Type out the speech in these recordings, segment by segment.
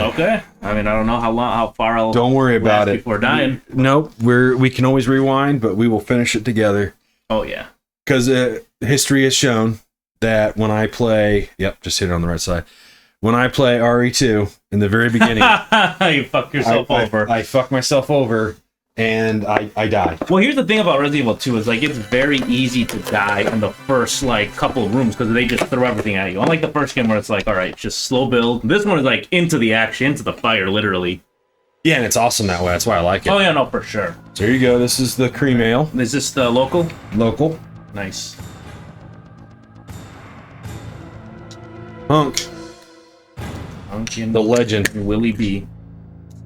Okay. I mean, I don't know how far I'll. Don't worry about it. Before dying. Nope. We can always rewind, but we will finish it together. Oh yeah. Because history has shown that when I play, just hit it on the right side. When I play RE2 in the very beginning, you fuck yourself over. I fuck myself over, and I die. Well, here's the thing about Resident Evil 2 is like it's very easy to die in the first like couple of rooms because they just throw everything at you. Unlike the first game where it's like, all right, just slow build. This one is like into the action, into the fire, literally. Yeah, and it's awesome that way. That's why I like it. Oh yeah, no, for sure. So here you go. This is the cream ale. Is this the local? Local. Nice. Hunk. The legend. Willie B.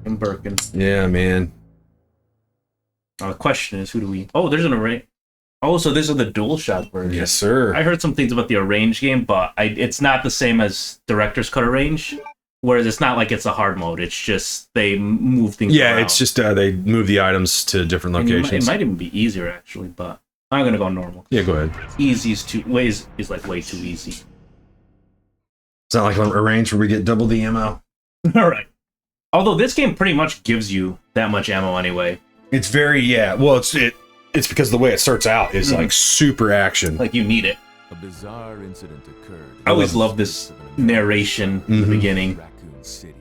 And Birkin. Yeah, man. The question is, who do we... Oh, there's an array. Oh, so these are the DualShock version. Yes, sir. I heard some things about the Arrange game, but it's not the same as Director's Cut Arrange. Whereas it's not like it's a hard mode. It's just they move things around. It's just they move the items to different locations. It might even be easier, actually, but I'm going to go normal. Yeah, go ahead. Easy is like way too easy. It's not like Arrange where we get double the ammo. All right. Although this game pretty much gives you that much ammo anyway. It's very, well, it's because the way it starts out is like super action. Like you need it. A bizarre incident occurred. I always love this narration in the beginning. Raccoon City.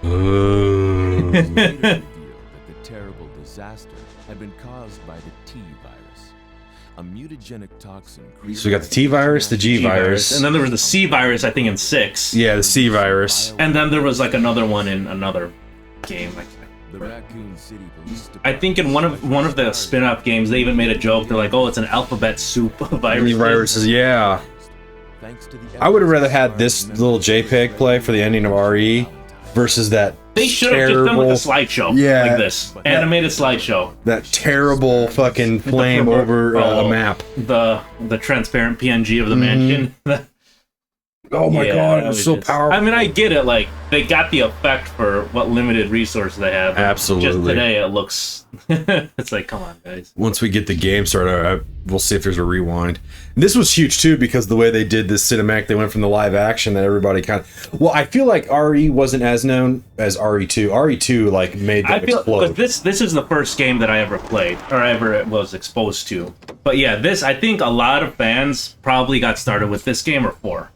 Ooh. It revealed that the terrible disaster had been caused by the T virus, a mutagenic toxin. So we got the T virus, the G virus, and then there was the C virus, I think, in 6. Yeah, the C virus. And then there was like another one in another game. The Raccoon City Police Department. I think in one of the spin-off games, they even made a joke. They're like, "Oh, it's an alphabet soup of viruses." Viruses, yeah. I would have rather had this little JPEG play for the ending of RE versus that. They should have just done like a slideshow, like this animated slideshow. That terrible fucking flame over a map. The transparent PNG of the mansion. Oh my god, it was so powerful. I mean, I get it. Like they got the effect for what limited resources they have. Absolutely. Just today, it looks. It's like, come on, guys. Once we get the game started, we'll see if there's a rewind. And this was huge too because the way they did this cinematic, they went from the live action that everybody kind of. Well, I feel like RE wasn't as known as RE2. RE2 like made them explode. But this is the first game that I ever played or ever was exposed to. But yeah, this I think a lot of fans probably got started with this game or 4.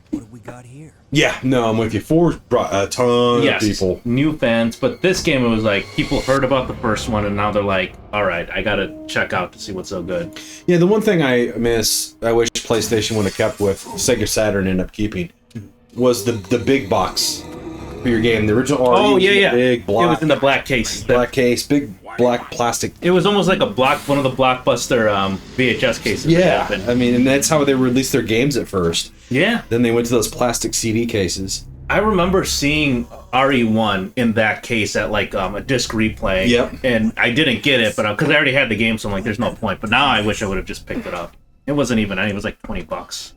What have we got here? Yeah, no, I'm with you. 4 brought a ton of people. New fans, but this game, it was like, people heard about the first one, and now they're like, alright, I gotta check out to see what's so good. Yeah, the one thing I wish PlayStation would have kept with, Sega Saturn ended up keeping, was the big box for your game. The original RE. Oh, yeah. Big black. It was in the black case. Big black plastic. It was almost like one of the Blockbuster VHS cases. Yeah, I mean, and that's how they released their games at first. Yeah. Then they went to those plastic CD cases. I remember seeing RE1 in that case at like a disc replay. Yep. And I didn't get it, but because I already had the game, so I'm like, there's no point. But now I wish I would have just picked it up. It wasn't even. It was like $20.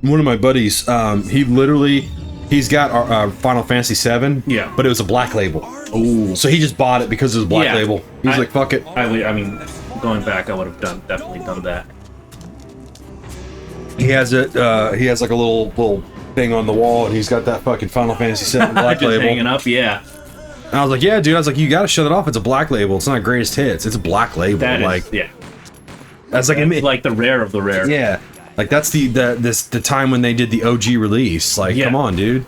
One of my buddies, he's got Final Fantasy VII. Yeah. But it was a black label. Ooh. So he just bought it because it was a black label. He was like, fuck it. I mean, going back, I would have definitely done that. He has it. He has like a little thing on the wall, and he's got that fucking Final Fantasy VII black just label hanging up. Yeah. And I was like, yeah, dude. I was like, you gotta shut it off. It's a black label. It's not greatest hits. It's a black label. That's like the rare of the rare. Yeah. Like that's the time when they did the OG release. Like, come on, dude.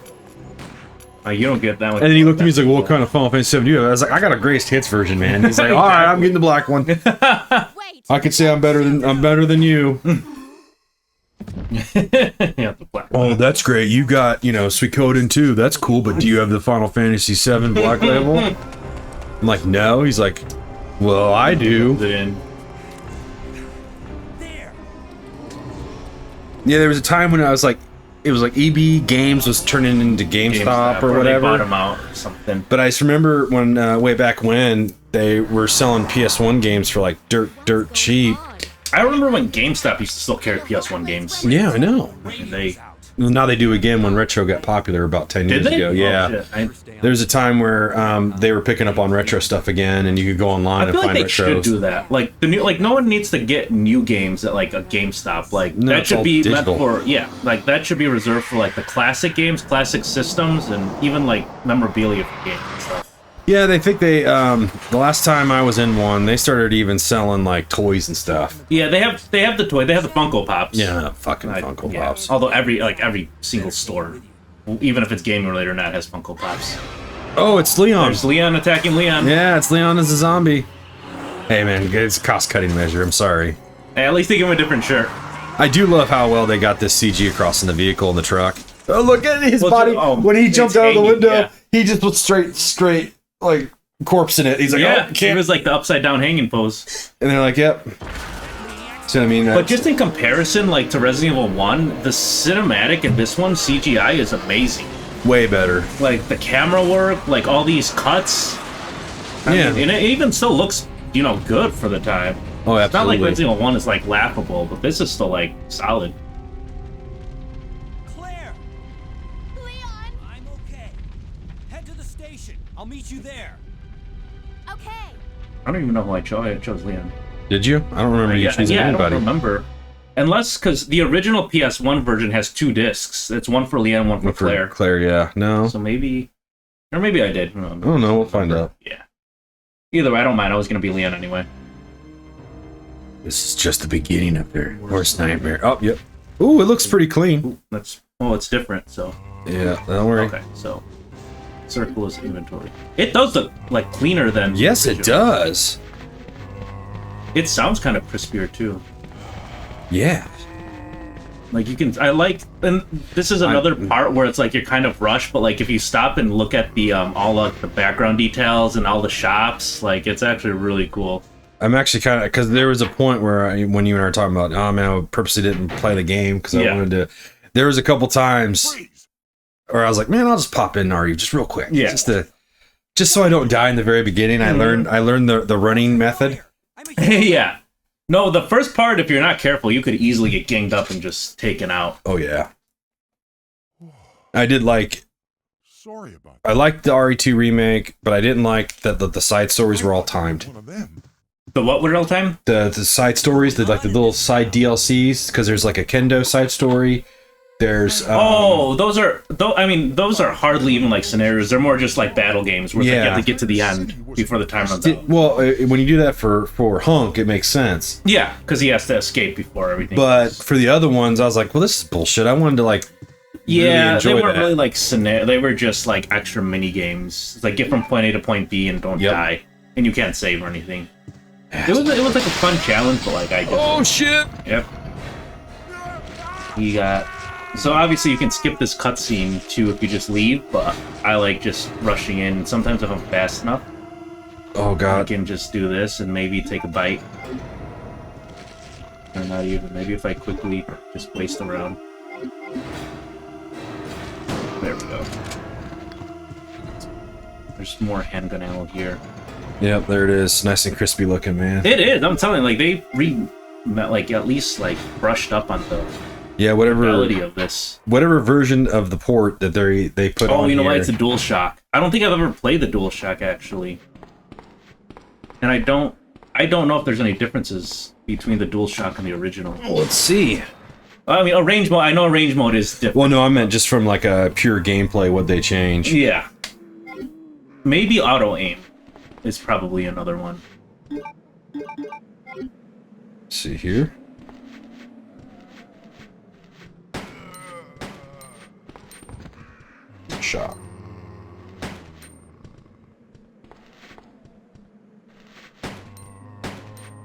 You don't get that one. And then he looked at me. He's like, "What kind of Final Fantasy VII do you have?" I was like, "I got a greatest hits version, man." He's like, "All right, I'm getting the black one." I could say I'm better than you. The black one. Oh, that's great. You got Suikoden too. That's cool. But do you have the Final Fantasy VII black label? I'm like, no. He's like, well, I do. Yeah, there was a time when I was like, it was like EB Games was turning into GameStop or whatever. They bought them out or something. But I just remember when way back when they were selling PS1 games for like dirt cheap. I remember when GameStop used to still carry PS1 games. Yeah, I know. And they Now they do again when retro got popular about 10 years ago. Yeah. There's a time where they were picking up on retro stuff again, and you could go online and find retros. I feel like they should do that. Like the new, like no one needs to get new games at like a GameStop. Like no, that should be meant for like that should be reserved for like the classic games, classic systems, and even like memorabilia for games and stuff. Yeah, they think they the last time I was in one, they started even selling like toys and stuff. Yeah, they have the toy, they have the Funko Pops. Yeah, fucking Funko Pops. Although every single store, even if it's gaming related or not, has Funko Pops. Oh, it's Leon. There's Leon attacking Leon. Yeah, it's Leon as a zombie. Hey man, it's a cost-cutting measure. I'm sorry. Hey, at least they give him a different shirt. I do love how well they got this CG across in the vehicle and the truck. Oh, look at his body. When he jumped out of the window, he just put straight. Like corpse in it. He's like, yeah, it was like the upside down hanging pose. And they're like, yep. So I mean, but just in comparison, like to Resident Evil 1, the cinematic in this one CGI is amazing. Way better. Like the camera work, like all these cuts. I mean, and it even still looks, good for the time. Oh, absolutely. It's not like Resident Evil 1 is like laughable, but this is still like solid. I'll meet you there. Okay. I don't even know who I chose. I chose Leon. Did you? I don't remember you choosing anybody. I don't remember. Unless, because the original PS1 version has 2 discs. It's one for Leon, one for Claire. Claire, yeah. No. So maybe... Or maybe I did. I don't know. We'll find out. Yeah. Either way, I don't mind. I was going to be Leon anyway. This is just the beginning of their worst nightmare. Oh, yep. Ooh, it looks pretty clean. Ooh, it's different, so... Yeah, don't worry. Okay, so... Circle is inventory. It does look like cleaner than. Yes, it does. It sounds kind of crispier too. Yeah. Like you can, and this is another part where it's like you're kind of rushed, but like if you stop and look at the all the background details and all the shops, like it's actually really cool. I'm actually kind of, because there was a point where when you and I were talking about, oh man, I purposely didn't play the game because I wanted to. There was a couple times. Or I was like, man, I'll just pop in RE just real quick. Yeah. Just so I don't die in the very beginning. I learned the running method. Yeah. No, the first part, if you're not careful, you could easily get ganged up and just taken out. Oh yeah. I did like. Sorry about that. I liked the RE2 remake, but I didn't like that the side stories were all timed. The what were all timed? The side stories, the little side DLCs, because there's like a kendo side story. There's those are hardly even like scenarios. They're more just like battle games where you have to get to the end before the time runs out. Well, when you do that for Hunk, it makes sense. Yeah, because he has to escape before everything. But for the other ones, I was like, well, this is bullshit. I wanted to like. Yeah, really they weren't really like scenario. They were just like extra mini games. It's like get from point A to point B and don't die, and you can't save or anything. It was like a fun challenge, but like I just. Oh shit! Yep. You got. So obviously you can skip this cutscene too if you just leave, but I like just rushing in. Sometimes if I'm fast enough, god, I can just do this and maybe take a bite. Or not even. Maybe if I quickly just waste around. There we go. There's more handgun ammo here. Yep, there it is. Nice and crispy looking, man. It is. I'm telling you, like they at least like brushed up on the. Yeah, whatever of this. Whatever version of the port that they put on. Oh, you know here. what? It's a DualShock. I don't think I've ever played the DualShock actually, and I don't know if there's any differences between the DualShock and the original. Well, let's see. I mean, a range mode. I know a range mode is different. Well, no, I meant just from like a pure gameplay. What they change? Yeah. Maybe auto aim is probably another one. Let's see here. Shot.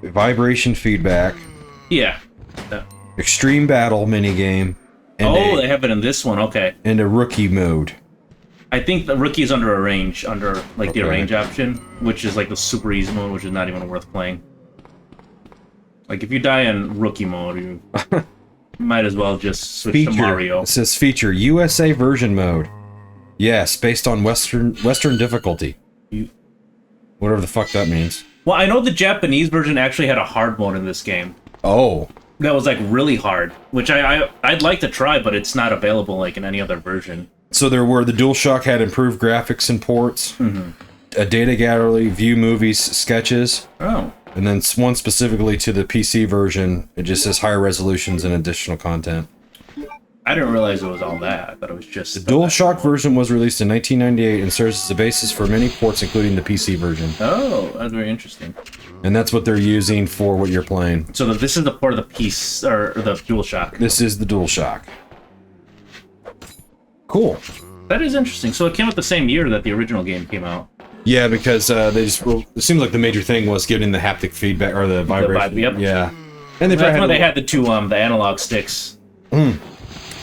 Vibration feedback. Yeah. Extreme battle minigame. And they have it in this one. Okay. And a rookie mode. I think the rookie is under arrange, the arrange option, which is like the super easy mode, which is not even worth playing. Like if you die in rookie mode, you might as well just switch to Mario. It says feature USA version mode. Yes, based on Western difficulty. Whatever the fuck that means. Well, I know the Japanese version actually had a hard mode in this game. Oh. that was like really hard, which I'd like to try, but it's not available like in any other version. So there were the DualShock had improved graphics and ports, a data gallery, view movies, sketches. Oh. And then one specifically to the PC version, it just says higher resolutions and additional content. I didn't realize it was all that. I thought it was just... The DualShock version was released in 1998 and serves as the basis for many ports, including the PC version. Oh, that's very interesting. And that's what they're using for what you're playing. So this is the port of the piece, or the DualShock. This is the DualShock. Cool. That is interesting. So it came out the same year that the original game came out. Yeah, because they just... Well, it seemed like the major thing was giving the haptic feedback, or the vibration. Yep. Yeah. And that's when they had the two, the analog sticks.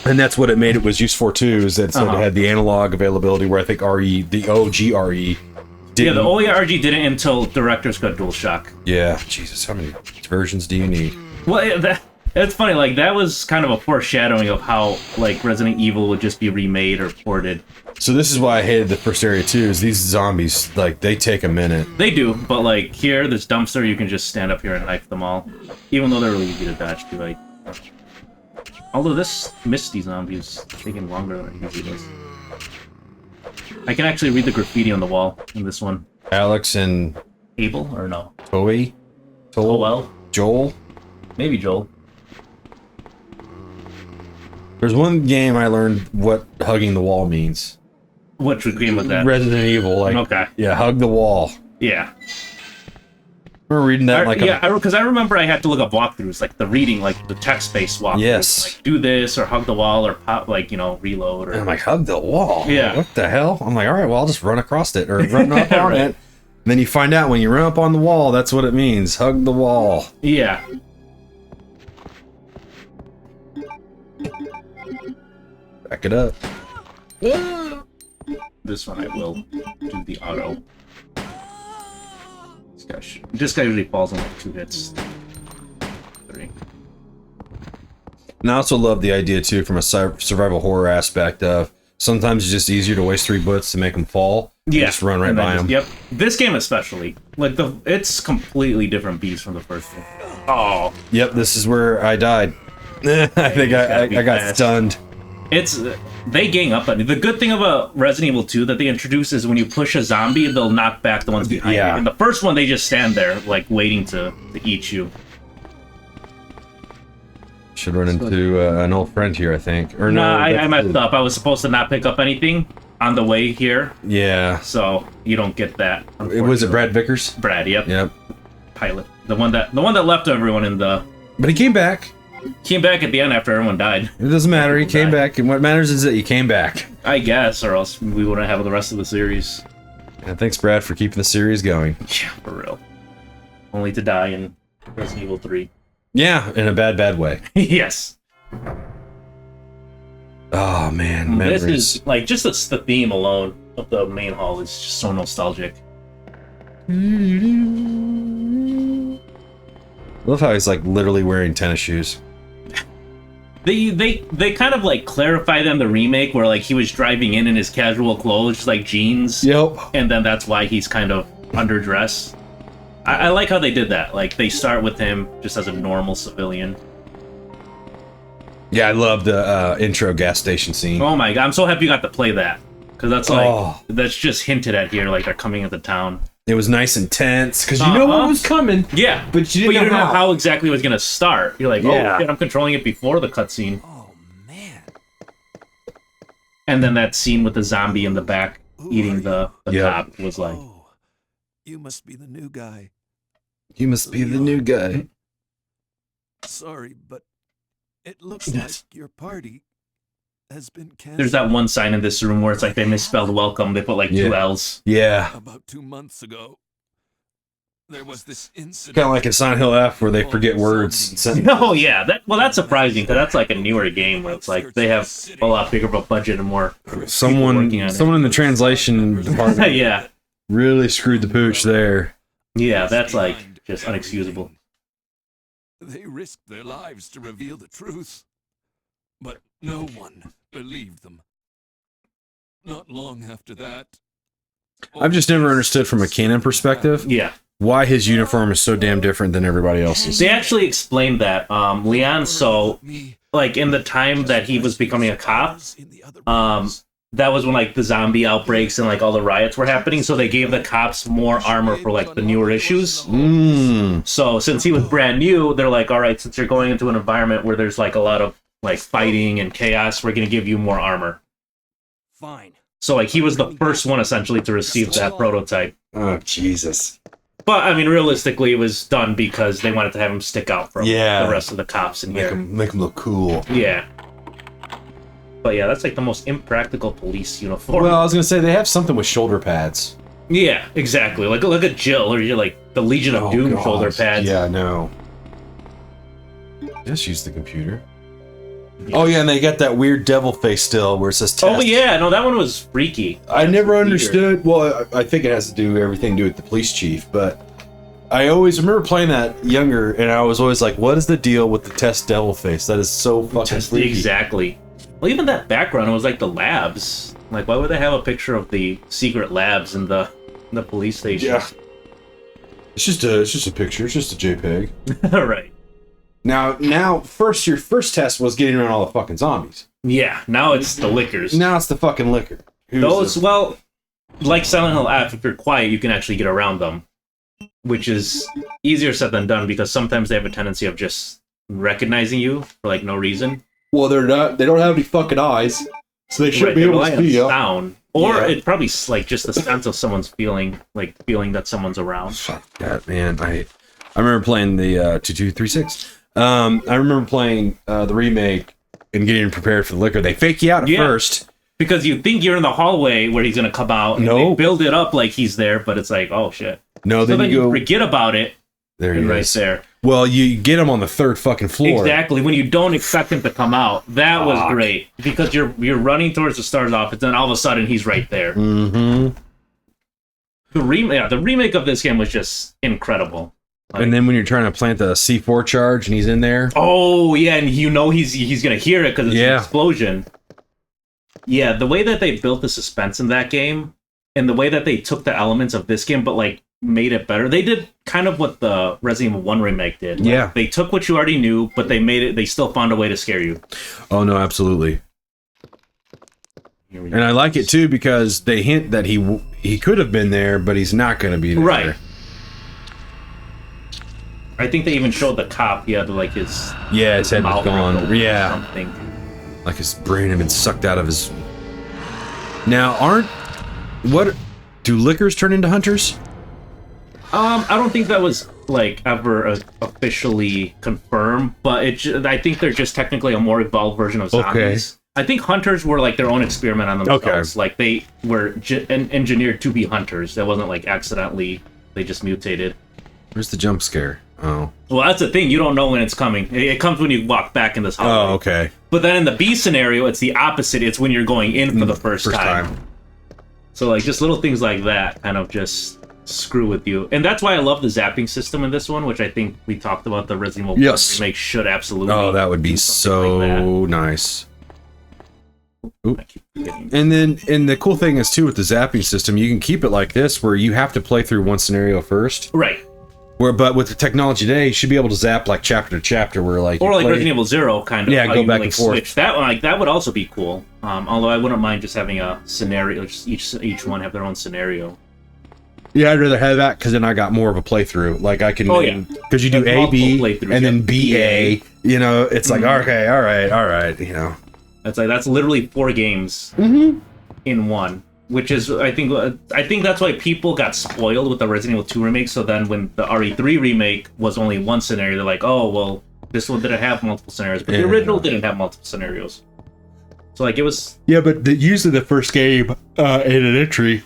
And that's what it made it was used for too, is that so it had the analog availability where I think the OG RE didn't. Yeah, the OERG didn't until Director's Cut DualShock. Yeah, Jesus, how many versions do you need? Well, it's funny, like, that was kind of a foreshadowing of how, like, Resident Evil would just be remade or ported. So this is why I hated the first area too, is these zombies, like, they take a minute. They do, but, like, here, this dumpster, you can just stand up here and knife them all. Even though they're really easy to dodge, too, like... Although this Misty zombie is taking longer than it usually does. I can actually read the graffiti on the wall in this one. Alex and... Abel, or no? Toei? Oh, well. Joel? Maybe Joel. There's one game I learned what hugging the wall means. Which game was that? Resident Evil, like... Okay. Yeah, hug the wall. Yeah. Remember reading that like because I remember I had to look up walkthroughs, like the reading, like the text-based walkthroughs. Yes. Like, do this, or hug the wall, or pop, like, you know, reload, or... And I'm like, hug the wall? Yeah. What the hell? I'm like, all right, well, I'll just run across it, or run up on it. And then you find out when you run up on the wall, that's what it means. Hug the wall. Yeah. Back it up. This one I will do the auto. This guy usually falls in like 2 hits. 3. And I also love the idea, too, from a survival horror aspect of sometimes it's just easier to waste 3 bullets to make them fall. Yeah. Just run right by them. Yep. This game especially. Like, it's completely different beast from the first one. Oh. Yep, this is where I died. I think I got stunned. They gang up on you. The good thing about Resident Evil 2 that they introduce is when you push a zombie, they'll knock back the ones behind you. In the first one, they just stand there, like, waiting to eat you. Should run into an old friend here, I think. Or no, I messed up. I was supposed to not pick up anything on the way here. Yeah. So you don't get that. Was it Brad Vickers? Brad, yep. Yep. Pilot. The one that left everyone in the... But he came back. Came back at the end after everyone died. It doesn't matter. He came back, and what matters is that you came back. I guess, or else we wouldn't have the rest of the series. And thanks, Brad, for keeping the series going. Yeah, for real. Only to die in Resident Evil 3. Yeah, in a bad way. Yes. Oh, man. Memories. This is, like, just the theme alone of the main hall is just so nostalgic. I love how he's, like, literally wearing tennis shoes. They kind of, like, clarify them the remake where, like, he was driving in his casual clothes, like jeans. Yep. And then that's why he's kind of underdressed. I like how they did that. Like, they start with him just as a normal civilian. Yeah, I love the intro gas station scene. Oh my god, I'm so happy you got to play that. Because that's, like, that's just hinted at here, like, they're coming into town. It was nice and tense, because you know what was coming. Yeah, but you didn't know how exactly it was going to start. You're like, oh, shit, I'm controlling it before the cutscene. Oh, man. And then that scene with the zombie in the back eating the top was like... Oh, you must be the new guy. You must be the new guy. Sorry, but it looks like your party has been canceled. There's that one sign in this room where it's like they misspelled welcome. They put like 2 L's. Yeah. About 2 months ago, there was this incident. Kind of like in Silent Hill F where they forget words. Oh yeah, that's surprising because that's like a newer game where it's like they have a lot bigger of a budget and more. Someone in the translation department. Yeah. Really screwed the pooch there. Yeah, that's like just unexcusable. They risked their lives to reveal the truth, but no one believed them. Not long after that. I've just never understood from a canon perspective. Yeah. why his uniform is so damn different than everybody else's. They actually explained that. Leon, so, like, in the time that he was becoming a cop, that was when, like, the zombie outbreaks and, like, all the riots were happening, so they gave the cops more armor for, like, the newer issues. So, since he was brand new, they're like, all right, since you're going into an environment where there's, like, a lot of, like, fighting and chaos, we're gonna give you more armor. Fine. So, like, he was the first one, essentially, to receive that prototype. Oh, Jesus. But, I mean, realistically, it was done because they wanted to have him stick out from the rest of the cops in here. Make him look cool. Yeah. But yeah, that's like the most impractical police uniform. Well, I was gonna say they have something with shoulder pads. Yeah, exactly. Like a Jill, or you're like the Legion of Doom shoulder pads. Yeah, no. Just use the computer. Yeah. Oh yeah, and they got that weird devil face still where it says test. Oh yeah, no, that one was freaky. I never understood. Well, I think it has to do everything to do with the police chief, but I always remember playing that younger, and I was always like, "What is the deal with the test devil face? That is so fucking freaky." Exactly. Well, even that background, it was like the labs. Like, why would they have a picture of the secret labs in the police station? Yeah. It's just a picture. It's just a JPEG. Right. Now, your first test was getting around all the fucking zombies. Yeah. Now it's the lickers. Now it's the fucking liquor. Well, like Silent Hill F, if you're quiet, you can actually get around them, which is easier said than done because sometimes they have a tendency of just recognizing you for like no reason. Well, they're not. They don't have any fucking eyes, so they shouldn't be able to see you. Sound, or it's probably like just the sense of someone's feeling that someone's around. Fuck that, man. I remember playing the 2236. I remember playing the remake and getting prepared for the liquor. They fake you out at first because you think you're in the hallway where he's gonna come out. And they build it up like he's there, but it's like, oh shit. No, so then you forget about it. There he is. Right there. Well, you get him on the third fucking floor. Exactly. When you don't expect him to come out. That was great. Because you're running towards the star's office, and then all of a sudden he's right there. Mm-hmm. The remake of this game was just incredible. Like, and then when you're trying to plant the C4 charge and he's in there. Oh, yeah, and you know he's gonna hear it because it's an explosion. Yeah, the way that they built the suspense in that game, and the way that they took the elements of this game, but like made it better. They did kind of what the Resident Evil 1 remake did. Like, they took what you already knew, but they still found a way to scare you. Oh no, absolutely. And I like it too because they hint that he could have been there, but he's not going to be there. Right. I think they even showed the cop. He had like his head was gone. Yeah. Something. Like his brain had been sucked out of his. Now, do lickers turn into hunters? I don't think that was like ever officially confirmed, but I think they're just technically a more evolved version of zombies. Okay. I think hunters were like their own experiment on themselves. Okay. Like they were engineered to be hunters. That wasn't like accidentally. They just mutated. Where's the jump scare? Oh. Well, that's the thing. You don't know when it's coming. It comes when you walk back in this hallway. Oh, okay. But then in the B scenario, it's the opposite. It's when you're going in for the first time. So like just little things like that kind of just screw with you. And that's why I love the zapping system in this one, which I think we talked about the Resident Evil remake should absolutely. Oh, that would be so like nice. And the cool thing is too with the zapping system, you can keep it like this where you have to play through one scenario first. Right. But with the technology today, you should be able to zap like chapter to chapter where like Resident Evil 0 kind of. Yeah, go back and forth. Switch. That would also be cool. Although I wouldn't mind just having a scenario, just each one have their own scenario. Yeah, I'd rather have that because then I got more of a playthrough. Like I can, because you do A, B, and then B, A. You know, it's like okay, all right. You know, that's literally 4 games in one, which is I think that's why people got spoiled with the Resident Evil 2 remake. So then when the RE3 remake was only one scenario, they're like, oh well, this one didn't have multiple scenarios, but the original didn't have multiple scenarios. So like it was. Yeah, but usually the first game in an entry.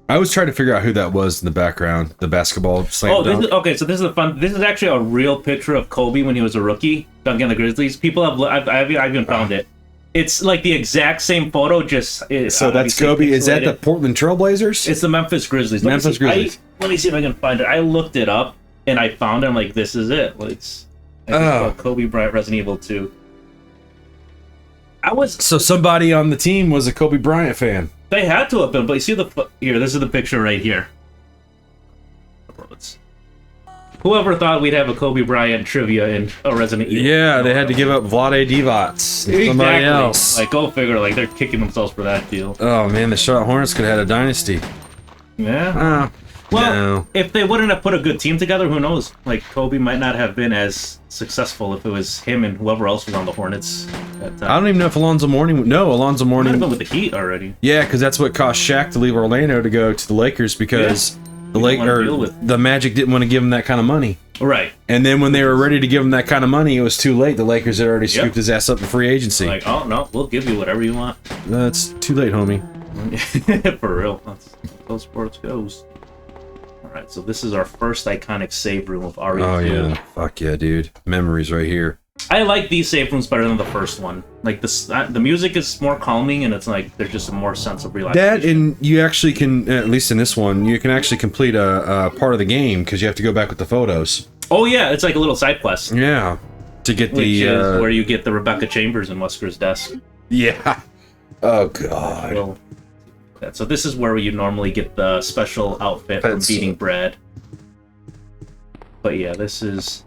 I was trying to figure out who that was in the background, the basketball slam dunk. So this is actually a real picture of Kobe when he was a rookie, dunking on the Grizzlies. People I've even found it. It's like the exact same photo, just... So that's Kobe. Pixelated. Is that the Portland Trailblazers? It's the Memphis Grizzlies. Let me see if I can find it. I looked it up, and I found it. I'm like, this is it. Kobe Bryant, Resident Evil 2. So somebody on the team was a Kobe Bryant fan. They had to have been, but you see this is the picture right here. Whoever thought we'd have a Kobe Bryant trivia in a Resident Evil? Yeah, they had to give up Vlade Divac. Somebody else. Like, go figure. Like, they're kicking themselves for that deal. Oh man, the Charlotte Hornets could have had a dynasty. Yeah. Well, no. if they wouldn't have put a good team together, who knows? Like, Kobe might not have been as successful if it was him and whoever else was on the Hornets. I don't even know if Alonzo Mourning. No, Alonzo Mourning. Might have been with the Heat already. Yeah, because that's what caused Shaq to leave Orlando to go to the Lakers because the Magic didn't want to give him that kind of money. Right. And then when they were ready to give him that kind of money, it was too late. The Lakers had already scooped his ass up in free agency. Like, oh no, we'll give you whatever you want. That's too late, homie. For real. That's how sports goes. Alright, so this is our first iconic save room of RE2. Oh yeah, fuck yeah, dude. Memories right here. I like these save rooms better than the first one. Like, the music is more calming, and it's like, there's just a more sense of relaxation. That, and you actually can, at least in this one, you can actually complete a part of the game, because you have to go back with the photos. Oh yeah, it's like a little side quest. Yeah. To get Which is where you get the Rebecca Chambers in Wesker's desk. Yeah. Oh, God. Well, so this is where you normally get the special outfit from beating Brad. But yeah, this is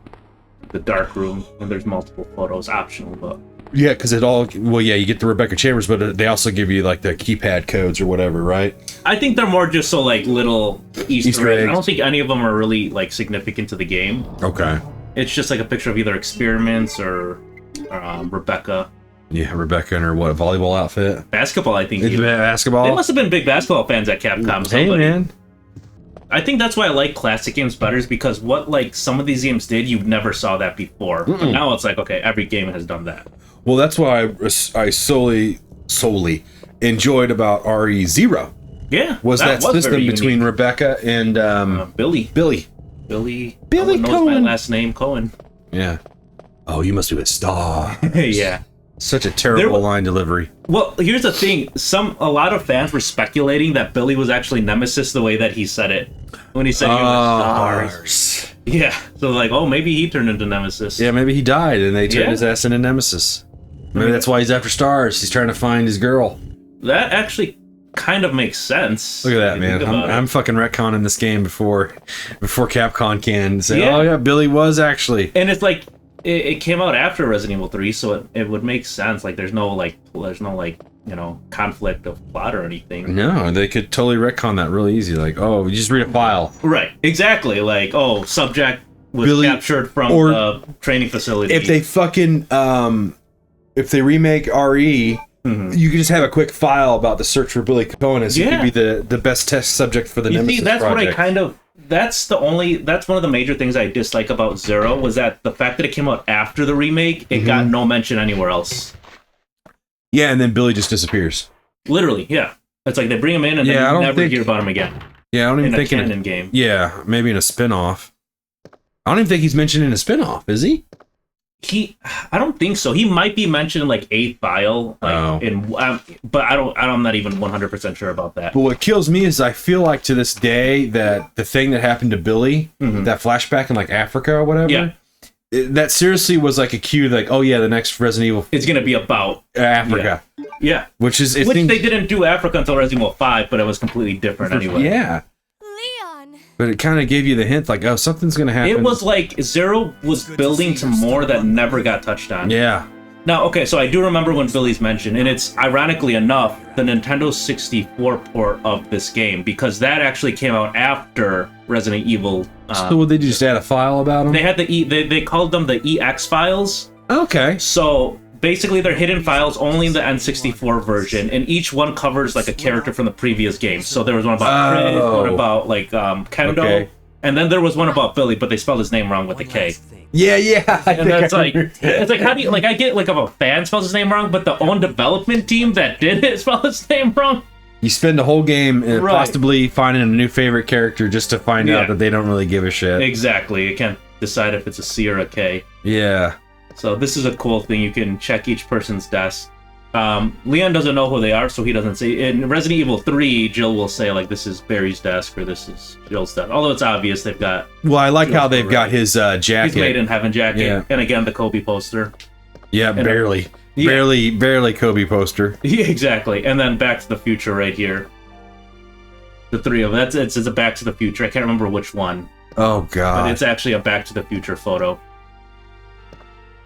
the dark room, and there's multiple photos, optional, but... Yeah, because it all... Well, yeah, you get the Rebecca Chambers, but they also give you, like, the keypad codes or whatever, right? I think they're more just so, like, little Easter eggs. eggs. I don't think any of them are really, like, significant to the game. Okay. It's just, like, a picture of either experiments or Rebecca. Yeah, Rebecca in her, what, volleyball outfit? Basketball, I think. It's basketball? They must have been big basketball fans at Capcom. Hey, man. I think that's why I like classic games better, is because what, like, some of these games did, you never saw that before. But now it's like, okay, every game has done that. Well, that's why I solely enjoyed about RE0. Yeah, Was that system very between unique. Rebecca and Billy. Billy Cohen. Knows my Cohen. last name, Cohen. Yeah. Oh, you must be a star. Yeah. Such a terrible line delivery. Well, here's the thing. A lot of fans were speculating that Billy was actually Nemesis the way that he said it. When he said he was stars. Yeah. So like, oh, maybe he turned into Nemesis. Yeah, maybe he died and they turned his ass into Nemesis. Maybe that's why he's after stars. He's trying to find his girl. That actually kind of makes sense. Look at that, man. I'm fucking retconning this game before Capcom can say, oh yeah, Billy was actually. And it's like, it came out after Resident Evil 3, so it would make sense. Like, there's no conflict of plot or anything. No, they could totally retcon that really easy. Like, oh, you just read a file. Right, exactly. Like, oh, subject was captured from the training facility. If they fucking, if they remake RE, you can just have a quick file about the search for Billy Cohen as he could be the best test subject for the Nemesis see, that's project. what I kind of... That's one of the major things I dislike about Zero, was that the fact that it came out after the remake, it got no mention anywhere else. Yeah, and then Billy just disappears. Literally, yeah. It's like they bring him in and then you never hear about him again. Yeah, I don't even think in a canon game. Yeah, maybe in a spin-off. I don't even think he's mentioned in a spin-off, is he? I don't think so. He might be mentioned in like a file, but I'm not even 100% sure about that. But what kills me is I feel like to this day that the thing that happened to Billy, that flashback in like Africa or whatever, that seriously was like a cue, like, oh yeah, the next Resident Evil it's gonna be about Africa. Yeah. Which they didn't do Africa until Resident Evil 5, but it was completely different anyway. Yeah. But it kind of gave you the hint, like, oh, something's going to happen. It was like Zero was building to more that never got touched on. Yeah. Now, okay, so I do remember when Billy's mentioned, and it's, ironically enough, the Nintendo 64 port of this game, because that actually came out after Resident Evil. So would they just add a file about them? They had they called them the EX files. Okay. So basically, they're hidden files only in the N64 version, and each one covers like a character from the previous game. So there was one about Chris, one about like Kendo, and then there was one about Billy, but they spelled his name wrong with a K. Yeah. And that's like, it's like, how do you, like, I get like if a fan spells his name wrong, but the own development team that did it spelled his name wrong. You spend the whole game possibly finding a new favorite character just to find out that they don't really give a shit. Exactly. You can't decide if it's a C or a K. Yeah. So this is a cool thing. You can check each person's desk. Leon doesn't know who they are, so he doesn't say. In Resident Evil 3, Jill will say, like, this is Barry's desk or this is Jill's desk. Although it's obvious they've got... Well, I like how they've got his jacket. He's made in heaven jacket. Yeah. And again, the Kobe poster. Yeah, barely. Barely Kobe poster. Yeah, exactly. And then Back to the Future right here. The three of them. It's a Back to the Future. I can't remember which one. Oh but god. it's actually a Back to the Future photo.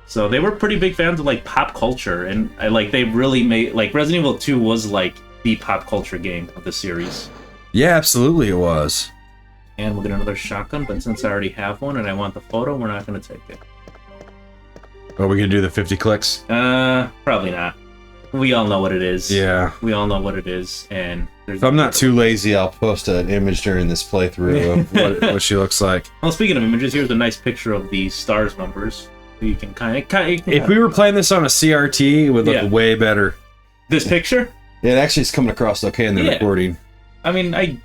So they were pretty big fans of like pop culture, and like they really made like Resident Evil 2 was like the pop culture game of the series. Yeah, absolutely it was. And we'll get another shotgun, but since I already have one and I want the photo, we're not going to take it. Are we gonna do the 50 clicks? Probably not. We all know what it is. Yeah. We all know what it is, and there's. If I'm not too lazy, I'll post an image during this playthrough of what she looks like. Well, speaking of images, here's a nice picture of the stars numbers. You can kind of. If we were playing this on a CRT, it would look way better. This picture? Yeah, it actually is coming across okay in the recording. I mean, I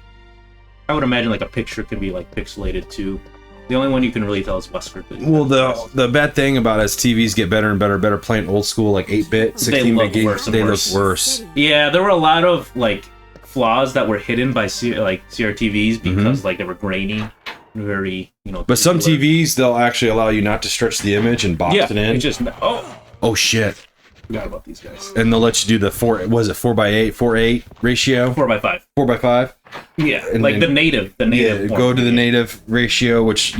would imagine like a picture could be like pixelated too. The only one you can really tell is Wesker. Well, the bad thing about as TVs get better and better playing old school like 8-bit, 16-bit games, they look worse. Yeah, there were a lot of like flaws that were hidden by CRTVs because like they were grainy, very But some TVs they'll actually allow you not to stretch the image and box it in. It just oh shit. Forgot about these guys. And they'll let you do the 4:8 ratio. 4:5. 4:5. Yeah, and like the native. Yeah, go to the native ratio, which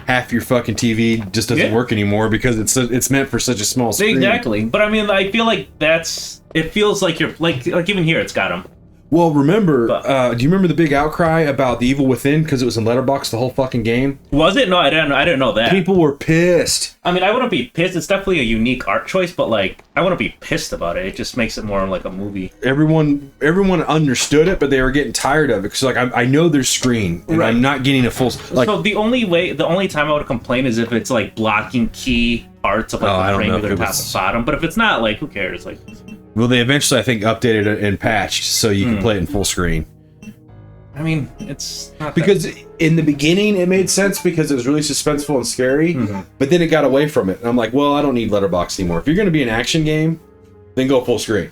half your fucking TV just doesn't work anymore because it's meant for such a small screen. Exactly, but I mean, I feel like it feels like you're like even here it's got them. Well, remember, do you remember the big outcry about The Evil Within because it was in letterbox the whole fucking game? Was it? No, I didn't know that. People were pissed. I mean, I wouldn't be pissed. It's definitely a unique art choice, but like, I wouldn't be pissed about it. It just makes it more like a movie. Everyone understood it, but they were getting tired of it because like I know there's screen, and I'm not getting a full like. So the only time I would complain is if it's like blocking key parts of like the triangular top and bottom. But if it's not, like, who cares? Like. Well, they eventually, I think, updated it and patched so you can play it in full screen. I mean, it's not because in the beginning it made sense because it was really suspenseful and scary, but then it got away from it. And I'm like, well, I don't need letterbox anymore. If you're going to be an action game, then go full screen.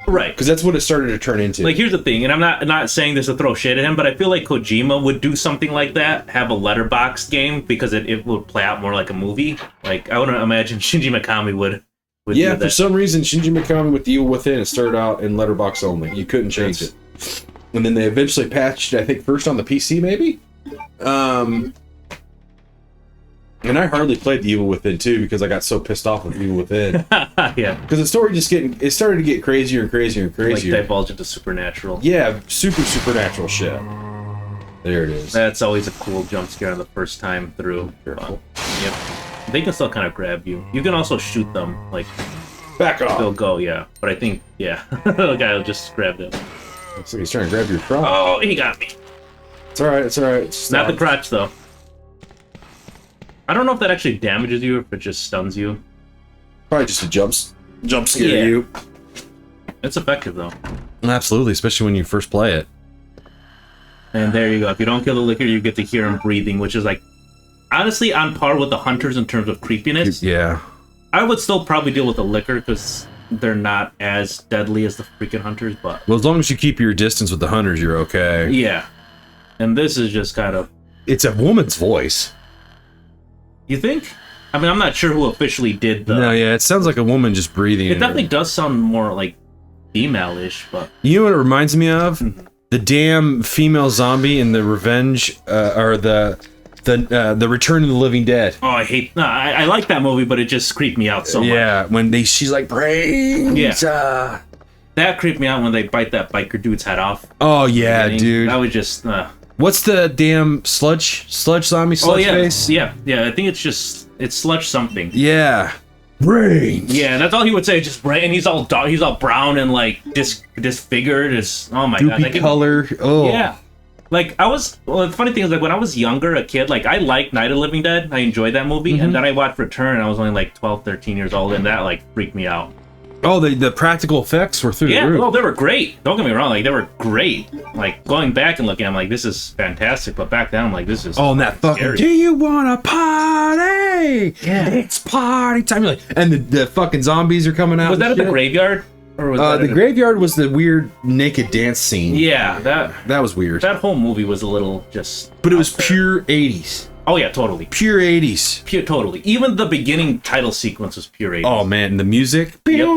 Right. Because that's what it started to turn into. Like, here's the thing, and I'm not saying this to throw shit at him, but I feel like Kojima would do something like that, have a letterbox game, because it would play out more like a movie. Like, I wouldn't imagine Shinji Mikami would yeah, for some reason, Shinji Mikami with The Evil Within, it started out in letterbox only. You couldn't change it. And then they eventually patched, I think, first on the PC, maybe? And I hardly played The Evil Within 2 because I got so pissed off with Evil Within. Yeah. Because the story it started to get crazier and crazier and crazier. Like, divulge into supernatural. Yeah, supernatural shit. There it is. That's always a cool jump scare on the first time through. Careful. Yep. They can still kind of grab you. You can also shoot them, like... Back off! They'll go, yeah. But I think, yeah. The guy will just grab them. Looks like he's trying to grab your crotch. Oh, he got me. It's alright, it's alright. Not the crotch, though. I don't know if that actually damages you or if it just stuns you. Probably just a jump scare you. It's effective, though. Absolutely, especially when you first play it. And there you go. If you don't kill the licker, you get to hear him breathing, which is like... Honestly, on par with the hunters in terms of creepiness. Yeah. I would still probably deal with the licker because they're not as deadly as the freaking hunters, but... Well, as long as you keep your distance with the hunters, you're okay. Yeah. And this is just kind of... It's a woman's voice. You think? I mean, I'm not sure who officially did the... No, yeah, it sounds like a woman just breathing. It definitely does sound more, like, female-ish, but... You know what it reminds me of? The damn female zombie in the Revenge, or the Return of the Living Dead. Oh, I like that movie, but it just creeped me out so much. Yeah, when she's like, brains! Yeah. That creeped me out when they bite that biker dude's head off. Oh, yeah, dude. That was just... What's the damn sludge zombie face? Yeah, I think it's sludge something. Yeah. Brains! Yeah, that's all he would say, just brain, and he's all brown and, like, disfigured. Oh my god. Goopy color. Oh. Yeah. Like, the funny thing is, like, when I was younger, a kid, like, I liked Night of the Living Dead. I enjoyed that movie. And then I watched Return, and I was only, like, 12, 13 years old, and that, like, freaked me out. Oh, the practical effects were through the roof. Yeah, well, they were great. Don't get me wrong, like, they were great. Like, going back and looking, I'm like, this is fantastic. But back then, I'm like, this is and that fucking, scary. Do you want to party? Yeah. It's party time. You're like, and the fucking zombies are coming out. Was that at the graveyard? Or was that The graveyard was the weird naked dance scene. Yeah, that was weird. That whole movie was a little just. But it was pure 80s. Oh yeah, totally. Pure 80s. Pure, totally. Even the beginning title sequence was pure 80s. Oh man, the music. Yep.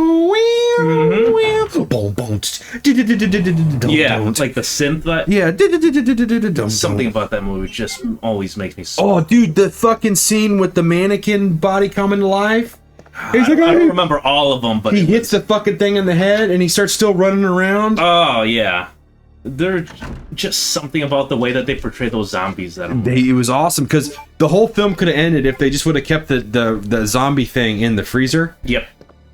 Yeah, it's like the synth. Something about that movie just always makes me. Oh, dude, the fucking scene with the mannequin body coming to life. He's like, I don't remember all of them, but he hits the fucking thing in the head and he starts still running around. Oh yeah, there's just something about the way that they portray those zombies that it was awesome because the whole film could have ended if they just would have kept the zombie thing in the freezer. Yep.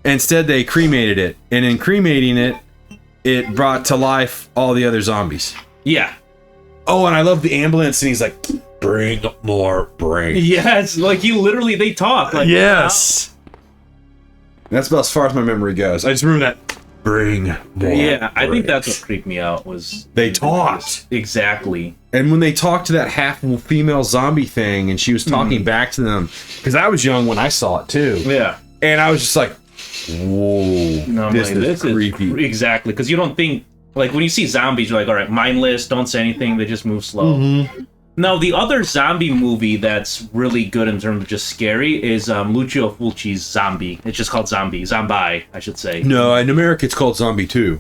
Instead, they cremated it, and in cremating it, it brought to life all the other zombies. Yeah. Oh, and I love the ambulance, and he's like, "Bring more brains." Yes, like they talk. Like, yes. That's about as far as my memory goes. I just remember that. Bring more. Yeah, I think that's what creeped me out was they talked. Exactly. And when they talked to that half female zombie thing, and she was talking back to them, because I was young when I saw it too. Yeah. And I was just like, whoa, no, this is creepy. Exactly, because you don't think, like, when you see zombies, you're like, all right, mindless, don't say anything, they just move slow. Mm-hmm. Now, the other zombie movie that's really good in terms of just scary is Lucio Fulci's Zombie. It's just called Zombie, I should say. No, in America it's called Zombie 2.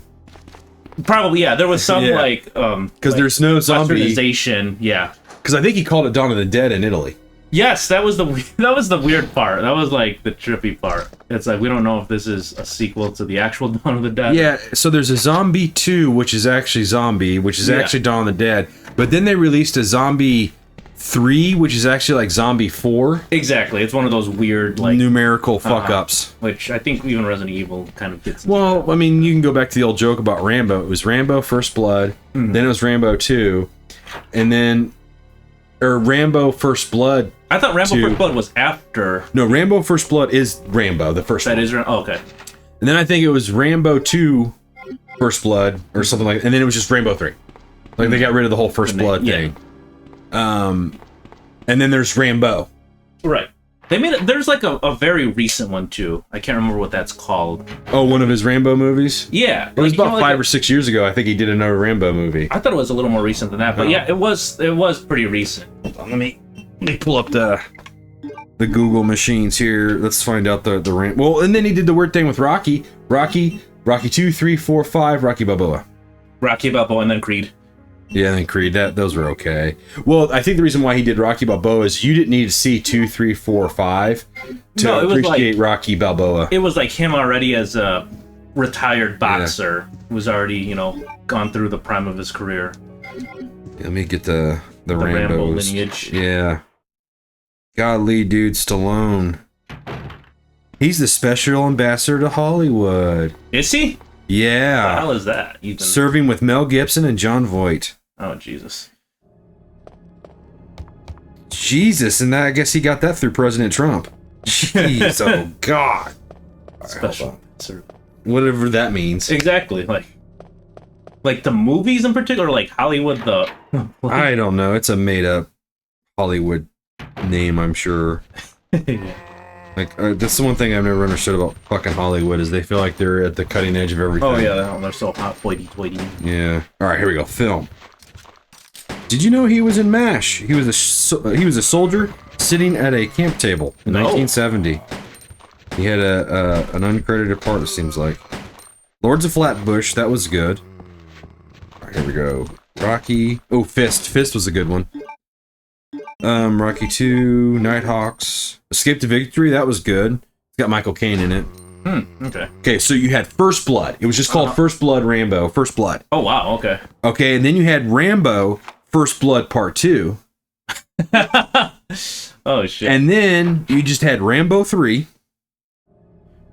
Probably, yeah. There was some, because there's no zombie. Westernization, yeah. Because I think he called it Dawn of the Dead in Italy. Yes, that was the weird part. That was like the trippy part. It's like we don't know if this is a sequel to the actual Dawn of the Dead. Yeah, so there's a Zombie 2, which is actually Zombie, which is actually Dawn of the Dead. But then they released a Zombie 3, which is actually like Zombie 4. Exactly, it's one of those weird like numerical fuck-ups. Which I think even Resident Evil kind of gets. Well, I mean, you can go back to the old joke about Rambo. It was Rambo First Blood, then it was Rambo 2, and then Rambo First Blood. I thought Rambo First Blood was after. No, Rambo First Blood is Rambo, the first one. That is okay. And then I think it was Rambo 2 First Blood or something like that. And then it was just Rambo 3. Like they got rid of the whole First Blood thing. And then there's Rambo. Right. They made it. There's like a very recent one too. I can't remember what that's called. Oh, one of his Rambo movies? Yeah. It was about 5 or 6 years ago. I think he did another Rambo movie. I thought it was a little more recent than that, but yeah, it was pretty recent. Hold on, let me pull up the Google machines here. Let's find out the Rambo. Well, and then he did the weird thing with Rocky 2, 3, 4, 5, Rocky Balboa. Rocky Balboa and then Creed. Yeah, and then Creed. Those were okay. Well, I think the reason why he did Rocky Balboa is you didn't need to see 2, 3, 4, 5 to appreciate Rocky Balboa. It was like him already as a retired boxer who was already, gone through the prime of his career. Let me get the Rambo lineage. Yeah. Godly dude, Stallone. He's the special ambassador to Hollywood. Is he? Yeah. What the hell is that? Even? Serving with Mel Gibson and John Voight. Oh, Jesus. Jesus, and I guess he got that through President Trump. Jeez, oh God. Special. Whatever that means. Exactly. Like the movies in particular, like Hollywood, I don't know. It's a made-up Hollywood name, I'm sure. Yeah. Like, that's the one thing I've never understood about fucking Hollywood is they feel like they're at the cutting edge of everything. Oh yeah, they're so hot, hoity-toity. Yeah. All right, here we go. Film. Did you know he was in MASH? He was a soldier sitting at a camp table in 1970. He had an uncredited part, it seems like. Lords of Flatbush, that was good. All right, here we go. Rocky. Oh, Fist. Fist was a good one. Rocky 2, Nighthawks, Escape to Victory, that was good. It's got Michael Caine in it. Okay. Okay, so you had First Blood. It was just called First Blood Rambo, First Blood. Oh, wow, okay. Okay, and then you had Rambo, First Blood Part 2. Oh, shit. And then you just had Rambo 3.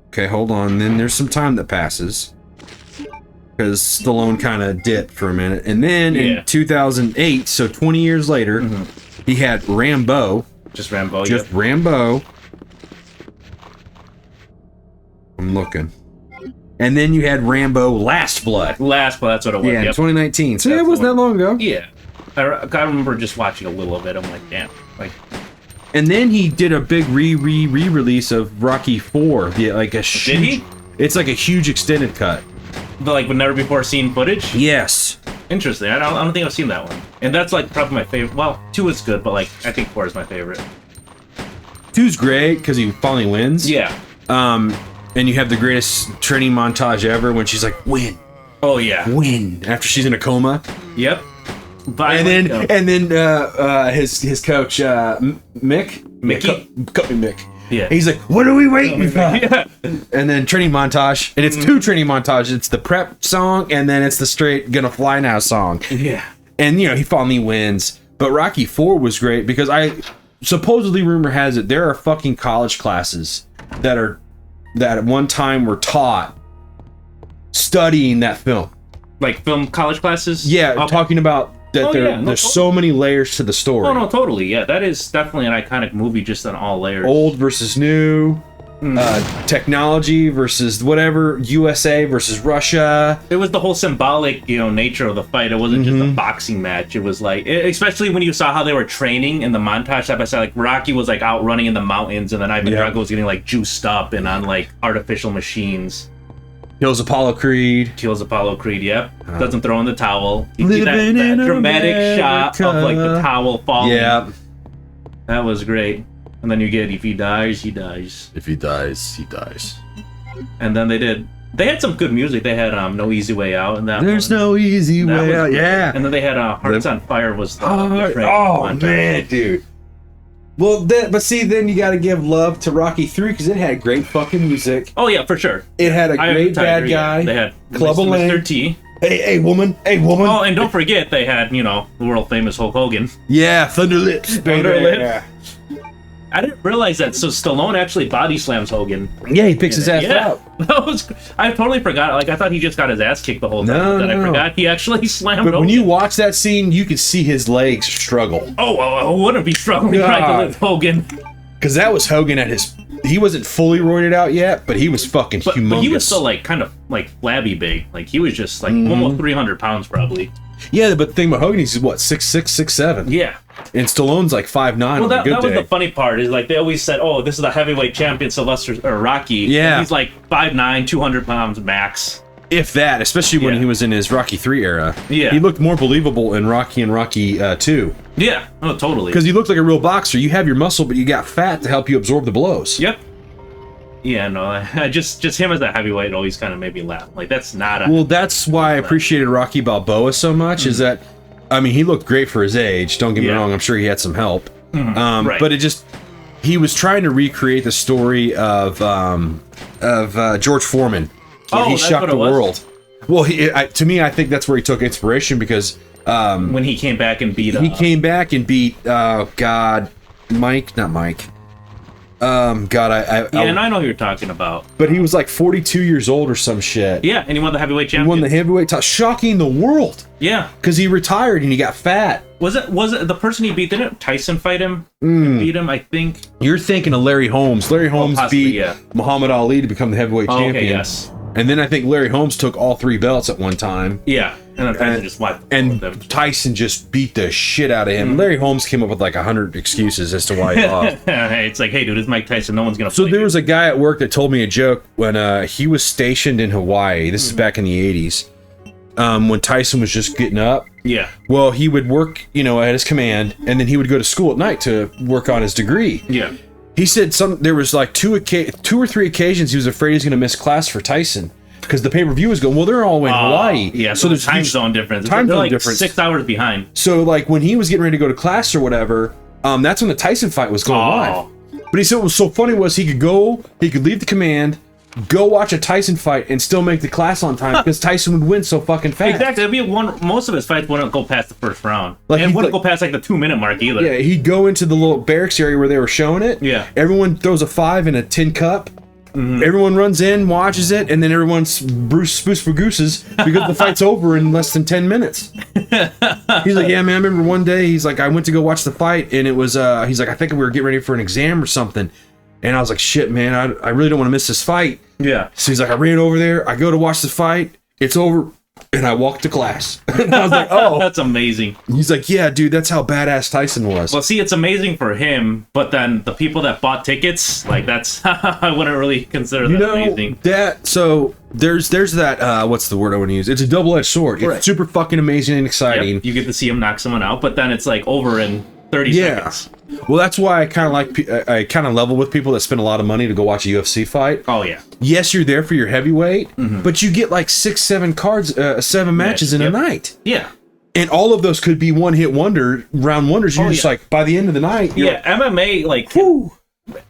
Okay, hold on. Then there's some time that passes. Because Stallone kind of dipped for a minute. And then in 2008, so 20 years later, he had Rambo. Just Rambo, Just Rambo. I'm looking. And then you had Rambo Last Blood. Last Blood, that's what it was. Yeah, in 2019. So that's it wasn't that long ago. Yeah. I remember just watching a little of it. I'm like, damn. And then he did a big re-release of Rocky 4. Like a huge... Did he? It's like a huge extended cut. But like with never before seen footage. Yes. Interesting. I don't think I've seen that one. And that's like probably my favorite. Well, 2 is good, but like I think 4 is my favorite. 2's great because he finally wins. Yeah. And you have the greatest training montage ever when she's like, win. Oh yeah. Win. After she's in a coma. Yep. But And then his coach Mickey. Cut me, Mick. Yeah. He's like, what are we waiting for? Yeah. And then training montage, and it's 2 training montages. It's the prep song, and then it's the straight "Gonna Fly Now" song. Yeah. And he finally wins. But Rocky 4 was great because supposedly rumor has it there are fucking college classes that at one time were taught studying that film. Like film college classes. Yeah, Okay. talking about that there's so many layers to the story. Oh no, totally. Yeah, that is definitely an iconic movie, just on all layers. Old versus new, technology versus whatever, USA versus Russia. It was the whole symbolic, nature of the fight. It wasn't just a boxing match. It was like, especially when you saw how they were training in the montage side by side. Like Rocky was like out running in the mountains, and then Ivan Drago was getting like juiced up and on like artificial machines. Kills Apollo Creed. Kills Apollo Creed. Yep. Doesn't throw in the towel. You see Living that in dramatic shot of like the towel falling. Yeah. That was great. And then you get, if he dies, he dies. If he dies, he dies. And then they had some good music. They had No Easy Way Out, and that There's one. no easy That way was out. great. Yeah. And then they had Hearts on Fire was the train Oh montage. man, dude. Well, but see, then you got to give love to Rocky 3 because it had great fucking music. Oh yeah, for sure. It had a Eye of great the Tiger, bad guy. yeah. They had Club of Mr. Lang. T. Hey, woman. Hey, woman. Oh, and don't forget they had, the world famous Hulk Hogan. Yeah, Thunder Lips. baby. Thunder Lips. Yeah. I didn't realize that. So Stallone actually body slams Hogan. Yeah, he picks his ass up. That was. I totally forgot. Like I thought he just got his ass kicked the whole time. No, but then no. I forgot he actually slammed. But when Hogan. you watch that scene, you can see his legs struggle. Oh, well, I wouldn't be struggling trying to God. lift Hogan. Because that was Hogan at his... He wasn't fully roided out yet, but he was fucking But humongous. he was still like kind of like flabby big. Like he was just like almost 300 pounds probably. Yeah, but the thing about Hogan, he's what, 6'6", 6'7"? Yeah. And Stallone's like 5'9" Well, on a that good was day. the funny part is like they always said, "Oh, this is the heavyweight champion Sylvester or Rocky." Yeah. And he's like 5'9", 200 pounds max. If that, especially when Yeah. he was in his Rocky 3 era. Yeah. He looked more believable in Rocky and Rocky 2. Yeah. Oh, totally. Because he looked like a real boxer. You have your muscle, but you got fat to help you absorb the blows. Yep. Yeah. No. I just him as a heavyweight always kind of made me laugh. Like that's not a. Well, that's why I appreciated Rocky Balboa so much, is that, I mean, he looked great for his age. Don't get me Yeah. wrong. I'm sure he had some help. Right. But it just, he was trying to recreate the story of George Foreman. When Oh, he that's shocked what it the was? world. Well, to me, I think that's where he took inspiration because when he came back and beat. he came back and beat, not Mike. Yeah, and I know who you're talking about. But he was like 42 years old or some shit. Yeah, and he won the heavyweight He championship. won the heavyweight title, shocking the world Yeah. because he retired and he got fat. Was it the person he beat? Didn't Tyson fight him? Beat him, I think. You're thinking of Larry Holmes. Larry Holmes possibly, beat yeah. Muhammad Ali to become the heavyweight Oh, champion. okay, yes. And then I think Larry Holmes took all 3 belts at one time. Yeah, and then Tyson just wiped the floor with them. And Tyson just beat the shit out of him. Larry Holmes came up with like 100 excuses as to why he lost. It's like, hey, dude, it's Mike Tyson. No one's gonna. So fight there you. was a guy at work that told me a joke when he was stationed in Hawaii. This is back in the 80s. When Tyson was just getting up. Yeah. Well, he would work, at his command, and then he would go to school at night to work on his degree. Yeah. He said there was like 2 or 3 occasions he was afraid he was going to miss class for Tyson because the pay-per-view was going, well, they're all in Hawaii. Yeah. So there's time huge zone difference. Time They're zone like difference. 6 hours behind. So like when he was getting ready to go to class or whatever, that's when the Tyson fight was going live. But he said what was so funny was he could leave the command, go watch a Tyson fight, and still make the class on time because Tyson would win so fucking fast. Exactly. It'd be most of his fights wouldn't go past the first round. Like, and he'd wouldn't go past like the 2-minute mark either. Yeah, he'd go into the little barracks area where they were showing it. Yeah. Everyone throws a 5 in a tin cup. Everyone runs in, watches it, and then everyone's spoos for gooses because the fight's over in less than 10 minutes. He's like, yeah, man, I remember one day, he's like, I went to go watch the fight, and it was, he's like, I think we were getting ready for an exam or something. And I was like, shit, man, I really don't want to miss this fight. Yeah. So he's like, I ran over there, I go to watch the fight, it's over. And I walked to class. And I was like, oh. That's amazing. He's like, yeah, dude, that's how badass Tyson was. Well, see, it's amazing for him, but then the people that bought tickets, like, that's, I wouldn't really consider that amazing. So there's that, what's the word I want to use? It's a double-edged sword. It's super fucking amazing and exciting. Yep, you get to see him knock someone out, but then it's like over in 30 seconds. Well, that's why I kind of level with people that spend a lot of money to go watch a UFC fight. Oh, yeah. Yes, you're there for your heavyweight, but you get like 6-7 cards, 7 matches in a night. Yeah. And all of those could be one-hit round wonders. You're just like, by the end of the night, MMA, like,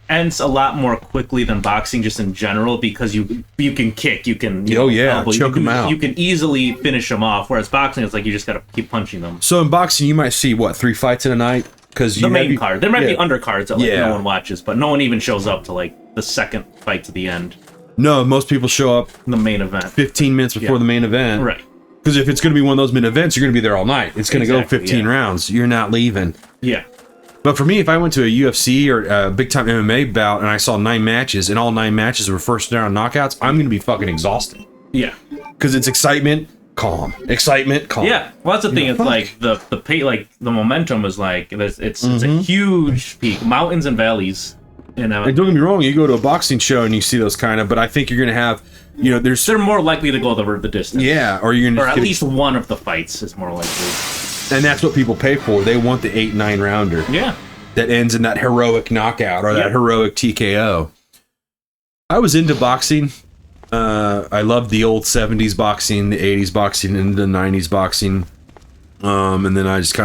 ends a lot more quickly than boxing just in general because you can kick, you can elbow, choke them out. You can easily finish them off, whereas boxing, it's like you just got to keep punching them. So in boxing, you might see, 3 fights in a night? Because the main card. There might be undercards that no one watches, but no one even shows up to like the second fight to the end. No, most people show up the main event 15 minutes before the main event. Right. Because if it's going to be one of those main events, you're going to be there all night. It's going to go 15 rounds. You're not leaving. Yeah. But for me, if I went to a UFC or a big-time MMA bout and I saw 9 matches and all 9 matches were first round knockouts, I'm going to be fucking exhausted. Yeah. Because it's excitement, calm. Excitement, calm. Yeah. Well, that's the thing. It's like the pay, like the momentum is like it's a huge peak, mountains and valleys. And don't get me wrong, you go to a boxing show and you see those kind of, but I think you're going to have, they're more likely to go the distance. Yeah, or you're going to, or at least one of the fights is more likely. And that's what people pay for. They want the 8-9 rounder. Yeah. That ends in that heroic knockout or that heroic TKO. I was into boxing. I loved the old 70s boxing, the 80s boxing, and the 90s boxing. And then I just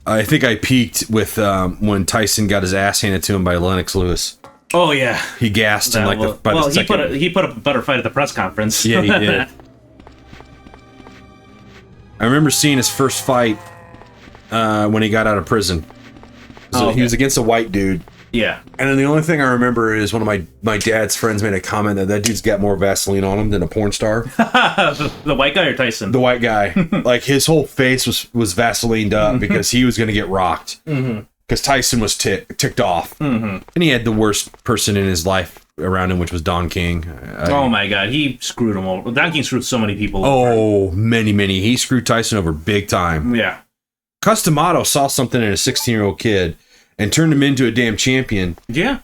I think I peaked with when Tyson got his ass handed to him by Lennox Lewis. Oh, yeah. He gassed in by the second. He put up a better fight at the press conference. Yeah, he did. I remember seeing his first fight when he got out of prison. So he was against a white dude. Yeah. And then the only thing I remember is one of my dad's friends made a comment that dude's got more Vaseline on him than a porn star. The white guy or Tyson? The white guy. Like, his whole face was Vaselined up because he was going to get rocked. Because Tyson was ticked off. And he had the worst person in his life around him, which was Don King. Oh, my God. He screwed him over. Don King screwed so many people over. Many. He screwed Tyson over big time. Yeah. Customato saw something in a 16-year-old kid and turned him into a damn champion. Yeah.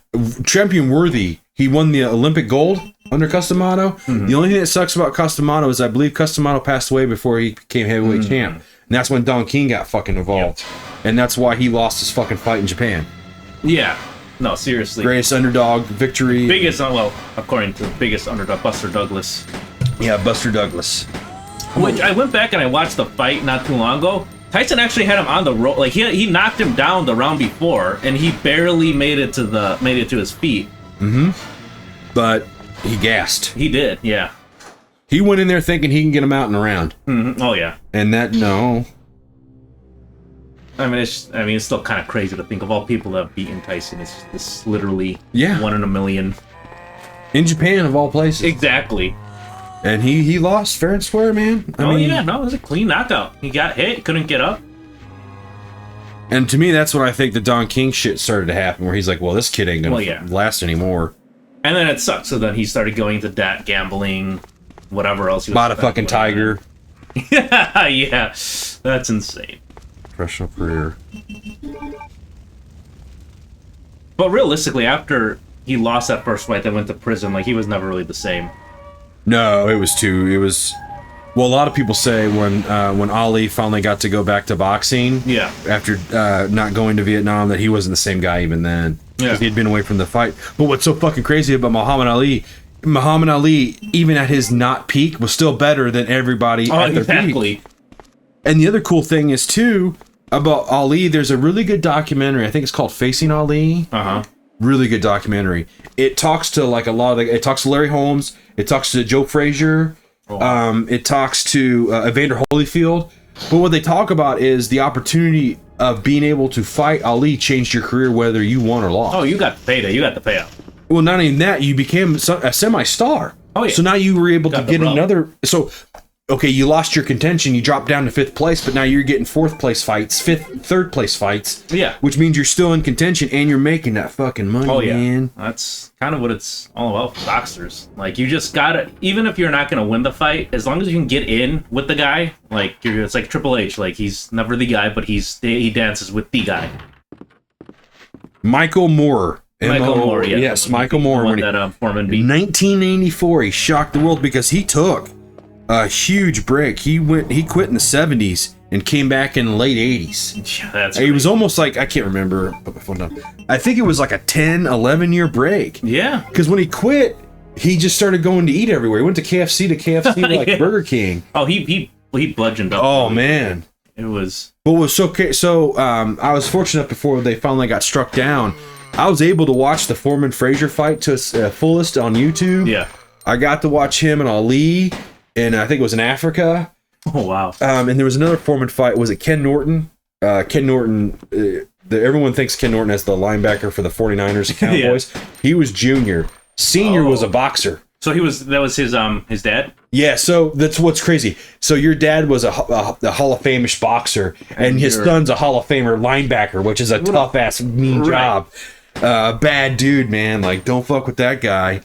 Champion worthy. He won the Olympic gold under Customato. The only thing that sucks about Customato is I believe Customato passed away before he became heavyweight champ. And that's when Don King got fucking involved. And that's why he lost his fucking fight in Japan. Yeah. No, seriously. Greatest underdog victory. According to the biggest underdog, Buster Douglas. Yeah, Buster Douglas. Which I went back and I watched the fight not too long ago. Tyson actually had him on the rope. Like he knocked him down the round before, and he barely made it to his feet. But he gassed. He did, yeah. He went in there thinking he can get him out in a round. Oh yeah. And no. I mean, it's still kind of crazy to think of all people that have beaten Tyson. It's literally 1 in a million. In Japan, of all places. Exactly. And he lost fair and square, man. I mean, it was a clean knockout. He got hit, couldn't get up. And to me, that's when I think the Don King shit started to happen, where he's like, well, this kid ain't gonna last anymore. And then it sucks. So then he started going into debt, gambling, whatever else. Bought a fucking tiger. Yeah, that's insane. Professional career. But realistically, after he lost that first fight, that went to prison, like he was never really the same. No, it was. Well, a lot of people say when Ali finally got to go back to boxing, after not going to Vietnam, that he wasn't the same guy even then. Because he had been away from the fight. But what's so fucking crazy about Muhammad Ali, even at his not peak, was still better than everybody at their peak. And the other cool thing is, too, about Ali, there's a really good documentary. I think it's called Facing Ali. Really good documentary. It talks to like it talks to Larry Holmes. It talks to Joe Frazier. It talks to Evander Holyfield. But what they talk about is the opportunity of being able to fight Ali changed your career whether you won or lost. Oh, you got the payday. You got the payout. Well, not even that. You became a semi-star. Oh, yeah. So now you were able to get another. So okay, you lost your contention, you dropped down to 5th place, but now you're getting 4th place fights, 3rd place fights. Yeah. Which means you're still in contention and you're making that fucking money, Oh yeah, man. that's kind of what it's all about for boxers. Like, you just gotta, even if you're not gonna win the fight, as long as you can get in with the guy, like it's like Triple H. Like, he's never the guy, but he dances with the guy. Michael Moore. Michael Moore, yeah. Yes, Michael Moore. When that Foreman beat. 1984, he shocked the world because he took a huge break. He quit in the 70s and came back in the late 80s. Yeah, that's It was almost like, I can't remember. Put my phone down. I think it was like a 10, 11 year break. Yeah. Because when he quit, he just started going to eat everywhere. He went to KFC like Yeah. Burger King. Oh, he bludgeoned up. Oh, man. It was... But was so I was fortunate before they finally got struck down. I was able to watch the Foreman Frazier fight to its fullest on YouTube. Yeah. I got to watch him and Ali, and I think it was in Africa. Oh, wow. And there was another Foreman fight. Was it Ken Norton? Ken Norton, everyone thinks Ken Norton as the linebacker for the 49ers and Cowboys. Yeah. He was junior. Senior was a boxer. So that was his dad? Yeah, so that's what's crazy. So your dad was a Hall of Fame-ish boxer, and his son's a Hall of Famer linebacker, which is a tough-ass, mean job. Bad dude, man. Like, don't fuck with that guy.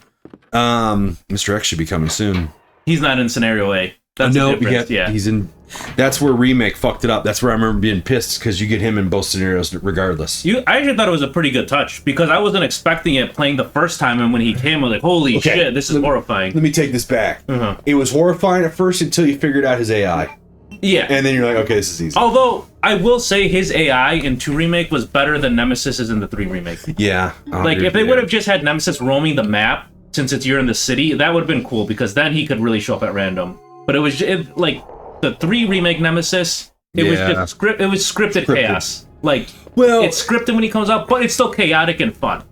Mr. X should be coming soon. He's not in Scenario A. That's the difference. Yeah. He's in... That's where Remake fucked it up. That's where I remember being pissed, because you get him in both scenarios regardless. I actually thought it was a pretty good touch, because I wasn't expecting it playing the first time, and when he came, I was like, holy shit, this is horrifying. Let me take this back. It was horrifying at first until you figured out his AI. Yeah. And then you're like, okay, this is easy. Although, I will say his AI in 2 Remake was better than Nemesis is in the 3 Remake. Yeah. Like, if they would have just had Nemesis roaming the map, since you're in the city, that would have been cool, because then he could really show up at random. But it was like the 3 Remake Nemesis, it was just scripted chaos. Like, it's scripted when he comes out, but it's still chaotic and fun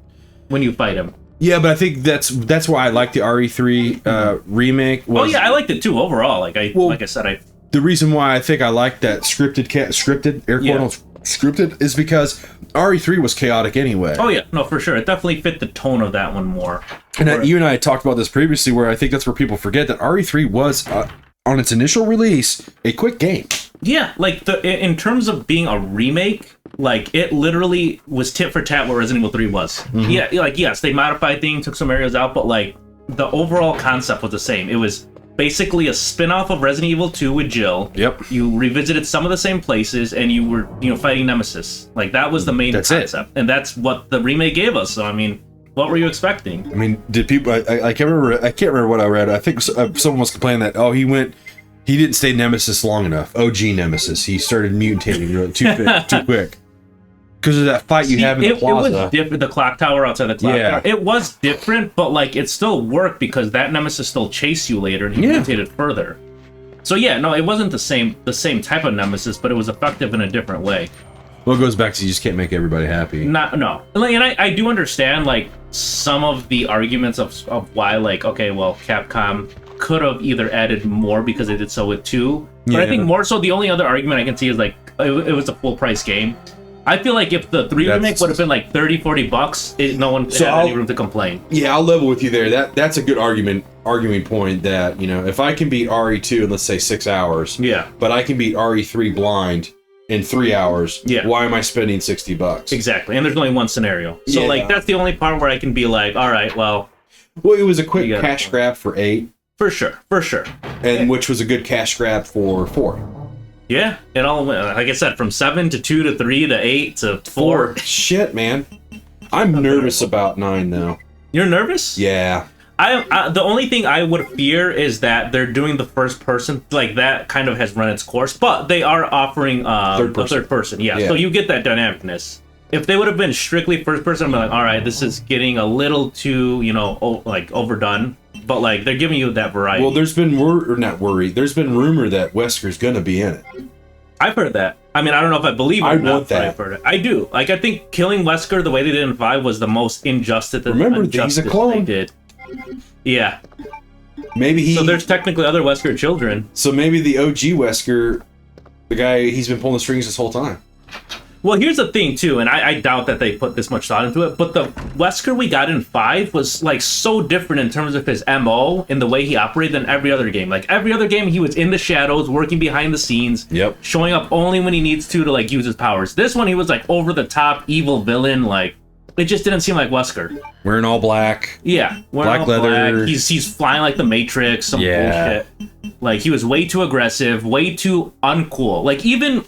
when you fight him. Yeah, but I think that's why I like the RE3 remake. Oh yeah, I liked it too overall. Like I said, the reason why I think I like that scripted air quotes scripted is because RE3 was chaotic anyway. Oh yeah, no, for sure. It definitely fit the tone of that one more. And you and I talked about this previously, where I think that's where people forget that RE3 was on its initial release a quick game. Yeah, like in terms of being a remake, like it literally was tit for tat what Resident Evil 3 was. Yeah, like yes, they modified things, took some areas out, but like the overall concept was the same. It was basically a spin-off of Resident Evil 2 with Jill. Yep. You revisited some of the same places, and you were fighting Nemesis. Like that was the main concept, and that's what the remake gave us. So I mean, what were you expecting? I mean, did people? I can't remember what I read. I think someone was complaining that he didn't stay Nemesis long enough. OG Nemesis. He started mutating too quick. Because of that fight you have in the plaza. It was different. The clock tower outside the clock tower. It was different, but like it still worked because that Nemesis still chased you later and he mutated further. So yeah, no, it wasn't the same type of Nemesis, but it was effective in a different way. Well, it goes back to you just can't make everybody happy. No. And I do understand like some of the arguments of why, like, okay, well, Capcom could have either added more because they did so with 2. But I think more so the only other argument I can see is like it was a full price game. I feel like if the 3 remake would have been like $30-$40, no one had any room to complain. Yeah, I'll level with you there. That's a good arguing point that, you know, if I can beat RE2 in, let's say, 6 hours, but I can beat RE3 blind in 3 hours, why am I spending $60? Exactly, and there's only one scenario. So, like, that's the only part where I can be like, all right, well, it was a quick cash grab for 8. For sure. And which was a good cash grab for 4. Yeah, it all went, like I said, from 7 to 2 to 3 to 8 to 4. Shit, man. I'm nervous about 9 though. You're nervous? Yeah. I the only thing I would fear is that they're doing the first person, like that kind of has run its course, but they are offering a third person. Yeah, so you get that dynamicness. If they would have been strictly first person, I'm like, all right, this is getting a little too, like overdone. But like they're giving you that variety. Well, there's been There's been rumor that Wesker's gonna be in it. I've heard that. I mean, I don't know if I believe it or not, want that. But I've heard it. I do. Like, I think killing Wesker the way they did in 5 was the most injustice. Remember, he's a clone. They did. Yeah. Maybe So there's technically other Wesker children. So maybe the OG Wesker, the guy, he's been pulling the strings this whole time. Well, here's the thing too, and I doubt that they put this much thought into it, but the Wesker we got in 5 was like so different in terms of his MO and the way he operated than every other game. Like every other game, he was in the shadows, working behind the scenes, showing up only when he needs to like use his powers. This one, he was like over the top, evil villain. Like it just didn't seem like Wesker. Wearing all black. Yeah, black leather. Black. He's flying like the Matrix. Some bullshit. Like he was way too aggressive, way too uncool. Like even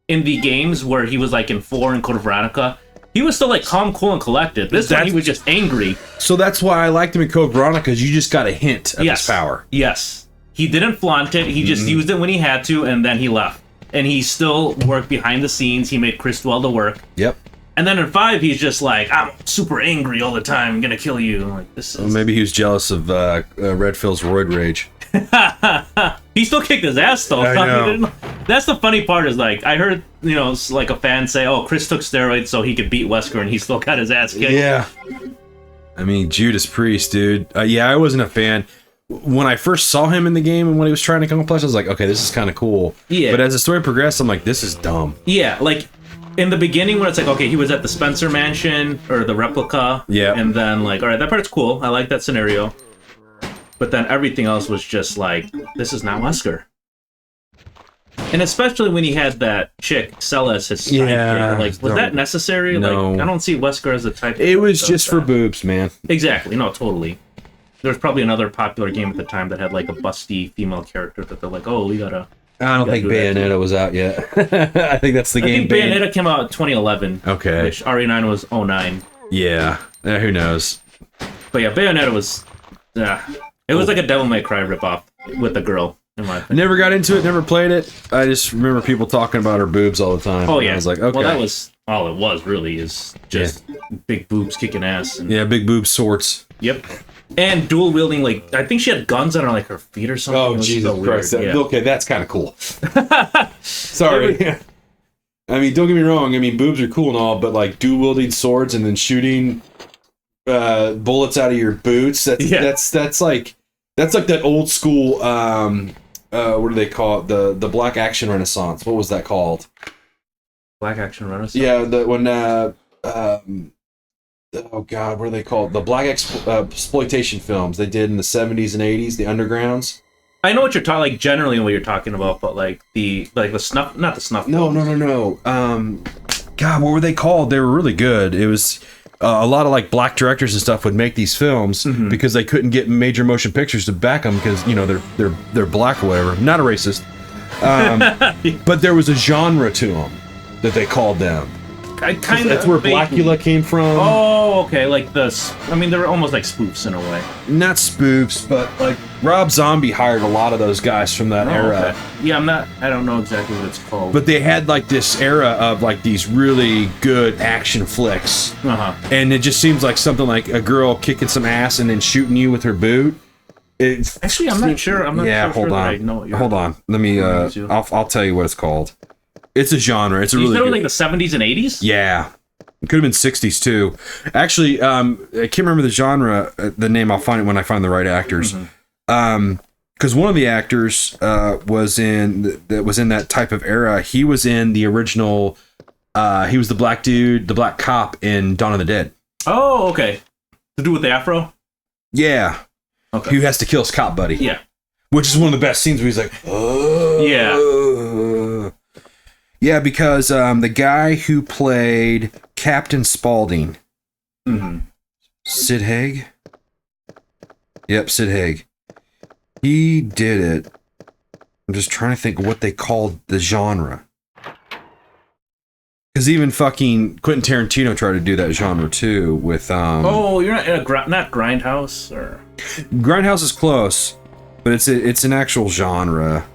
in the games where he was like in 4 and Code of Veronica, he was still like calm, cool, and collected. This one, he was just angry. So that's why I liked him in Code of Veronica, because you just got a hint of his power. Yes. He didn't flaunt it. He just used it when he had to, and then he left. And he still worked behind the scenes. He made Chris do all the work. Yep. And then in 5, he's just like, I'm super angry all the time. I'm gonna kill you. Like this is. Well, maybe he was jealous of Red Phil's roid rage. He still kicked his ass though. I know. That's the funny part is like I heard like a fan say, "Oh, Chris took steroids so he could beat Wesker, and he still got his ass kicked." Yeah. I mean, Judas Priest, dude. Yeah, I wasn't a fan. When I first saw him in the game and when he was trying to accomplish, I was like, okay, this is kind of cool. Yeah. But as the story progressed, I'm like, this is dumb. Yeah, like in the beginning when it's like, okay, he was at the Spencer Mansion or the replica. Yeah. And then like, all right, that part's cool. I like that scenario. But then everything else was just like, this is not Wesker. And especially when he had that chick sell as his sidekick. Like, was that necessary? No. Like, I don't see Wesker as a type. It was just for boobs, man. Exactly. No, totally. There was probably another popular game at the time that had like a busty female character that they're like, oh, we gotta. I don't think Bayonetta was out yet. I think that's the game. I think Bayonetta came out in 2011. Okay. Which RE9 was 09. Yeah. Who knows? But yeah, Bayonetta was. It was like a Devil May Cry ripoff with a girl, in my opinion. Never got into it, never played it. I just remember people talking about her boobs all the time. Oh, yeah. I was like, okay. Well, that was all it was, really, is just big boobs kicking ass. And, yeah, big boob swords. Yep. And dual wielding, like, I think she had guns on her, like, her feet or something. Oh, Jesus so Christ. weird. Okay, that's kind of cool. Sorry. I mean, don't get me wrong. I mean, boobs are cool and all, but, like, dual wielding swords and then shooting bullets out of your boots, that's like that old school, what do they call it? The Black Action Renaissance. What was that called? Black Action Renaissance? Yeah, oh God, what are they called? The Black exploitation films they did in the 70s and 80s, the undergrounds. I know what you're talking, like generally what you're talking about, but like the snuff, not the snuff. No. God, what were they called? They were really good. It was a lot of like black directors and stuff would make these films because they couldn't get major motion pictures to back them because they're black or whatever. Not a racist, but there was a genre to them that they called them. That's where Blackula came from. Oh, okay. Like they're almost like spoofs in a way. Not spoofs, but like Rob Zombie hired a lot of those guys from that era. Okay. Yeah, I don't know exactly what it's called. But they had like this era of like these really good action flicks. And it just seems like something like a girl kicking some ass and then shooting you with her boot. Actually, I'm not sure. Hold on. Let me. I'll tell you what it's called. It's a genre. It's a really good... like the 70s and 80s? Yeah. It could have been 60s too. Actually, I can't remember the genre, the name. I'll find it when I find the right actors. Because one of the actors was in that type of era. He was in the original. He was the black dude, the black cop in Dawn of the Dead. Oh, okay. To do with the afro? Yeah. Okay. Who has to kill his cop buddy? Yeah. Which is one of the best scenes where he's like, oh. Yeah. Yeah, because the guy who played Captain Spaulding, Sid Haig? Yep, Sid Haig. He did it. I'm just trying to think of what they called the genre. Because even fucking Quentin Tarantino tried to do that genre too with... Oh, you're not in not Grindhouse? Or... Grindhouse is close, but it's an actual genre.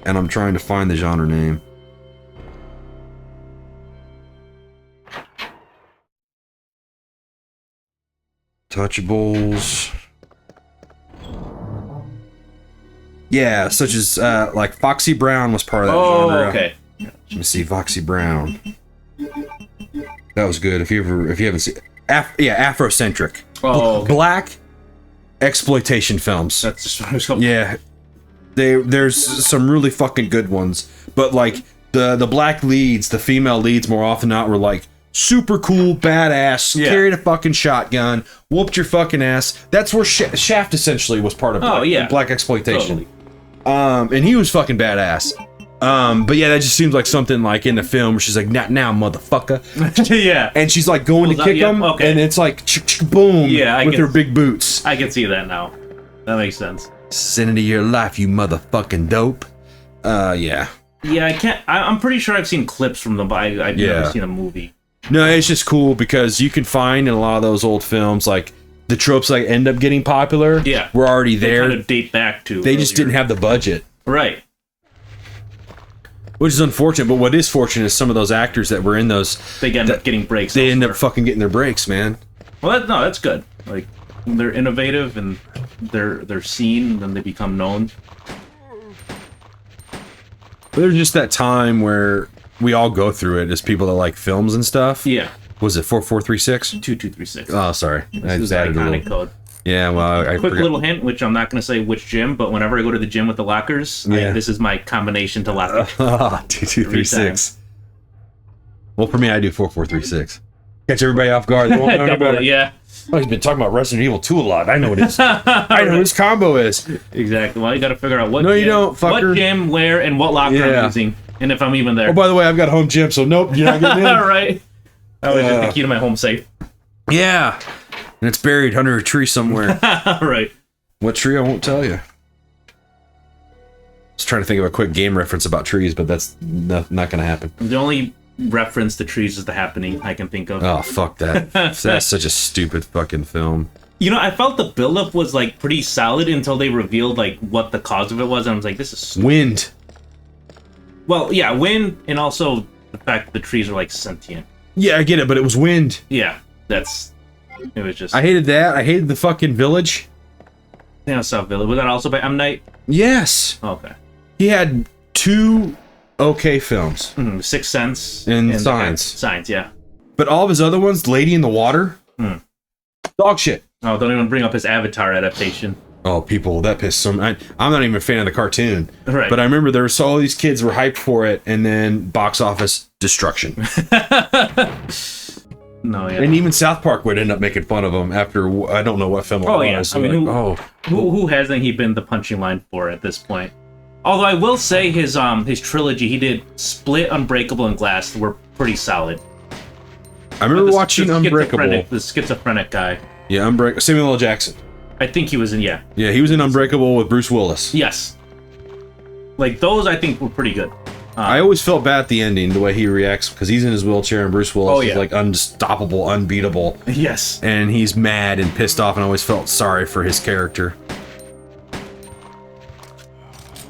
And I'm trying to find the genre name. Touchables. Yeah, such as like Foxy Brown was part of that genre. Oh, okay. Let me see, Foxy Brown. That was good. If you haven't seen, Afrocentric. Oh, okay. Black exploitation films. That's just what I was called. Yeah, there's some really fucking good ones, but like the black leads, the female leads, more often than not, were like super cool, badass, carried a fucking shotgun, whooped your fucking ass. That's where Shaft essentially was part of black exploitation. Totally. And he was fucking badass. But yeah, that just seems like something like in the film where she's like, not now, motherfucker. Yeah. And she's like going to kick him, and it's like, boom, with her big boots. I can see that now. That makes sense. Send into your life, you motherfucking dope. Yeah. Yeah, I can't. I'm pretty sure I've seen clips from them, but I've never seen a movie. No, it's just cool because you can find in a lot of those old films, like, the tropes like end up getting popular. Yeah. Were already there. They kind of date back to. They just didn't have the budget. Right. Which is unfortunate, but what is fortunate is some of those actors that were in those... They end up getting breaks. They end up fucking getting their breaks, man. Well, that's good. Like, they're innovative and they're seen, and they become known. There's just that time where we all go through it as people that like films and stuff. Yeah. Was it 4436? 2236. Oh, sorry. This is an iconic code. Yeah, well, I quick little hint, which I'm not going to say which gym, but whenever I go to the gym with the lockers, this is my combination to lock it. 2236. Well, for me, I do 4436. Catch everybody off guard. They won't know about it. Yeah. Oh, he's been talking about Resident Evil 2 a lot. I know what his I know what his combo is. Exactly. Well, you got to figure out what No, gym, you don't, fucker. What gym, where, and what locker I'm using, and if I'm even there. Oh, by the way, I've got a home gym, so nope, you're not getting in. All right. That was just the key to my home safe. Yeah. And it's buried under a tree somewhere. Right. What tree? I won't tell you. I was trying to think of a quick game reference about trees, but that's not going to happen. The only reference to trees is The Happening I can think of. Oh, fuck that. That's such a stupid fucking film. You know, I felt the buildup was, like, pretty solid until they revealed, like, what the cause of it was, and I was like, this is stupid. Wind. Well, yeah, wind, and also the fact that the trees are, like, sentient. Yeah, I get it, but it was wind. Yeah, it was just... I hated that. I hated the fucking village. Yeah, South Village. Was that also by M. Night? Yes. Okay. He had 2 okay films. Sixth Sense. And Signs. Signs, yeah. But all of his other ones, Lady in the Water, dog shit. Oh, don't even bring up his Avatar adaptation. Oh, people, that pissed some... I'm not even a fan of the cartoon. Right. But I remember there was all these kids were hyped for it, and then box office destruction. No, yeah. And even South Park would end up making fun of him after, I don't know what film it was. Yeah. I mean, who hasn't he been the punching line for at this point? Although I will say his trilogy, he did Split, Unbreakable, and Glass were pretty solid. I remember watching Unbreakable. The schizophrenic guy. Yeah, Unbreakable. Samuel L. Jackson. I think he was in, yeah. Yeah, he was in Unbreakable with Bruce Willis. Yes. Like, those I think were pretty good. I always felt bad at the ending, the way he reacts, because he's in his wheelchair and Bruce Willis is like unstoppable, unbeatable. Yes. And he's mad and pissed off, and I always felt sorry for his character.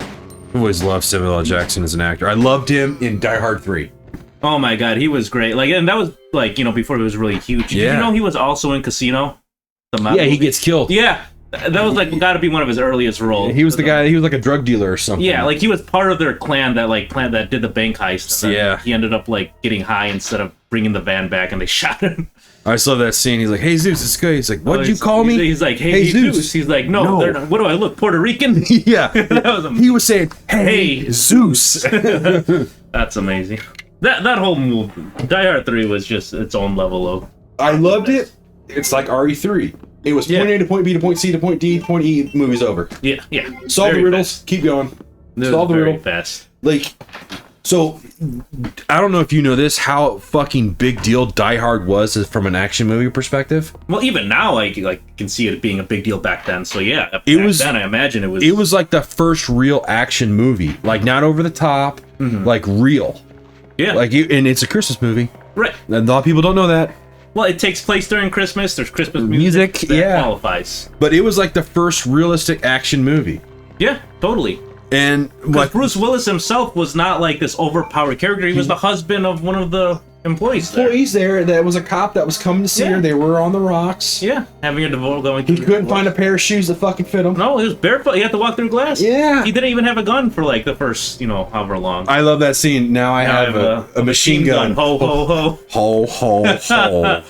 I always loved Samuel L. Jackson as an actor. I loved him in Die Hard 3. Oh my god, he was great. Like, and that was, like, before he was really huge. Yeah. Did you know he was also in Casino? He gets killed. Yeah. That was, like, gotta be one of his earliest roles. He was the guy, he was like a drug dealer or something. Yeah, like, he was part of their clan that did the bank heist. Yeah. He ended up, like, getting high instead of bringing the van back, and they shot him. I just love that scene. He's like, "Hey Zeus, it's good." He's like, "What did you call me?" He's like, "Hey Zeus." He's like, "No, they're not. What do I look, Puerto Rican?" Yeah. That was amazing. He was saying, "Hey Zeus." That's amazing. That whole movie, Die Hard 3, was just its own level of... I loved it. It's like RE3. It was point A to point B to point C to point D to point E, movie's over. Yeah. Solve the riddles, keep going. Solve the riddle. Fast. Like, so, I don't know if you know this, how fucking big deal Die Hard was from an action movie perspective. Well, even now, I can see it being a big deal back then. So yeah, back then I imagine it was... It was like the first real action movie. Like, not over the top, like real. Yeah. Like, and it's a Christmas movie. Right. And a lot of people don't know that. Well, it takes place during Christmas. There's Christmas music. That qualifies. But it was like the first realistic action movie. Yeah, totally. And like Bruce Willis himself was not like this overpowered character. He was the husband of one of the employees there. That was a cop that was coming to see her. They were on the rocks. Yeah, having a divorce going. He couldn't find a pair of shoes that fucking fit him. No, he was barefoot. He had to walk through glass. Yeah. He didn't even have a gun for like the first, however long. I love that scene. Now I have a machine gun. Ho ho ho. Ho ho ho.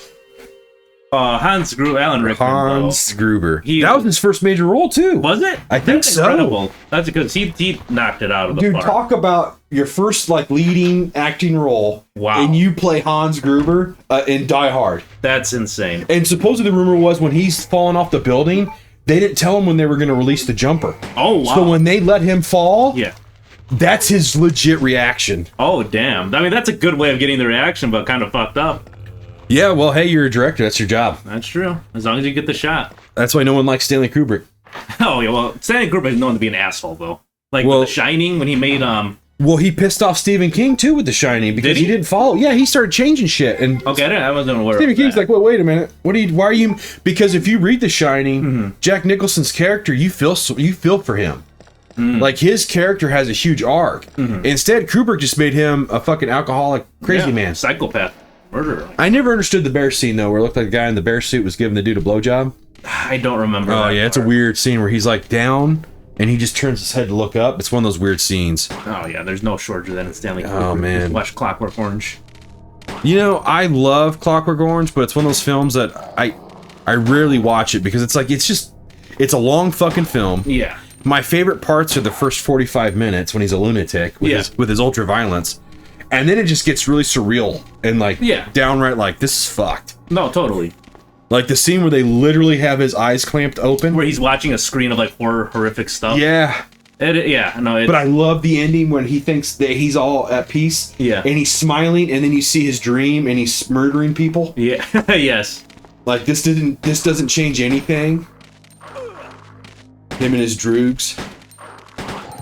Hans Gruber, Alan Rickman. Hans Gruber. That was his first major role too. Was it? I think so. Incredible. That's because he knocked it out of the park. Dude, talk about your first like leading acting role. Wow. And you play Hans Gruber in Die Hard. That's insane. And supposedly the rumor was when he's falling off the building, they didn't tell him when they were going to release the jumper. Oh, wow. So when they let him fall, Yeah. that's his legit reaction. Oh, damn. I mean, that's a good way of getting the reaction, but kind of fucked up. Yeah, well, hey, you're a director. That's your job. That's true. As long as you get the shot. That's why no one likes Stanley Kubrick. Oh, yeah, well, Stanley Kubrick is known to be an asshole, though. Like, with The Shining, when he made, Well, he pissed off Stephen King, too, with The Shining, because Did he? he didn't follow. Yeah, he started changing shit. And Okay, I wasn't aware Stephen of King's that. like, well, wait a minute. Why are you... Because if you read The Shining, Jack Nicholson's character, you feel for him. Like, his character has a huge arc. Instead, Kubrick just made him a fucking alcoholic crazy man. Psychopath. Murderer. I never understood the bear scene, though, where it looked like the guy in the bear suit was giving the dude a blowjob. I don't remember Oh, that yeah, it's a part. weird scene where he's, like, down, and he just turns his head to look up. It's one of those weird scenes. Oh, yeah, there's no shorter than Stanley Kubrick. Oh, man. Just watch Clockwork Orange. You know, I love Clockwork Orange, but it's one of those films that I rarely watch it because it's like, it's a long fucking film. Yeah. My favorite parts are the first 45 minutes when he's a lunatic with his ultra violence. And then it just gets really surreal and like downright like, this is fucked. No, totally. Like the scene where they literally have his eyes clamped open. Where he's watching a screen of like horrific stuff. Yeah. But I love the ending when he thinks that he's all at peace. Yeah. And he's smiling and then you see his dream and he's murdering people. Yeah. Yes. Like this doesn't change anything. Him and his droogs.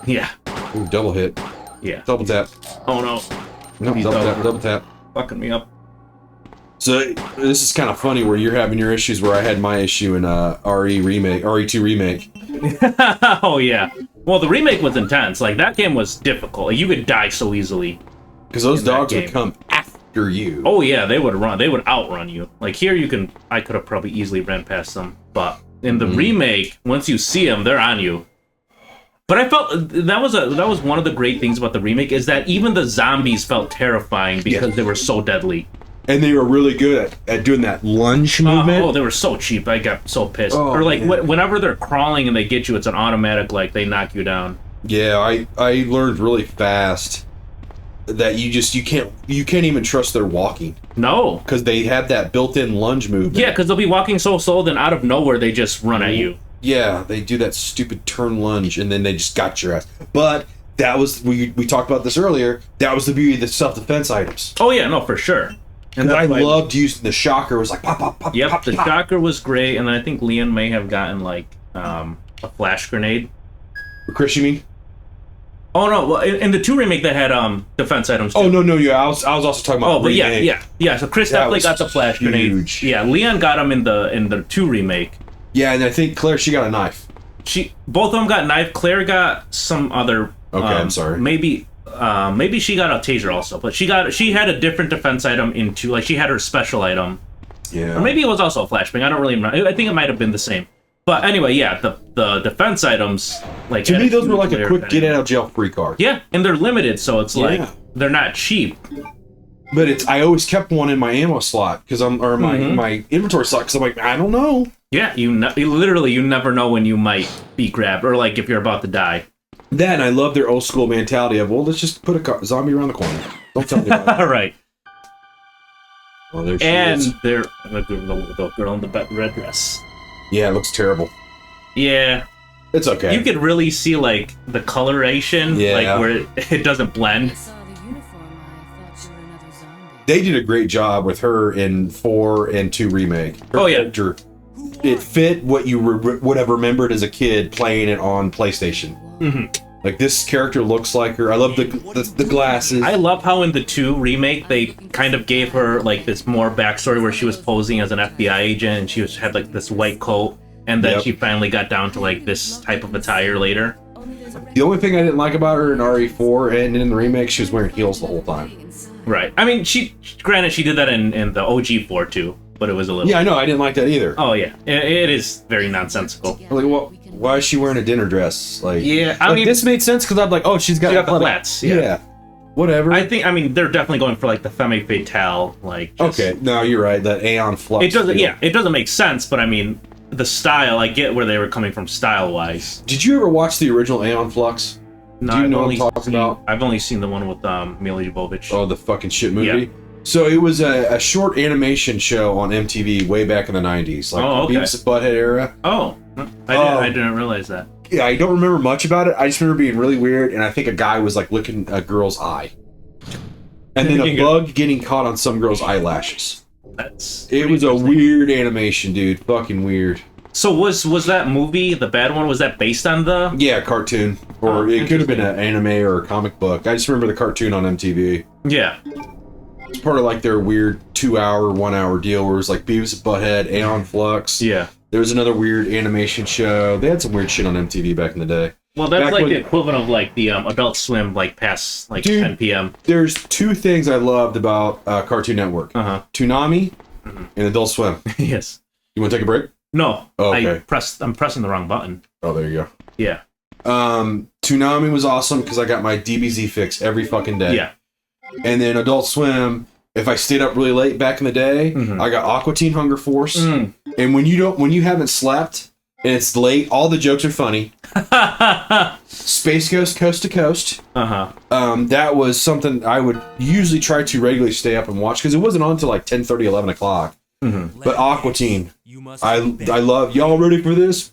Yeah. Ooh, double hit. Yeah. Double tap. Oh no. No, He's double tap. Fucking me up. So this is kind of funny where you're having your issues where I had my issue in RE2 remake. Oh yeah. Well, the remake was intense. Like that game was difficult. Like, you could die so easily. Because those in that dogs would game. come after you. Oh yeah, they would run. They would outrun you. Like here, I could have probably easily ran past them. But in the remake, once you see them, they're on you. But I felt that was one of the great things about the remake is that even the zombies felt terrifying because they were so deadly. And they were really good at doing that lunge movement. Oh, they were so cheap. I got so pissed. Oh, or like man. whenever they're crawling and they get you, it's an automatic like they knock you down. Yeah, I learned really fast that you can't even trust their walking No. because they have that built-in lunge movement. Yeah, because they'll be walking so slow, then out of nowhere they just run at you. Yeah, they do that stupid turn lunge and then they just got your ass. But that was we talked about this earlier. That was the beauty of the self-defense items. Oh yeah, no, for sure. And that's I why- loved using the shocker. It was like pop, pop, pop, Yep, pop, the pop. shocker was great, and then I think Leon may have gotten like a flash grenade. Chris, you mean? Oh no, well in the 2 remake they had defense items too. Oh no, yeah, I was also talking about. Oh, but remake. yeah. So Chris That definitely was got the flash grenade. huge. Yeah, Leon got him in the 2 remake. Yeah, and I think Claire, she got a knife. Both of them got knife. Claire got some other. Okay, I'm sorry. Maybe she got a taser also, but she had a different defense item in 2. Like she had her special item, Yeah. or maybe it was also a flashbang. I don't really remember. I think it might have been the same. But anyway, yeah, the defense items like To me, those were attitude, like a Claire quick got get it. out of jail free card. Yeah, and they're limited, so it's like Yeah. they're not cheap. But I always kept one in my ammo slot my inventory slot because I'm like, I don't know. Yeah, you never know when you might be grabbed, or like if you're about to die. That and I love their old school mentality of, well, let's just put a zombie around the corner. Don't tell anybody. All right. Well, there she And is. they're the girl in the red dress. Yeah, it looks terrible. Yeah, It's okay. you could really see like the coloration, Yeah. like where it doesn't blend. I saw the uniform. I thought you were another zombie. They did a great job with her in 4 and 2 remake. Her Oh, yeah. character, it fit what you would have remembered as a kid playing it on PlayStation. Mm-hmm. Like this character looks like her. I love the glasses. I love how in the 2 remake they kind of gave her like this more backstory where she was posing as an FBI agent and she had like this white coat, and then Yep. she finally got down to like this type of attire later. The only thing I didn't like about her in RE4 and in the remake, she was wearing heels the whole time. Right. I mean, she did that in the OG 4 too, but it was a little. Yeah, I know. I didn't like that either. Oh yeah, it is very nonsensical. Like, well, why is she wearing a dinner dress? Like, Yeah, I like, mean- this made sense because I'm like, oh, she's got She got the like- flats, yeah. Whatever. I mean, they're definitely going for like the femme fatale, like. just- Okay, no, you're right. That Aeon Flux. It doesn't. feel. Yeah, it doesn't make sense, but I mean, the style. I get where they were coming from style wise. Did you ever watch the original Aeon Flux? No, Do you I've know what only I'm talking about? I've only seen the one with Mila Jovovich. Oh, the fucking shit movie? Yeah. So it was a short animation show on MTV way back in the 90s. Like the Beavis and Butthead era. Oh, I didn't realize that. Yeah, I don't remember much about it. I just remember being really weird, and I think a guy was like licking a girl's eye. And then a bug getting caught on some girl's eyelashes. It was a weird animation, dude. Fucking weird. So was that movie, the bad one, was that based on the... Yeah, cartoon. Or it could have been an anime or a comic book. I just remember the cartoon on MTV. Yeah. It's part of like their weird 2-hour, 1-hour deal where it was like Beavis and Butthead, Aeon Flux. Yeah. There was another weird animation show. They had some weird shit on MTV back in the day. Well, that's back like the equivalent of like the Adult Swim, like past like 10 p.m. There's two things I loved about Cartoon Network. Toonami and Adult Swim. Yes. You want to take a break? No. Oh, okay. I'm pressing the wrong button. Oh, there you go. Yeah. Toonami was awesome because I got my DBZ fix every fucking day. Yeah. And then Adult Swim, if I stayed up really late back in the day, I got Aqua Teen Hunger Force. And when you haven't slept and it's late, all the jokes are funny. Space Ghost Coast to Coast. That was something I would usually try to regularly stay up and watch because it wasn't on until like 10:30, 11 o'clock. But Aqua Teen, I love. Y'all ready for this?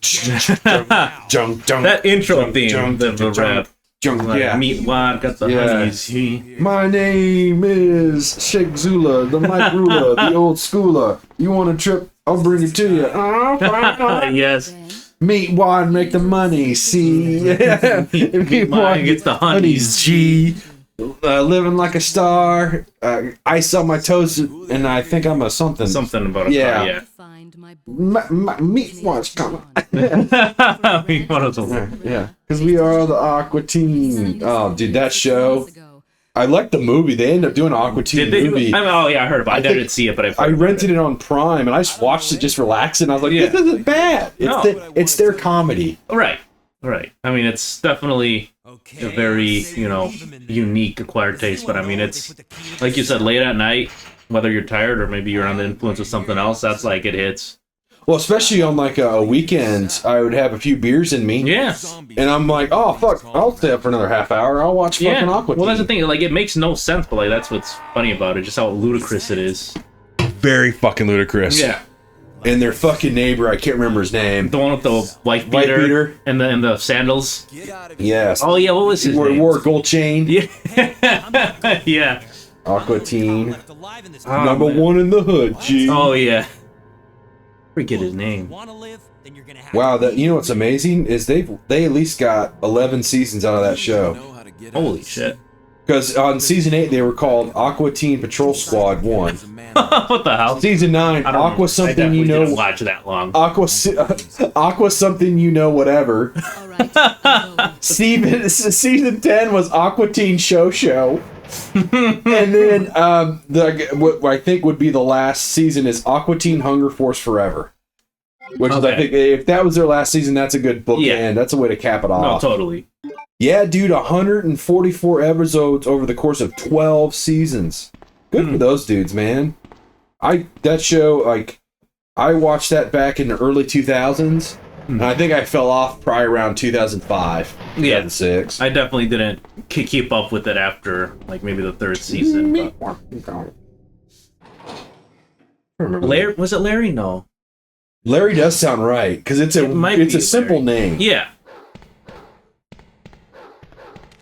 That intro theme, the rap. Yeah. Meat wad, got the honeys. My name is Sheikh Zula, the Mike Ruler, the old schooler. You want a trip? I'll bring it to you. Yes. Meat wad, make the money. See, Meat wad gets the honeys. G. Living like a star. Ice on my toes, and I think I'm a something. Something about a star, yeah. Meat wad's coming. Yeah, because we are the Aqua Teen. Oh, dude, that show. I like the movie. They ended up doing an Aqua Teen movie. I heard about it. I didn't see it, but I rented it on Prime, and I just watched it just relaxing. I was like, this isn't bad. It's their comedy. Right. I mean, it's definitely a very, unique acquired taste, but I mean, it's, like you said, late at night, whether you're tired or maybe you're under the influence of something else, that's like, it hits. Well, especially on like a weekend, I would have a few beers in me. Yeah. And I'm like, oh, fuck, I'll stay up for another half hour. I'll watch fucking Aqua Teen. Well, that's the thing. Like, it makes no sense, but like, that's what's funny about it, just how ludicrous it is. Very fucking ludicrous. Yeah. And their fucking neighbor, I can't remember his name. The one with the wife beater. And the sandals. Yes. Oh, yeah, what was his name? He wore a gold chain. Yeah. Yeah. Aqua Teen. Number one in the hood, G. Oh, yeah. Forget his name. Wow, you know what's amazing is they at least got 11 seasons out of that show. Holy shit! Because on season 8 they were called Aqua Teen Patrol Squad 1. What the hell? Season 9, Aqua something you know. Didn't watch that long. Aqua something you know whatever. Season 10 was Aqua Teen Show. And then what I think would be the last season is Aqua Teen Hunger Force Forever, which is, I think, if that was their last season, that's a good bookend. Yeah. That's a way to cap it off. No, totally. Yeah, dude, 144 episodes over the course of 12 seasons. Good for those dudes, man. That show, like, I watched that back in the early 2000s. And I think I fell off probably around 2005, 2006. I definitely didn't keep up with it after, like, maybe the third season. Larry, was it Larry? No. Larry does sound right, because it's a simple name. Yeah.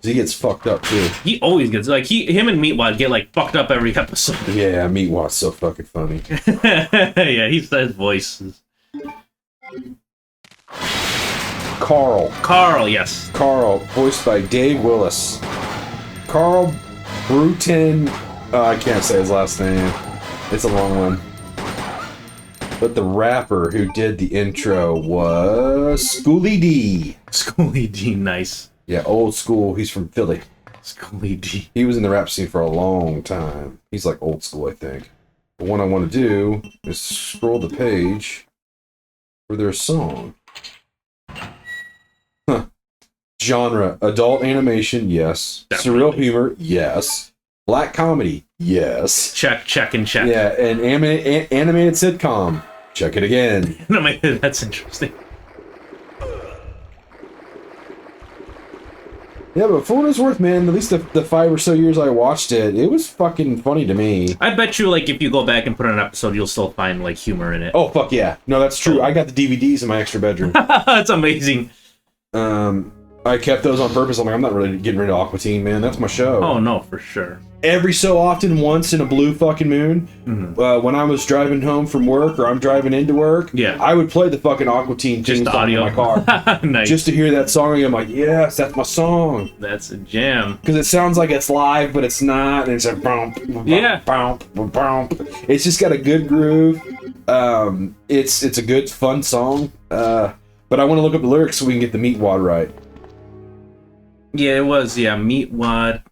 He gets fucked up, too. He always gets, like, him and Meatwad get, like, fucked up every episode. Yeah, Meatwad's so fucking funny. Yeah, his voice is... Carl, yes. Carl, voiced by Dave Willis. Carl Bruton. I can't say his last name. It's a long one. But the rapper who did the intro was Schooly D. Schooly D, nice. Yeah, old school. He's from Philly. Schooly D. He was in the rap scene for a long time. He's like old school, I think. The one I want to do is scroll the page for their song. Genre, adult animation, yes. Definitely. Surreal humor, yes. Black comedy, yes. Check, and check. Yeah, and animated sitcom, check it again. That's interesting. Yeah, but for what it's worth, man, at least the 5 or so years I watched it, it was fucking funny to me. I bet you, like, if you go back and put on an episode, you'll still find, like, humor in it. Oh, fuck yeah. No, that's true. I got the DVDs in my extra bedroom. That's amazing. I kept those on purpose. I'm like, I'm not really getting rid of Aqua Teen, man. That's my show. Oh, no, for sure. Every so often, once in a blue fucking moon, when I was driving home from work or I'm driving into work, I would play the fucking Aqua Teen theme song in my car. Nice. Just to hear that song, and I'm like, yes, that's my song. That's a jam. Because it sounds like it's live, but it's not, and it's like, bump, Yeah. bump, bump. It's just got a good groove. It's a good, fun song. But I want to look up the lyrics so we can get the meat wad right. Yeah, it was. Yeah, meat wad.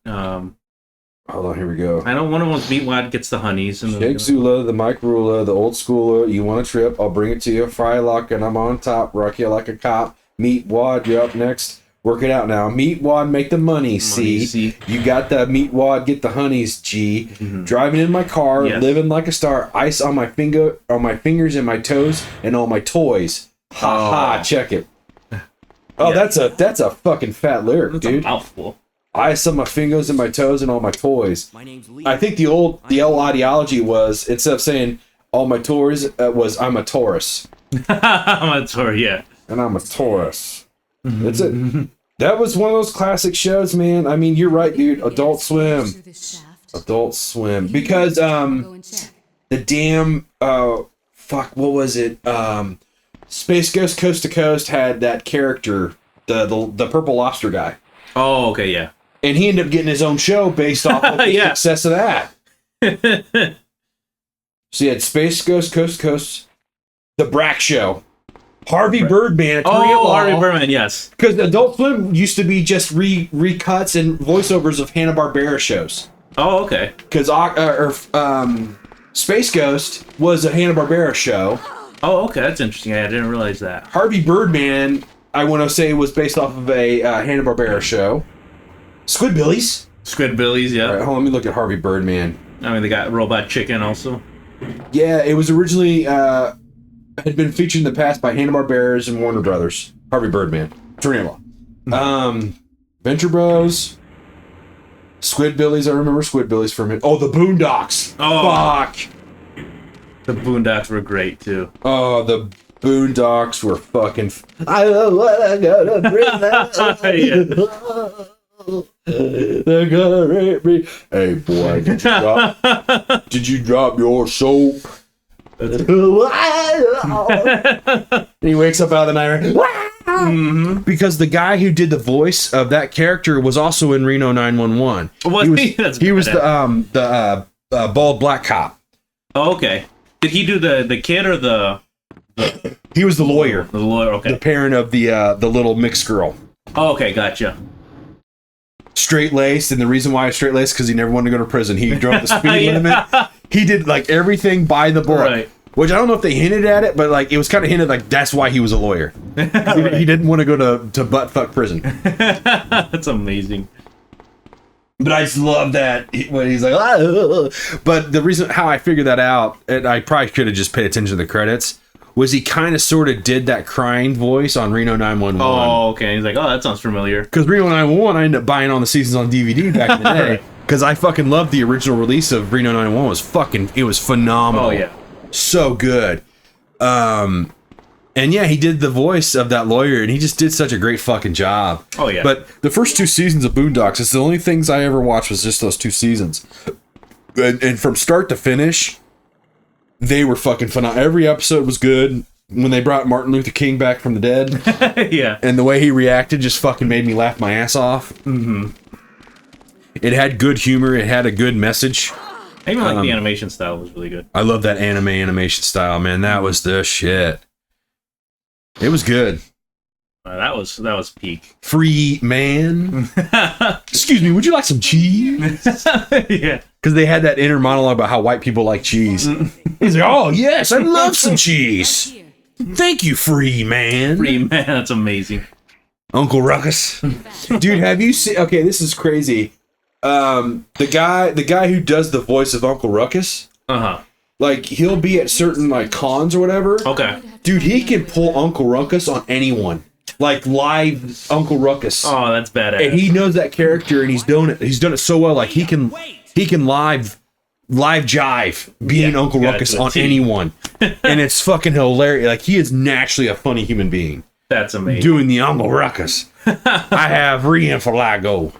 Hold on, here we go. I know one of them's meat wad gets the honeys. And Shake Zula, the Mike Rula, the old schooler. You want a trip? I'll bring it to you. Fry lock, and I'm on top. Rock you like a cop. Meat wad, you're up next. Work it out now. Meat wad, make the money. See, you got the meat wad, get the honeys. G. Driving in my car, living like a star. Ice on my fingers and my toes, and all my toys. Ha ha! Check it. Oh, that's a fucking fat lyric, that's dude. A mouthful. Ice on my fingers and my toes and all my toys. My name's Lee. I think the old ideology was, instead of saying all my toys, was I'm a Taurus. I'm a Taurus, yeah. And I'm a Taurus. That's it. That was one of those classic shows, man. I mean, you're right, dude. Adult Swim. Adult Swim. Because the damn fuck, what was it? Space Ghost Coast to Coast had that character, the purple lobster guy. Oh, okay, yeah. And he ended up getting his own show based off of the success of that. So you had Space Ghost Coast to Coast, The Brack Show, Harvey Birdman. Harvey Birdman, yes. Because Adult Swim used to be just recuts and voiceovers of Hanna-Barbera shows. Oh, okay. Because Space Ghost was a Hanna-Barbera show. Oh, okay, that's interesting. I didn't realize that. Harvey Birdman, I want to say, was based off of a Hanna-Barbera show. Squidbillies. Squidbillies, yeah. All right, hold on, let me look at Harvey Birdman. I mean, they got Robot Chicken also. Yeah, it was originally had been featured in the past by Hanna-Barbera's and Warner Brothers. Harvey Birdman. Tarantula. Venture Bros. Squidbillies, I remember Squidbillies for a minute. Oh, the Boondocks. Oh. Fuck. The Boondocks were great, too. Oh, the Boondocks were fucking... I don't wanna go to prison. They're gonna rape me. Hey, boy, did you drop your soap? He wakes up out of the night. Because the guy who did the voice of that character was also in Reno 911. He was the bald black cop. Oh, okay. Did he do the kid or the... He was the lawyer. The lawyer, okay. The parent of the little mixed girl. Oh, okay, gotcha. Straight-laced, and the reason why straight-laced because he never wanted to go to prison. He drove the speed limit. He did like everything by the book. Right. Which I don't know if they hinted at it, but like it was kind of hinted like that's why he was a lawyer. He didn't want to go to butt-fuck prison. That's amazing. But I just love that when he's like, ah. But the reason how I figured that out, and I probably could have just paid attention to the credits, was he kind of sort of did that crying voice on Reno 911. Oh, okay. He's like, oh, that sounds familiar. Because Reno 911, I ended up buying all the seasons on DVD back in the day. Because I fucking loved the original release of Reno 911. It was phenomenal. Oh, yeah. So good. And yeah, he did the voice of that lawyer, and he just did such a great fucking job. Oh, yeah. But the first 2 seasons of Boondocks, it's the only things I ever watched was just those 2 seasons. And from start to finish, they were fucking phenomenal. Every episode was good. When they brought Martin Luther King back from the dead. Yeah. And the way he reacted just fucking made me laugh my ass off. Mm-hmm. It had good humor. It had a good message. I even like the animation style was really good. I love that animation style, man. That was the shit. It was good. That was peak. Free man. Excuse me, would you like some cheese? Yeah. Because they had that inner monologue about how white people like cheese. He's like, oh, yes, I love some cheese. Thank you, free man. Free man, that's amazing. Uncle Ruckus. Dude, have you seen... Okay, this is crazy. The guy who does the voice of Uncle Ruckus, like, he'll be at certain, like, cons or whatever. Okay. Dude, he can pull Uncle Ruckus on anyone. like live Uncle Ruckus. Oh, that's badass. And he knows that character, and he's done it so well. Like he can live jive being Uncle Ruckus on anyone, and it's fucking hilarious. Like he is naturally a funny human being. That's amazing. Doing the Uncle Ruckus. I have Reinflago.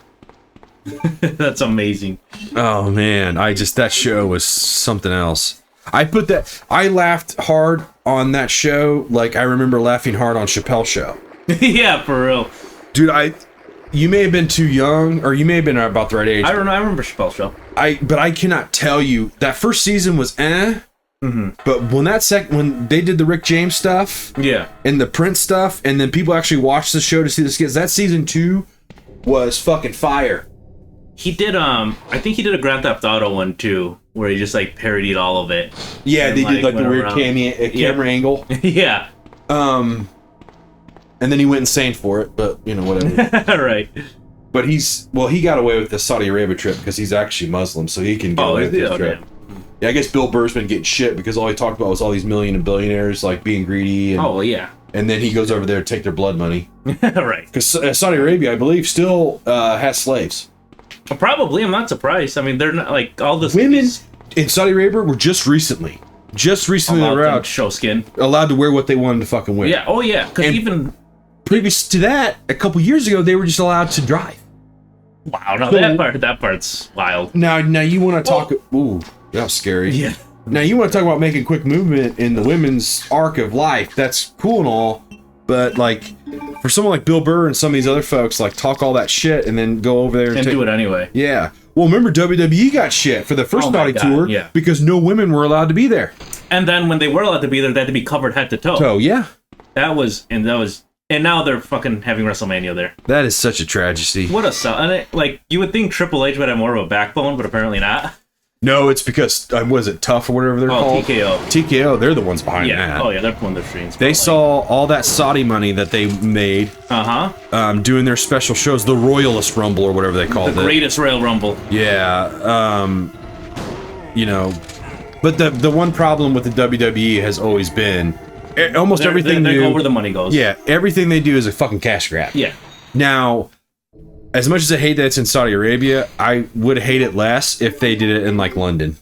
That's amazing. Oh man, that show was something else. I laughed hard on that show. Like I remember laughing hard on Chappelle's show. Yeah, for real. Dude, you may have been too young, or you may have been about the right age. I don't know. I remember Chappelle's show. But I cannot tell you that first season was but when they did the Rick James stuff, and the Prince stuff, and then people actually watched the show to see the skits, that season 2 was fucking fire. He did I think he did a Grand Theft Auto one too, where he just like parodied all of it. Yeah, they did like the weird camera angle. Yeah. And then he went insane for it, but you know, whatever. Right. But he got away with the Saudi Arabia trip because he's actually Muslim, so he can get away with this trip. Yeah, I guess Bill Burr's been getting shit because all he talked about was all these million and billionaires like being greedy. And, and then he goes over there to take their blood money. Right. Because Saudi Arabia, I believe, still has slaves. Probably, I'm not surprised. I mean, they're not like all the women in Saudi Arabia were just recently allowed to show skin, allowed to wear what they wanted to fucking wear. Yeah, oh yeah. Because even previous to that, a couple years ago, they were just allowed to drive. Wow, no, that part's wild. Now you want to talk? Ooh, that was scary. Yeah. Now you want to talk about making quick movement in the women's arc of life? That's cool and all, but like for someone like Bill Burr and some of these other folks, like talk all that shit and then go over there and do it anyway. Yeah. Well, remember WWE got shit for the first Saudi tour because no women were allowed to be there. And then when they were allowed to be there, they had to be covered head to toe. And now they're fucking having WrestleMania there. That is such a tragedy. What like you would think Triple H would have more of a backbone, but apparently not. No, it's because was it Tough or whatever they're called? TKO, they're the ones behind that. Oh yeah, they're pulling their strings. They saw all that Saudi money that they made. Doing their special shows, the Royalist Rumble or whatever they called it. The Greatest Royal Rumble. Yeah. You know, but the one problem with the WWE has always been almost everything they go where the money goes. Yeah, everything they do is a fucking cash grab. Yeah. Now, as much as I hate that it's in Saudi Arabia, I would hate it less if they did it in like London.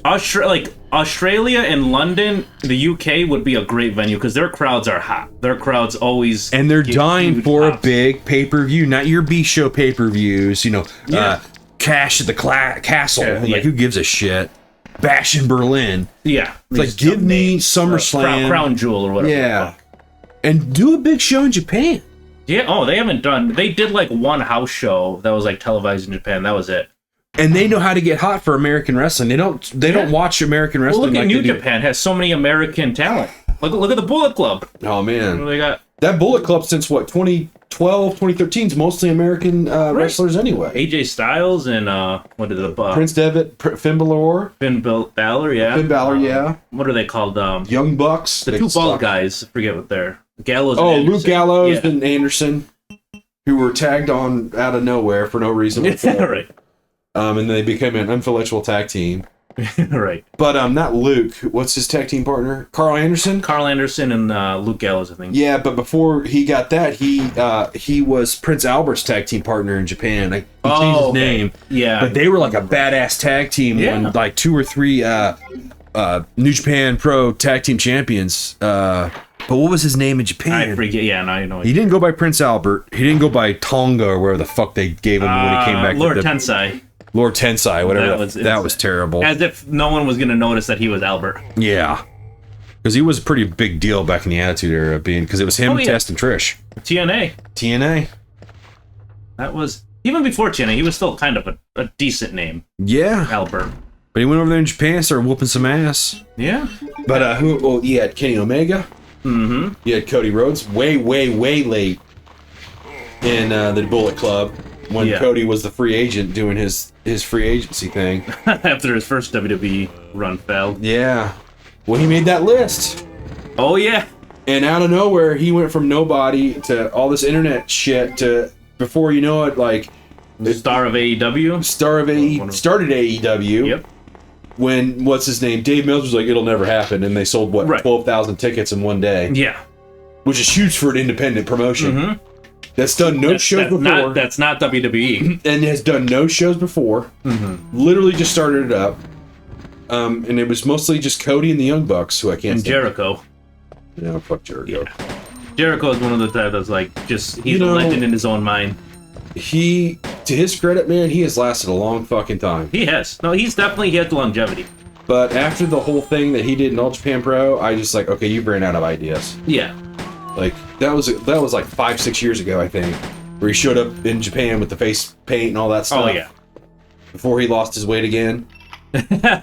Australia and London, the UK would be a great venue because their crowds are hot. Their crowds always and they're dying for a big pay-per-view, not your B-show pay-per-views. You know, Cash at the Castle. Like who gives a shit? Bash in Berlin. Yeah. It's like give me SummerSlam, Crown Jewel or whatever. Yeah. And do a big show in Japan. Yeah. Oh, they haven't done. They did like one house show that was like televised in Japan. That was it. And they know how to get hot for American wrestling. They don't watch American wrestling. Well, look at New Japan has so many American talent. Look at the Bullet Club. Oh man, what do they got? That Bullet Club since what 2012, 2013 is mostly American wrestlers anyway. AJ Styles and what is the Prince Devitt, Finn Balor, yeah. Finn Balor, yeah. What are they called? Young Bucks. The two bald guys. I forget what they're. Gallows. Oh, Luke Gallows and Anderson, who were tagged on out of nowhere for no reason. Right. And then they became an influential tag team. Right. But not Luke. What's his tag team partner? Carl Anderson? Carl Anderson and Luke Gallows, I think. Yeah, but before he got that, he was Prince Albert's tag team partner in Japan. He changed his name. Yeah. But they were like a badass tag team. Won like 2 or 3 New Japan Pro tag team champions. But what was his name in Japan? I forget. Yeah, now you know. He didn't go by Prince Albert. He didn't go by Tonga or wherever the fuck they gave him when he came back. Lord Tensai. Lord Tensai, whatever. That was terrible. As if no one was going to notice that he was Albert. Yeah. Because he was a pretty big deal back in the Attitude Era, because it was him, Test, and Trish. TNA. That was... Even before TNA, he was still kind of a decent name. Yeah. Albert. But he went over there in Japan, started whooping some ass. Yeah. But he had Kenny Omega. Mm-hmm. He had Cody Rhodes way late in the Bullet Club. When Cody was the free agent doing his free agency thing. After his first WWE run failed. Yeah. Well, he made that list. Oh, yeah. And out of nowhere, he went from nobody to all this internet shit to, before you know it, like... The star of AEW? Started AEW. Yep. When, what's his name? Dave Mills was like, it'll never happen. And they sold, 12,000 tickets in one day. Yeah. which is huge for an independent promotion. That's done no shows before. That's not WWE. And has done no shows before. Literally just started it up. And it was mostly just Cody and the Young Bucks, who I can't And stand. Jericho. No, fuck Jericho. Yeah. Jericho is one of the type that's like, just, he's a legend in his own mind. He, to his credit, man, he has lasted a long fucking time. He has. No, he has the longevity. But after the whole thing that he did in All Japan Pro, I just like, okay, you've ran out of ideas. Yeah. Like, that was like 5-6 years ago, I think, where he showed up in Japan with the face paint and all that stuff. Oh, yeah. Before he lost his weight again.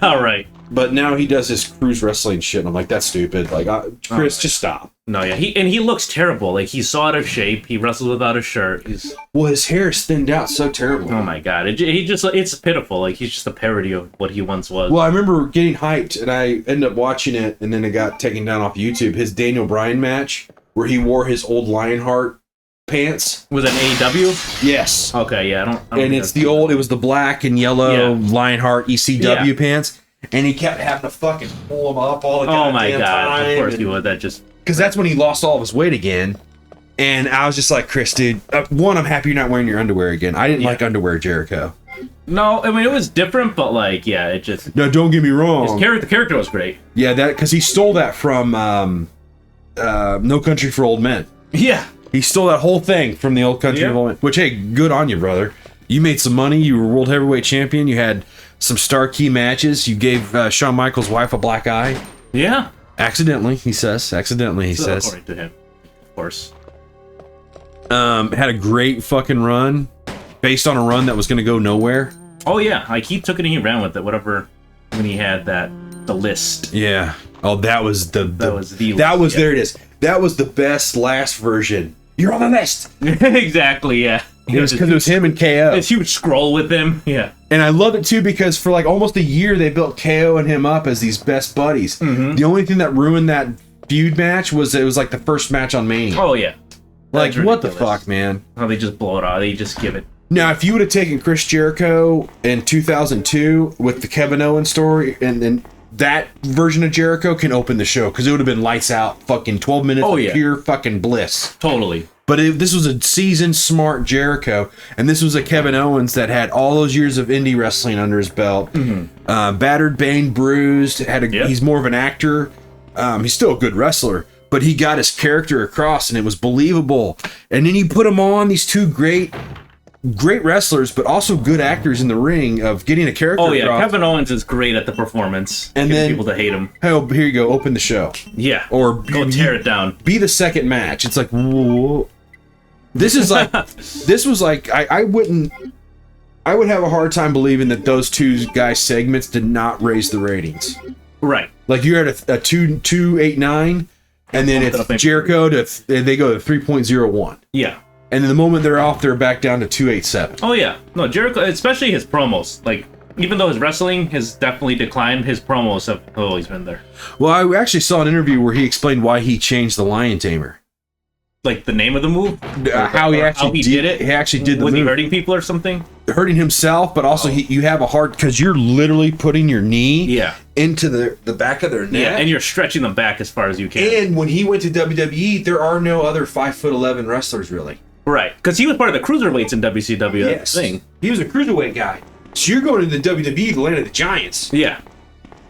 All right. But now he does his cruise wrestling shit, and I'm like, that's stupid. Like, Chris, just stop. No, yeah. He looks terrible. Like, he's so out of shape. He wrestles without a shirt. Well, his hair is thinned out so terribly. Oh my god. It's pitiful. Like, he's just a parody of what he once was. Well, I remember getting hyped, and I ended up watching it, and then it got taken down off YouTube. His Daniel Bryan match, where he wore his old Lionheart pants. Was it AEW? Yes. Okay, yeah. I don't And it's the old, it was the black and yellow Lionheart ECW pants. And he kept having to fucking pull them up all the time. Oh my god, of course he would. That just... Because that's when he lost all of his weight again. And I was just like, Chris, dude, one, I'm happy you're not wearing your underwear again. I didn't like underwear Jericho. No, I mean, it was different, but like, yeah, it just... No, don't get me wrong. The character was great. Yeah, that because he stole that from No Country for Old Men. Yeah. He stole that whole thing from the Old Country for Old Men. Which, hey, good on you, brother. You made some money. You were World Heavyweight Champion. You had some star key matches. You gave Shawn Michaels' wife a black eye. Yeah. Accidentally, he says. Accidentally, he says. According to him, of course. Had a great fucking run, based on a run that was going to go nowhere. Oh yeah, like he took it and he ran with it. Whatever, when he had the list. Yeah. Oh, that was there it is. That was the best last version. You're on the list. Exactly. Yeah. It was because it was him and KO. This huge scroll with him. Yeah. And I love it too because for like almost a year they built KO and him up as these best buddies. The only thing that ruined that feud match was it was like the first match on Mania. Oh yeah. Like what the fuck, man? How they just blow it out. They just give it. Now, if you would have taken Chris Jericho in 2002 with the Kevin Owens story, and then that version of Jericho can open the show because it would have been lights out, fucking 12 minutes of pure fucking bliss. Totally. But this was a seasoned, smart Jericho, and this was a Kevin Owens that had all those years of indie wrestling under his belt. Battered, Bane, bruised. He's more of an actor. He's still a good wrestler, but he got his character across, and it was believable. And then you put him on these two great wrestlers, but also good actors in the ring of getting a character across. Kevin Owens is great at the performance. And getting then people to hate him. Oh, here you go. Open the show. Yeah. Or go tear it down. Be the second match. It's like, whoa. This is like, this was like, I would have a hard time believing that those two guys' segments did not raise the ratings. Right. Like you're at a 289, and then it's Jericho they go to 3.01. Yeah. And then the moment they're off, they're back down to 287. Oh yeah. No, Jericho, especially his promos. Like, even though his wrestling has definitely declined, his promos have always been there. Well, I actually saw an interview where he explained why he changed the Lion Tamer. Like the name of the move? How he did it? He actually did the move. Was he hurting people or something? Hurting himself, but also you have a hard... Because you're literally putting your knee into the back of their neck. Yeah, and you're stretching them back as far as you can. And when he went to WWE, there are no other 5'11" wrestlers, really. Right, because he was part of the cruiserweights in WCW. Yes. He was a cruiserweight guy. So you're going to the WWE, the land of the giants. Yeah.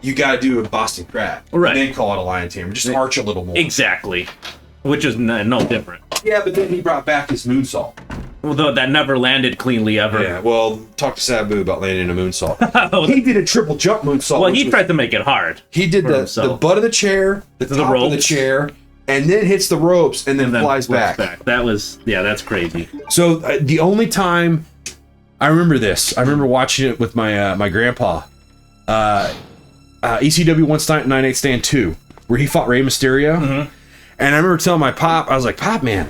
You got to do a Boston Crab. Right. And then call it a Lion Tamer. Just arch a little more. Exactly. Which is no different. Yeah, but then he brought back his moonsault. Although that never landed cleanly ever. Yeah, well, talk to Sabu about landing a moonsault. He did a triple jump moonsault. Well, he tried to make it hard. He did the butt of the chair, the top of the chair, and then hits the ropes and then flies back. That was, that's crazy. So the only time I remember this, I remember watching it with my my grandpa. ECW 198 Stand 2, where he fought Rey Mysterio. And I remember telling my pop, I was like, Pop, man.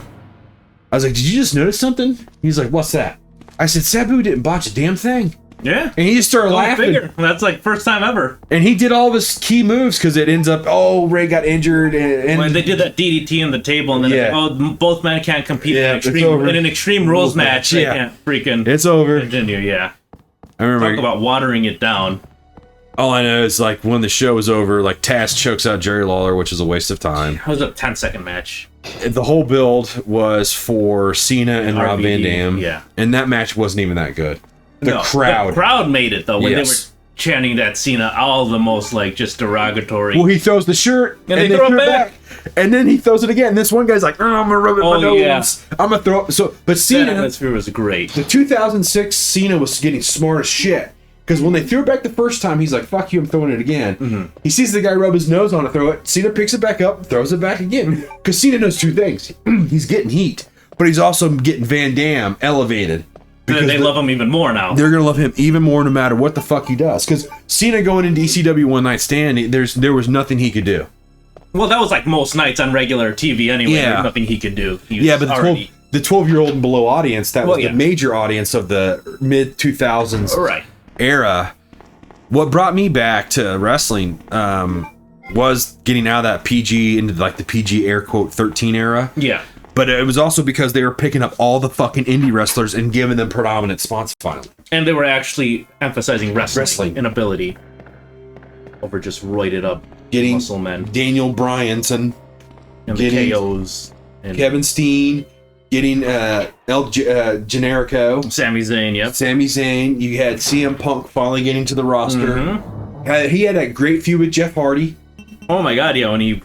I was like, did you just notice something? He's like, what's that? I said, Sabu didn't botch a damn thing. Yeah. And he just started laughing. Figure. That's like first time ever. And he did all of his key moves because it ends up, Ray got injured. And when they did that DDT on the table, and then both men can't compete in an Extreme Rules match. They can't freaking. It's over. Continue, yeah. I remember. Talk about watering it down. All I know is, like, when the show was over, like, Taz chokes out Jerry Lawler, which is a waste of time. It was a 10-second match. the whole build was for Cena and Rob Van RVD, Dam. yeah. And that match wasn't even that good. The crowd. The crowd made it, though, when Yes. they were chanting that Cena all the most, like, just derogatory. Well, he throws the shirt, And they throw it back. and then he throws it again. This one guy's like, "Oh, I'm gonna rub it in my nose. Yeah. I'm gonna throw it." So, but that Cena, atmosphere was great. the 2006 Cena was getting smart as shit. Because when they threw it back the first time, he's like, "Fuck you, I'm throwing it again." Mm-hmm. He sees the guy rub his nose on it, throw it. Cena picks it back up, throws it back again. Because Cena knows two things: he's getting heat, but he's also getting Van Dam elevated. And they love him even more now. They're gonna love him even more no matter what the fuck he does. Because Cena going into ECW One Night Stand, there was nothing he could do. Well, that was like most nights on regular TV anyway. Yeah. There's nothing he could do. He was Yeah, but already... the 12-year-old and below audience, that was Well, yeah. the major audience of the mid 2000s Right. era. What brought me back to wrestling was getting out of that PG into like the PG air quote 13 era. Yeah. But it was also because they were picking up all the fucking indie wrestlers and giving them predominant spots finally. And they were actually emphasizing wrestling, Wrestling. and ability over just roided up Getting muscle men Daniel Bryanson, and getting the KOs and Kevin Steen, getting Generico, Sami Zayn. Yep. Sami Zayn. You had CM Punk finally getting to the roster. Mhm. He had a great feud with Jeff Hardy. Oh my God! Yeah, when he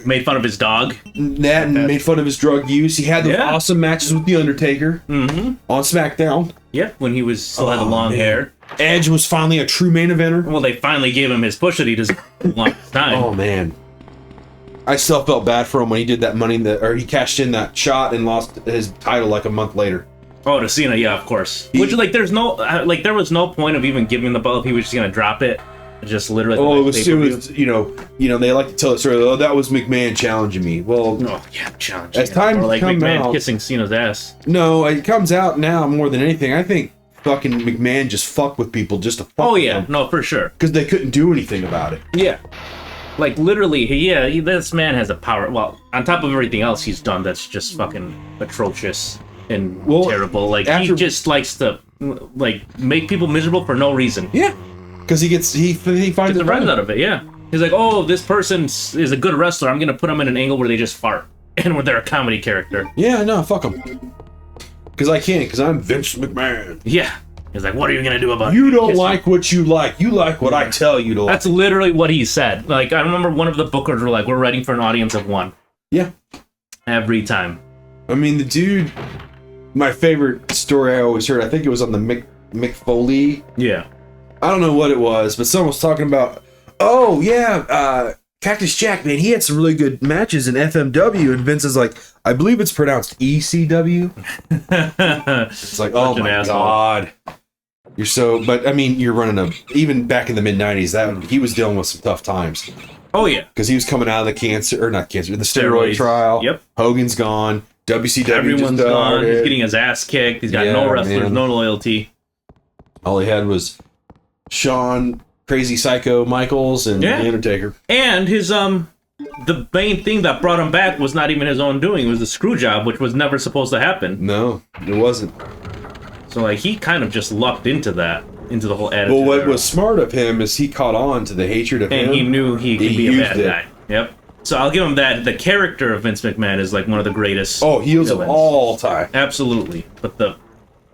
made fun of his dog. That and made fun of his drug use. He had those Yeah. awesome matches with The Undertaker Mm-hmm. on SmackDown. Yeah, when he was still had the long man. hair. Edge was finally a true main eventer. Well, they finally gave him his push that he deserved a long time. Oh man, I still felt bad for him when he did that or he cashed in that shot and lost his title like a month later. Oh, to Cena, yeah, of course. Which like, there was no point of even giving the belt if he was just gonna drop it. Just literally. Oh, it was you know they like to tell the story. Oh, that was McMahon challenging me. Well, Oh yeah, challenge. As time or like come McMahon out- kissing Cena's ass. no, it comes out now more than anything. I think fucking McMahon just fucked with people just to fuck Oh with yeah, them no, for sure. because they couldn't do anything about it. Yeah. Like literally, this man has a power. Well, on top of everything else he's done, that's just fucking atrocious and terrible. Like he just likes to like make people miserable for no reason. Yeah, because he finds Gets it the rise funny. out of it. Yeah, he's like, oh, this person is a good wrestler. I'm gonna put them in an angle where they just fart and where they're a comedy character. Yeah, no, fuck him. Because I can't. Because I'm Vince McMahon. Yeah. He's like, what are you gonna do about it? You don't like what you like. You like what I tell you to like. That's literally what he said. Like, I remember one of the bookers were like, we're writing for an audience of one. Yeah. Every time. I mean, the dude. My favorite story I always heard. I think it was on the Mick Foley. Yeah. I don't know what it was, but someone was talking about. Oh yeah, Cactus Jack, man, he had some really good matches in FMW, and Vince is like, I believe it's pronounced ECW. It's like, oh an my asshole. god, you're so. But I mean, you're running even back in the mid '90s. That he was dealing with some tough times Oh yeah. because he was coming out of the not cancer, the steroid Steroids. trial. Yep. Hogan's gone. WCW Everyone's just gone. He's started. getting his ass kicked. He's got Yeah, no wrestlers, man. no loyalty. All he had was Shawn, Crazy Psycho Michaels, and Yeah. The Undertaker. And his the main thing that brought him back was not even his own doing. It was the screw job, which was never supposed to happen. No, it wasn't. So like he kind of just lucked into that, into the whole attitude. Well, what era. was smart of him is he caught on to the hatred of him. And he knew he could be a used bad it. guy. Yep. So I'll give him that. The character of Vince McMahon is like one of the greatest. Oh, heels of villains. all time. Absolutely. But the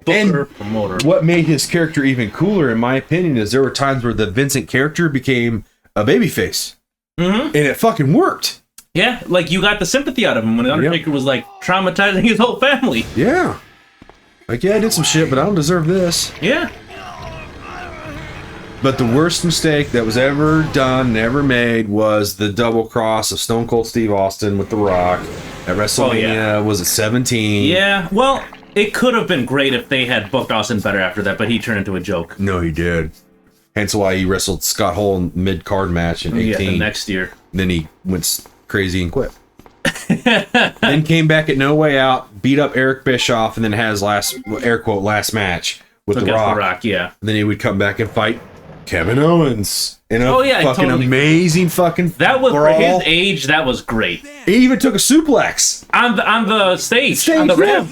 And booker, promoter. what made his character even cooler, in my opinion, is there were times where the Vincent character became a babyface. Mm-hmm. And it fucking worked. Yeah, like you got the sympathy out of him when the Undertaker was like traumatizing his whole family. Yeah. Like, yeah, I did some shit, but I don't deserve this. Yeah. But the worst mistake that was ever done, ever made, was the double cross of Stone Cold Steve Austin with The Rock at WrestleMania. Was it 17? Yeah. Well, it could have been great if they had booked Austin better after that, but he turned into a joke. No, he did. Hence why he wrestled Scott Hall in mid-card match in 18. Yeah, the next year. Then he went crazy and quit. Then came back at No Way Out, beat up Eric Bischoff, and then has last match with Against The Rock. The Rock, yeah. And then he would come back and fight Kevin Owens in a fucking totally. amazing fucking That was brawl. for his age. That was great. He even took a suplex. On the stage, on the ramp.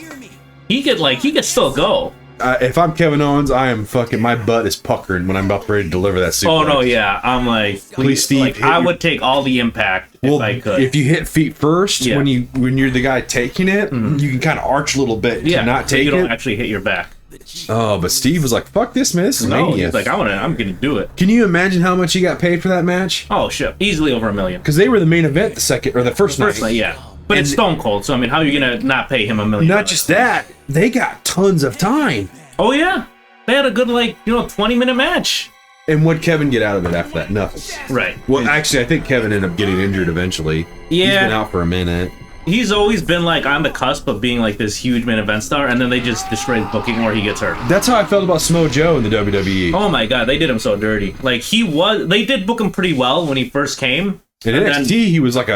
He could still go. if I'm Kevin Owens, I am fucking, my butt is puckering when I'm about ready to deliver that suplex. Oh no, yeah, I'm like, Please, Steve. like, I would take all the impact if I could. If you hit feet first, Yeah. when you're the guy taking it, you can kind of arch a little bit to not so take you don't it. actually hit your back. Oh, but Steve was like, "Fuck this, man. This is No, mania." he's like, I'm gonna do it. Can you imagine how much he got paid for that match? Oh shit, easily over $1 million. Because they were the main event the first night. First night, yeah. But it's Stone Cold, so I mean, how are you gonna not pay him $1 million? Not just that, they got tons of time. Oh yeah, they had a good 20-minute match. And what'd Kevin get out of it after that? Nothing. Right. Well, actually, I think Kevin ended up getting injured eventually. Yeah. He's been out for a minute. He's always been like on the cusp of being like this huge main event star, and then they just destroy the booking where he gets hurt. That's how I felt about Samoa Joe in the WWE. Oh my god, they did him so dirty. Like they did book him pretty well when he first came. In NXT, he was like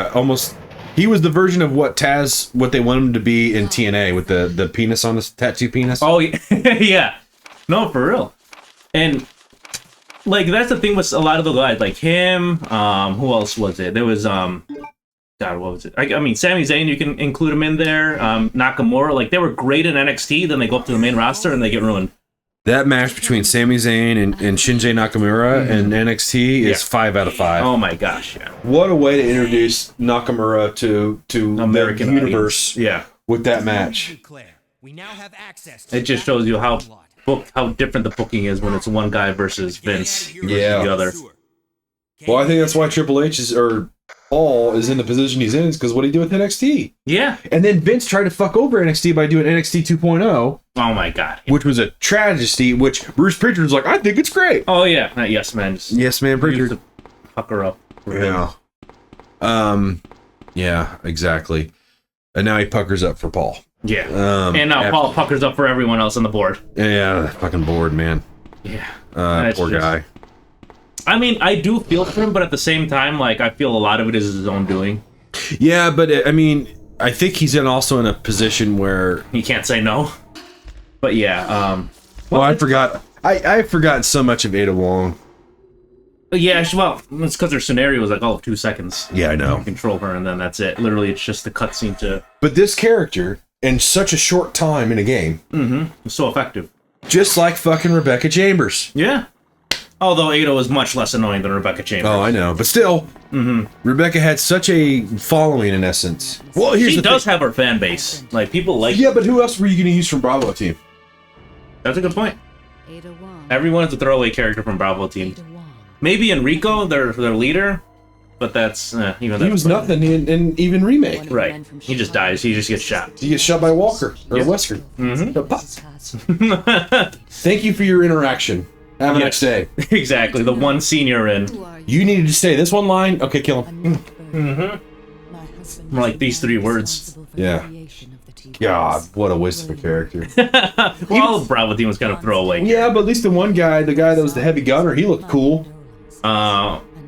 he was the version of what they want him to be in TNA with the penis on the tattoo penis. Oh yeah, no, for real. And like that's the thing with a lot of the guys, like him. Who else was it? There was God, what was it? I mean, Sami Zayn, you can include him in there. Nakamura, like they were great in NXT, then they go up to the main roster and they get ruined. That match between Sami Zayn and Shinji Nakamura in NXT is 5 out of 5. Oh my gosh, yeah. What a way to introduce Nakamura to American the universe. Audience. Yeah. With that match. We now have access It just shows you how different the booking is when it's one guy versus Vince versus the other. Well, I think that's why Triple H Paul is in the position he's in, is because what he did with NXT. Yeah. And then Vince tried to fuck over NXT by doing NXT 2.0. Oh my god. Which was a tragedy, which Bruce Prichard was like, I think it's great. Oh yeah. Yes, man. Yes, man, Prichard. To pucker up. Yeah. Yeah, exactly. And now he puckers up for Paul. Yeah. And now Paul puckers up for everyone else on the board. Yeah, fucking bored, man. Yeah. Poor guy. I mean, I do feel for him, but at the same time, like, I feel a lot of it is his own doing. Yeah, but, I mean, I think he's also in a position where... He can't say no. But, yeah, Well, I forgot... I've forgotten so much of Ada Wong. Yeah, well, it's because her scenario was, like, all of 2 seconds. Yeah, I know. You control her, and then that's it. Literally, it's just the cutscene to... But this character, in such a short time in a game... was so effective. Just like fucking Rebecca Chambers. Yeah. Although Ada was much less annoying than Rebecca Chambers. Oh, I know. But still, Rebecca had such a following, in essence. Well, she does have her fan base. Like, people like... Yeah, but who else were you going to use from Bravo Team? That's a good point. Everyone is a throwaway character from Bravo Team. Maybe Enrico, their leader, but that's... even he was nothing in even Remake. Right. He just dies. He just gets shot. He gets shot by Walker, or Wesker. Thank you for your interaction. Have a nice day. Exactly, the one scene you're in. You needed to say this one line? Okay, kill him. More like these 3 words. Yeah. God, what a waste of a character. Well, all of Bravo Team was kind of throwaway. Yeah, but at least the one guy, the guy that was the heavy gunner, he looked cool.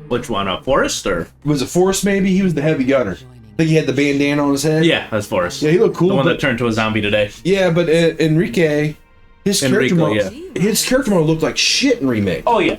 Which one? Forrest, or? Was it Forrest, maybe? He was the heavy gunner. I think he had the bandana on his head. Yeah, that's Forrest. Yeah, he looked cool. The one that turned to a zombie today. Yeah, but Enrique... His character model looked like shit in Remake. Oh, yeah.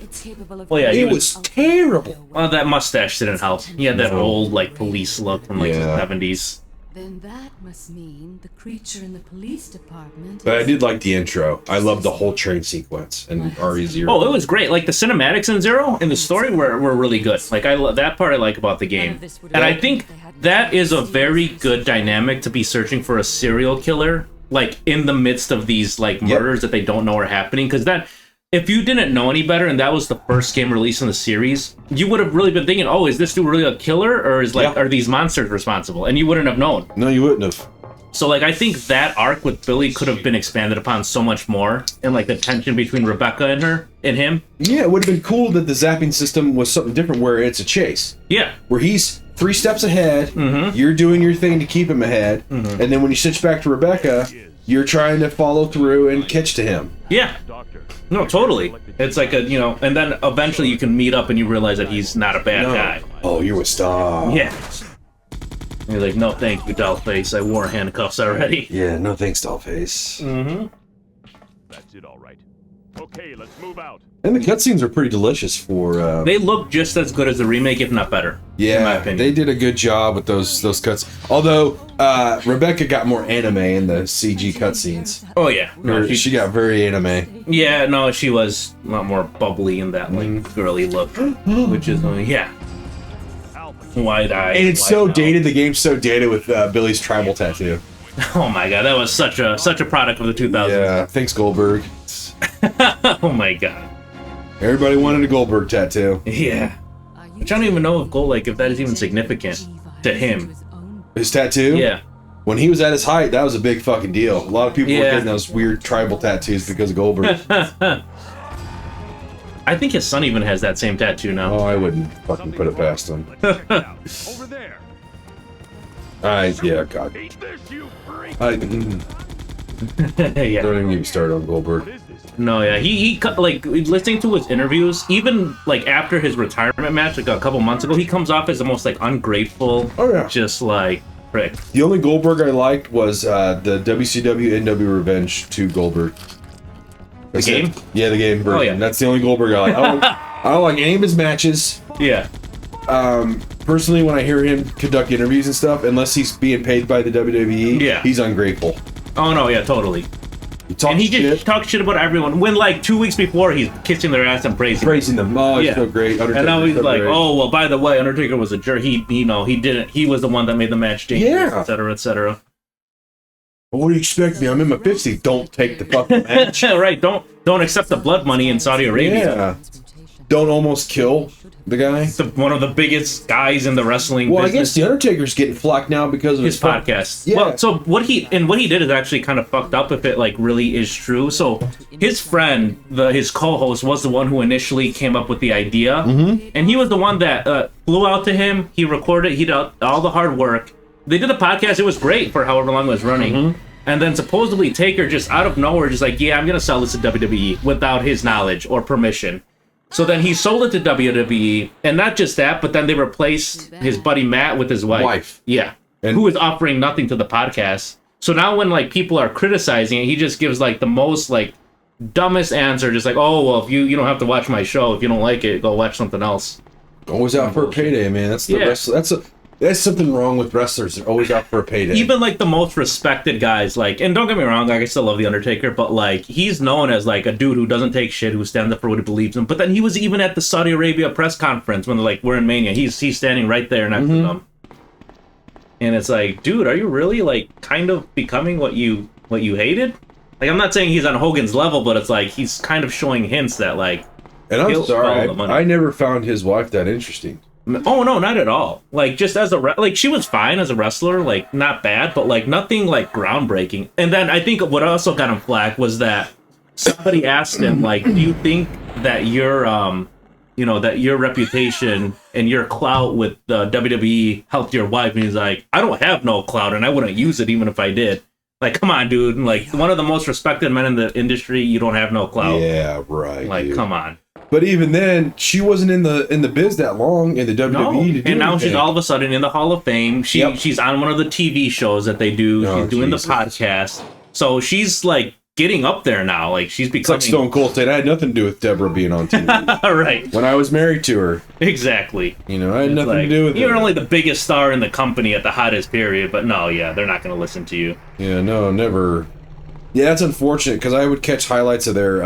Well, yeah, it was terrible. Well, that mustache didn't help. He had that old, like, police look from, like, the 70s. Then that must mean the creature in the police department. But I did like the intro. I loved the whole train sequence and RE0. Oh, it was great. Like, the cinematics in Zero and the story were really good. Like, that part I like about the game. And I think that is a very good dynamic to be searching for a serial killer, like, in the midst of these, like, murders that they don't know are happening. Because that, if you didn't know any better and that was the first game released in the series, you would have really been thinking, oh, is this dude really a killer? Or is, like, are these monsters responsible? And you wouldn't have known. No, you wouldn't have. So, like, I think that arc with Billy could have been expanded upon so much more. And, like, the tension between Rebecca and him. Yeah, it would have been cool that the zapping system was something different where it's a chase. Yeah. Where he's 3 steps ahead, you're doing your thing to keep him ahead, and then when you switch back to Rebecca, you're trying to follow through and catch to him. Yeah. No, totally. It's like a, and then eventually you can meet up and you realize that he's not a bad guy. Oh, you're a star. Yeah. And you're like, no, thank you, Dollface. I wore handcuffs already. Yeah, no thanks, Dollface. That's it, all right. Okay, let's move out. And the cutscenes are pretty delicious for. They look just as good as the remake, if not better. In my Yeah, opinion. they did a good job with those cuts. Although Rebecca got more anime in the CG cutscenes. Oh yeah, no, She got very anime. yeah, no, she was a lot more bubbly in that like girly look, which is yeah, wide eyed. And it's so dated. The game's so dated with Billy's tribal tattoo. Oh my god, that was such a product of the 2000s. Yeah, thanks Goldberg. Oh my god. Everybody wanted a Goldberg tattoo. Yeah. Which I don't even know if that is even significant to him. His tattoo? Yeah. When he was at his height, that was a big fucking deal. A lot of people were Yeah. getting those weird tribal tattoos because of Goldberg. I think his son even has that same tattoo now. Oh, I wouldn't fucking put it past him. Over there. Yeah, God. Eat this, you freak. Don't Yeah. even get me started on Goldberg. What is this? No, yeah. He cut like listening to his interviews, even like after his retirement match like a couple months ago, he comes off as the most like ungrateful, Oh, yeah. just like prick. The only Goldberg I liked was the WCW NW Revenge 2 Goldberg. That's game? it. Yeah, the game version. Oh, yeah. That's the only Goldberg I like. I don't like any of his matches. Yeah. Personally, when I hear him conduct interviews and stuff, unless he's being paid by the WWE, Yeah. he's ungrateful. Oh no, yeah, totally. He talks And he shit, just talks shit about everyone. When like 2 weeks before, he's kissing their ass and praising them. Oh, he's Yeah. so great. And now he's so like, great. oh well, by the way, Undertaker was a jerk. He was the one that made the match dangerous, Yeah. etc., etc. What do you expect me? I'm in my 50s. Don't take the fucking match. Right? Don't accept the blood money in Saudi Arabia. Yeah. Don't almost kill the guy. One of the biggest guys in the wrestling Well, I business. guess the Undertaker's getting flack now because of His podcast. Yeah. Well, so what he did is actually kind of fucked up if it like really is true. So his friend, his co-host, was the one who initially came up with the idea, and he was the one that flew out to him. He recorded. He did all the hard work. They did the podcast. It was great for however long it was running. And then supposedly Taker just out of nowhere, just like, yeah, I'm gonna sell this to WWE without his knowledge or permission. So then he sold it to WWE, and not just that, but then they replaced his buddy Matt with his wife. Yeah. And- Who is offering nothing to the podcast. So now when like people are criticizing it, he just gives like the most like dumbest answer, just like, oh well, if you don't have to watch my show. If you don't like it, go watch something else. Always out for a payday, man. That's the Yeah. That's something wrong with wrestlers. They're always out for a payday. Even like the most respected guys, like, and don't get me wrong, like I still love the Undertaker, but like he's known as like a dude who doesn't take shit, who stands up for what he believes in. But then he was even at the Saudi Arabia press conference when they're like, we're in Mania. He's standing right there next to them. And it's like, dude, are you really like kind of becoming what you hated? Like, I'm not saying he's on Hogan's level, but it's like he's kind of showing hints that like, and I'm he'll follow sorry, the money. I never found his wife that interesting. oh no, not at all. Like just as like she was fine as a wrestler, like not bad, but like nothing like groundbreaking. And then I think what also got him flack was that somebody asked him like, do you think that your that your reputation and your clout with the WWE helped your wife? And he's like, I don't have no clout and I wouldn't use it even if I did. Like, come on, dude. Like, one of the most respected men in the industry, you don't have no clout. Yeah, right. Like, dude. come on. But even then, she wasn't in the biz that long in the WWE. No. To do And now anything. she's all of a sudden in the Hall of Fame. She's on one of the TV shows that they do. Oh, She's doing Jesus. the podcast. So she's like getting up there now. Like she's It's becoming like Stone Cold saying, I had nothing to do with Deborah being on TV. right. When I was married to her, Exactly. I had nothing Like, to do with you're it. only the biggest star in the company at the hottest period, but no, yeah, they're not going to listen to you. Yeah, no, never. Yeah, that's unfortunate because I would catch highlights of their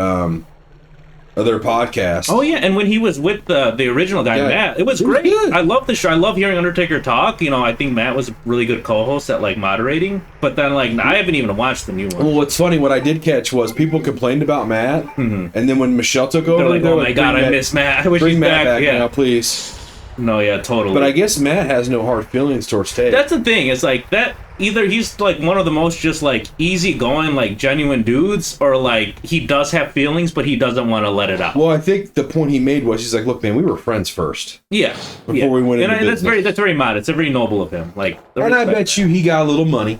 podcast. Oh yeah, and when he was with the original guy, Yeah. Matt, it was It was great. good. I love the show. I love hearing Undertaker talk. I think Matt was a really good co-host at like moderating. But then like I haven't even watched the new one. Well, what's funny, what I did catch was people complained about Matt, and then when Michelle took over, They're like, oh my god, "Bring I Matt- miss Matt. I wish Bring he's Matt back Yeah. now, please. No, yeah, totally. But I guess Matt has no hard feelings towards Tate. That's the thing. It's like that. Either he's like one of the most just like easygoing, like genuine dudes, or like he does have feelings, but he doesn't want to let it out. Well, I think the point he made was he's like, look, man, we were friends first. Yeah. Before we went into that's business. very modest. It's very noble of him. Like, the And I respect. bet you he got a little money.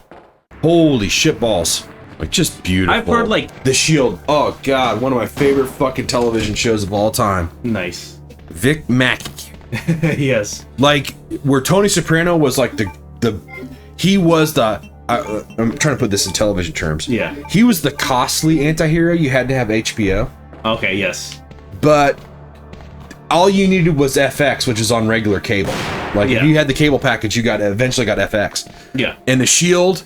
Holy shitballs. Like, just beautiful. I've heard, like- The Shield. Oh, God. One of my favorite fucking television shows of all time. Nice. Vic Mackey. Yes. Like, where Tony Soprano was like he was the... I'm trying to put this in television terms. Yeah. He was the costly anti-hero you had to have HBO. Okay, yes. But all you needed was FX, which is on regular cable. Like if you had the cable package, you eventually got FX. Yeah. And the shield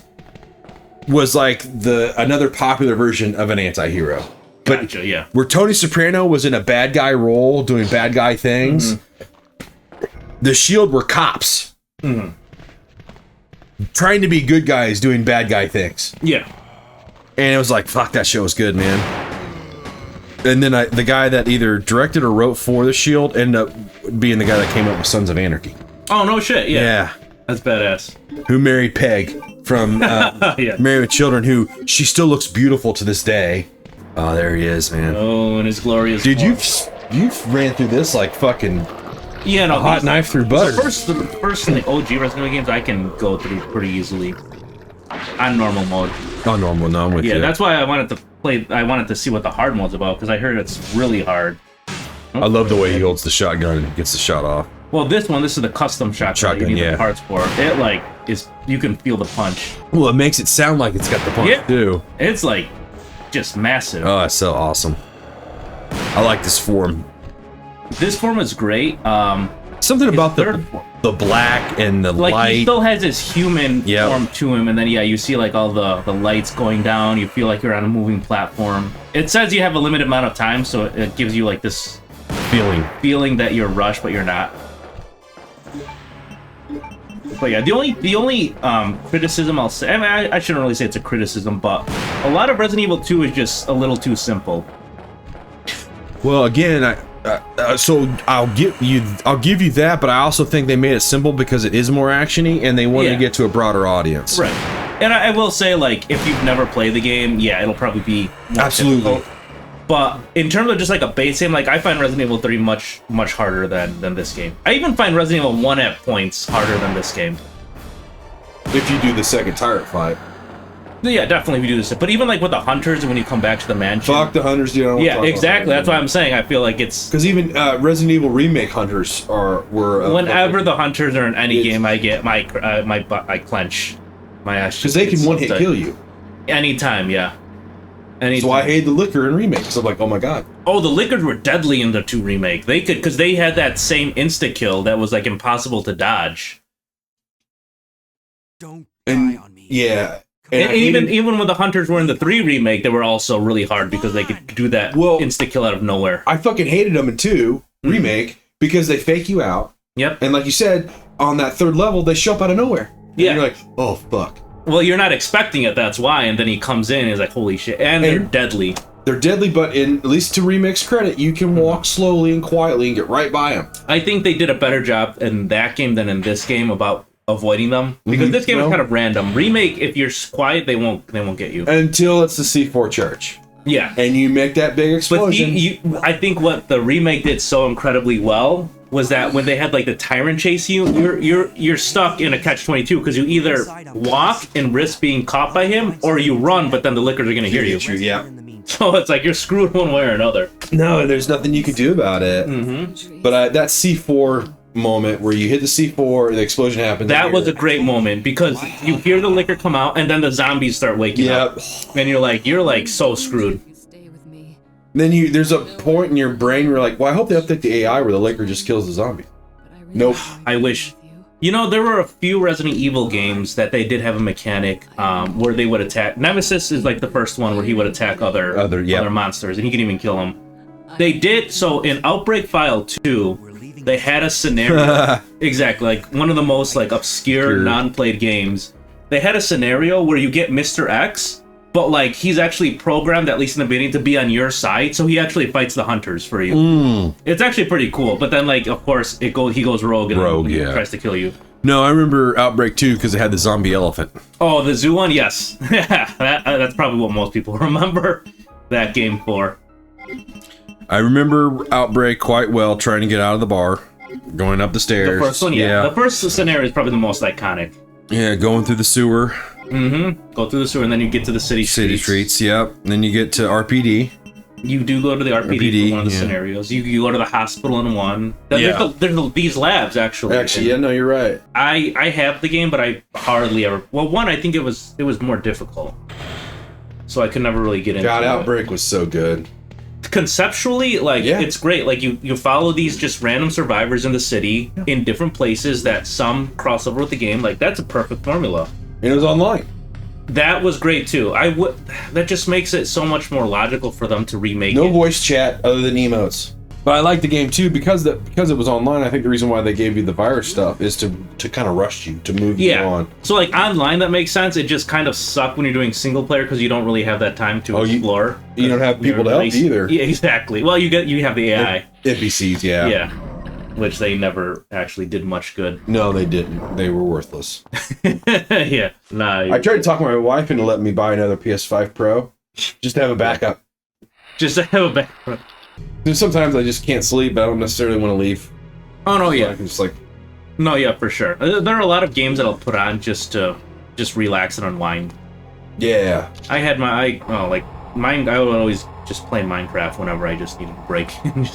was like another popular version of an anti-hero. But Gotcha, yeah. where Tony Soprano was in a bad guy role, doing bad guy things, the shield were cops. Trying to be good guys doing bad guy things. Yeah. And it was like, fuck, that show was good, man. And then the guy that either directed or wrote for the shield ended up being the guy that came up with Sons of Anarchy. Oh, no shit, yeah. Yeah. That's badass. Who married Peg from Married with Children, who she still looks beautiful to this day. Oh, there he is, man. Oh, and his glorious Dude, form. you've ran through this like fucking a hot knife through butter. The first in the OG Resident Evil games I can go through pretty easily on normal mode. Oh, normal, no, I'm with you. Yeah, that's why I wanted to play. I wanted to see what the hard mode's about because I heard it's really hard. I love the way he holds the shotgun and gets the shot off. Well, this is the custom shotgun that you need the parts for. It like you can feel the punch. Well, it makes it sound like it's got the punch too. It's like just massive. Oh, it's so awesome. I like this form. This form is great. Something about the black and the light. He still has his human form to him, and then you see like all the lights going down. You feel like you're on a moving platform. It says you have a limited amount of time, so it gives you like this feeling that you're rushed, but you're not. But yeah, the only criticism I'll say, I mean, I shouldn't really say it's a criticism, but a lot of Resident Evil 2 is just a little too simple. Well, again, so I'll give you that, but I also think they made it simple because it is more actiony, and they wanted to get to a broader audience. Right. And I will say, like, if you've never played the game, yeah, it'll probably be more difficult. But in terms of just like a base game, like I find Resident Evil 3 much harder than this game. I even find Resident Evil 1 at points harder than this game. If you do the second turret fight. Yeah, definitely if you do this. But even like with the hunters, when you come back to the mansion. Fuck the hunters, dude. Yeah, exactly. That's why I'm saying I feel like it's because even Resident Evil remake hunters were. Whenever the hunters are in any game, I get my I clench my ass because they can one hit kill you. Anytime, yeah. Anytime. So I hate the liquor in remakes. I'm like, oh my god. Oh, the liquors were deadly in the 2 remake. They could because they had that same insta kill that was like impossible to dodge. Don't die on me. Yeah. And even when the hunters were in the 3 remake, they were also really hard because they could do that insta kill out of nowhere. I fucking hated them in 2 remake because they fake you out. Yep. And like you said, on that 3rd level, they show up out of nowhere. And you're like, oh fuck. Well, you're not expecting it, that's why, and then he comes in and he's like, holy shit. And they're deadly. They're deadly, but at least to Remix credit, you can walk slowly and quietly and get right by them. I think they did a better job in that game than in this game about avoiding them. Because this game is kind of random. Remake, if you're quiet, they won't get you. Until it's the C4 church. Yeah. And you make that big explosion. But I think what the remake did so incredibly well was that when they had like the tyrant chase you, you're stuck in a catch-22 because you either walk and risk being caught by him, or you run, but then the lickers are gonna hear you. Yeah. So it's like you're screwed one way or another. No, there's nothing you can do about it. But that C4 moment where you hit the C4, the explosion happens. That was a great moment because you hear the liquor come out, and then the zombies start waking up, and you're like so screwed. Then there's a point in your brain where you're like, well, I hope they update the AI where the liquor just kills the zombie. Nope. I wish. You know, there were a few Resident Evil games that they did have a mechanic where they would attack. Nemesis is like the first one where he would attack other monsters, and he can even kill them. They did, so in Outbreak File 2, they had a scenario. Exactly, like one of the most like obscure, non-played games. They had a scenario where you get Mr. X, but like he's actually programmed, at least in the beginning, to be on your side, so he actually fights the hunters for you. It's actually pretty cool, but then like of course he goes rogue and tries to kill you. No, I remember Outbreak 2 because it had the zombie elephant. Oh, the zoo one? Yes. That's probably what most people remember that game for. I remember Outbreak quite well, trying to get out of the bar, going up the stairs. The first one, yeah. The first scenario is probably the most iconic. Yeah, going through the sewer. Go through the sewer, and then you get to the city streets. Yep. And then you get to RPD. You do go to the RPD for one of the scenarios. You go to the hospital in one. There's these labs, actually. Actually, yeah, no, you're right. I have the game, but I hardly ever... Well, one, I think it was more difficult. So I could never really get into it. God, Outbreak was so good. conceptually, like, it's great. Like, you follow these just random survivors in the city in different places that some cross over with the game. Like, that's a perfect formula. And it was online. That was great too. That just makes it so much more logical for them to remake No it. voice chat other than emotes. But I like the game too because it was online. I think the reason why they gave you the virus stuff is to kind of rush you, to move you on. So like online, that makes sense. It just kind of sucked when you're doing single player because you don't really have that time to explore. You don't have people to help either. Yeah, exactly. Well, you have the AI. NPCs, yeah. Yeah. Which they never actually did much good. No, they didn't. They were worthless. Yeah. Nah. I tried to talk my wife into letting me buy another PS5 Pro just to have a backup. Just to have a backup. Sometimes I just can't sleep, but I don't necessarily want to leave. Oh, no, yeah. I'm just like... No, yeah, for sure. There are a lot of games that I'll put on just to relax and unwind. Yeah. I had I would always just play Minecraft whenever I just needed a break.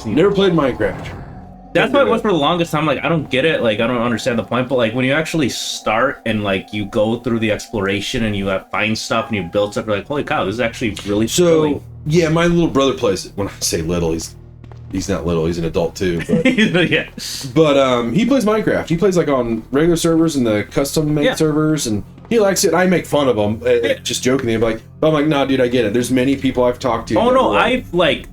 Never played Minecraft. That's why it was for the longest time. Like, I don't get it. Like, I don't understand the point. But like, when you actually start and like you go through the exploration and you find stuff and you build stuff, you're like, holy cow, this is actually really thrilling. Yeah, my little brother plays it. When I say little, he's not little. He's an adult too. But, yeah. But he plays Minecraft. He plays like on regular servers and the custom made servers, and he likes it. I make fun of him, just jokingly. I'm like, nah, dude, I get it. There's many people I've talked to. Oh no, I've like.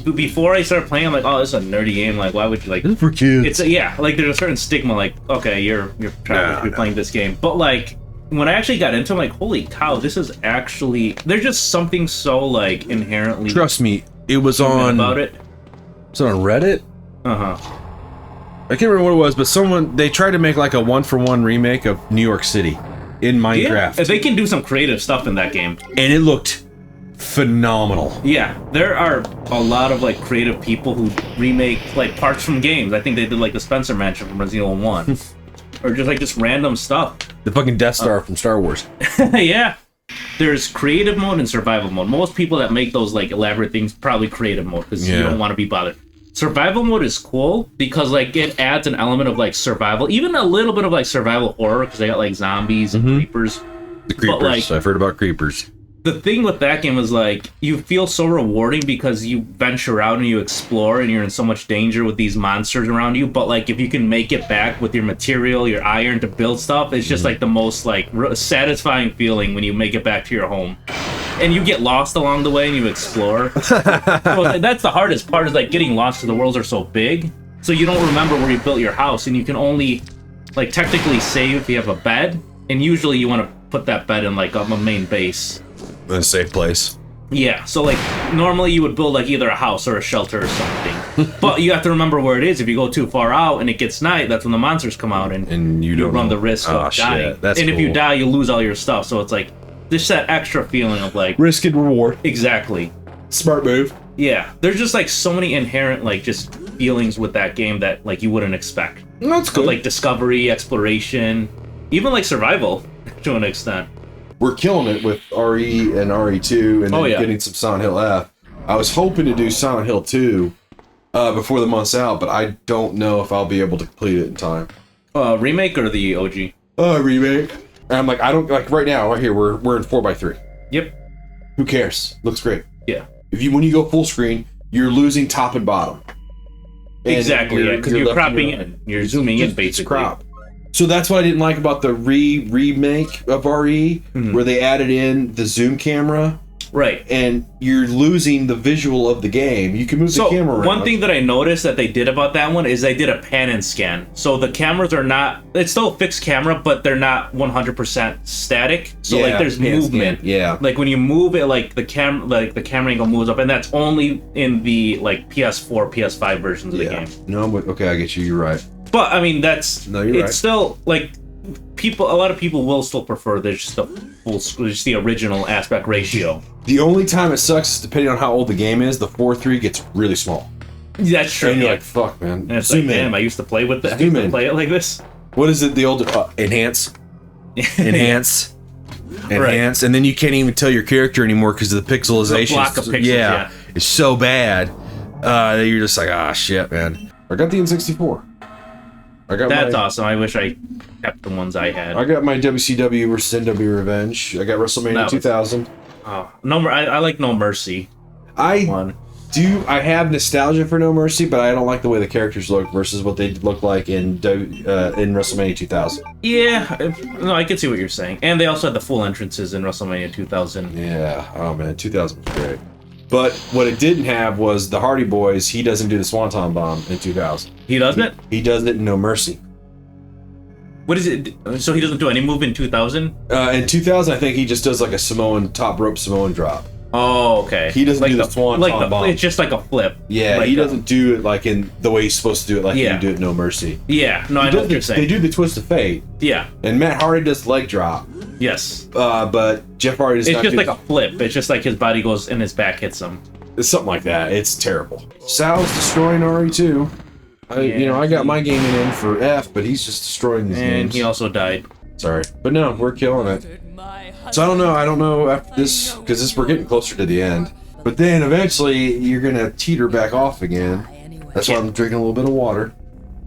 Before I started playing, I'm like, oh, this is a nerdy game. Like, why would you like? This is for kids. It's like there's a certain stigma. Like, okay, you're trying to be playing this game, but like when I actually got into it, I'm like, holy cow, this is actually. There's just something so like inherently. Trust me, it was on. About it. Was it on Reddit? I can't remember what it was, but they tried to make like a 1-for-1 remake of New York City in Minecraft. Yeah, they can do some creative stuff in that game, and it looked phenomenal. Yeah, there are a lot of like creative people who remake like parts from games. I think they did like the Spencer Mansion from Resident Evil 1. Or just random stuff. The fucking Death Star from Star Wars. Yeah. There's creative mode and survival mode. Most people that make those like elaborate things probably creative mode because you don't want to be bothered. Survival mode is cool because like it adds an element of like survival, even a little bit of like survival horror because they got like zombies and creepers. The creepers. But, like, I've heard about creepers. The thing with that game is like you feel so rewarding because you venture out and you explore and you're in so much danger with these monsters around you. But like if you can make it back with your material, your iron to build stuff, it's just like the most like satisfying feeling when you make it back to your home. And you get lost along the way and you explore. So that's the hardest part is like getting lost because the worlds are so big. So you don't remember where you built your house and you can only like technically save if you have a bed. And usually you want to put that bed in like a main base. In a safe place. Yeah, so like normally you would build like either a house or a shelter or something. But you have to remember where it is. If you go too far out and it gets night, that's when the monsters come out and you run the risk of dying. That's and if you die, you lose all your stuff. So it's like just that extra feeling of like risk and reward. Exactly. Smart move. Yeah. There's just like so many inherent like just feelings with that game that like you wouldn't expect. That's good. Like discovery, exploration, even like survival to an extent. We're killing it with RE and RE2 and then getting some Silent Hill F. I was hoping to do Silent Hill 2 before the month's out, but I don't know if I'll be able to complete it in time. Remake or the OG? Remake. And I'm like, I don't like right now, right here, we're in 4x3. Yep. Who cares? Looks great. Yeah. When you go full screen, you're losing top and bottom. And exactly, yeah, because you're cropping in. You're zooming in basically. Crop. So that's what I didn't like about the remake of RE, where they added in the zoom camera. Right. And you're losing the visual of the game. You can move the camera around. One thing that I noticed that they did about that one is they did a pan and scan. So the cameras are not, it's still a fixed camera, but they're not 100% static. So like there's movement. Yeah. Like when you move it, like the camera angle moves up, and that's only in the like PS4, PS5 versions of the game. No, but okay, I get you. You're right. But I mean, it's right. still like a lot of people will still prefer just the original aspect ratio. The only time it sucks is depending on how old the game is. The 4:3 gets really small. That's true. And you're like, fuck, man. And it's like, damn, I used to play with that. I used to play it like this. What is it? The older enhance, enhance, enhance, and then you can't even tell your character anymore because of the pixelization. The block of pixels, it's so bad that you're just like, ah, shit, man. I got the N64. That's awesome. I wish I kept the ones I had. I got my WCW vs NW Revenge. I got WrestleMania 2000. Oh, no! I like No Mercy. I I have nostalgia for No Mercy, but I don't like the way the characters look versus what they look like in WrestleMania 2000. Yeah, no, I can see what you're saying. And they also had the full entrances in WrestleMania 2000. Yeah, oh man, 2000 was great. But what it didn't have was the Hardy Boys. He doesn't do the Swanton Bomb in 2000. He doesn't? He does it in No Mercy. What is it? So he doesn't do any move in 2000? In 2000, I think he just does like a top rope Samoan drop. Oh, okay. He doesn't do the Swanton Bomb. It's just like a flip. Yeah, like he doesn't do it like in the way he's supposed to do it, like you do it in No Mercy. Yeah, no, I know what you're saying. They do the Twist of Fate. Yeah. And Matt Hardy does leg drop. Yes. But Jeff Hardy does not do... It's just like a flip. It's just like his body goes and his back hits him. It's something like that. It's terrible. Sal's destroying RE2. I got my gaming in for F, but he's just destroying these games. And he also died. Sorry. But no, we're killing it. So I don't know after this, because we're getting closer to the end. But then eventually you're gonna teeter back off again. That's why I'm drinking a little bit of water.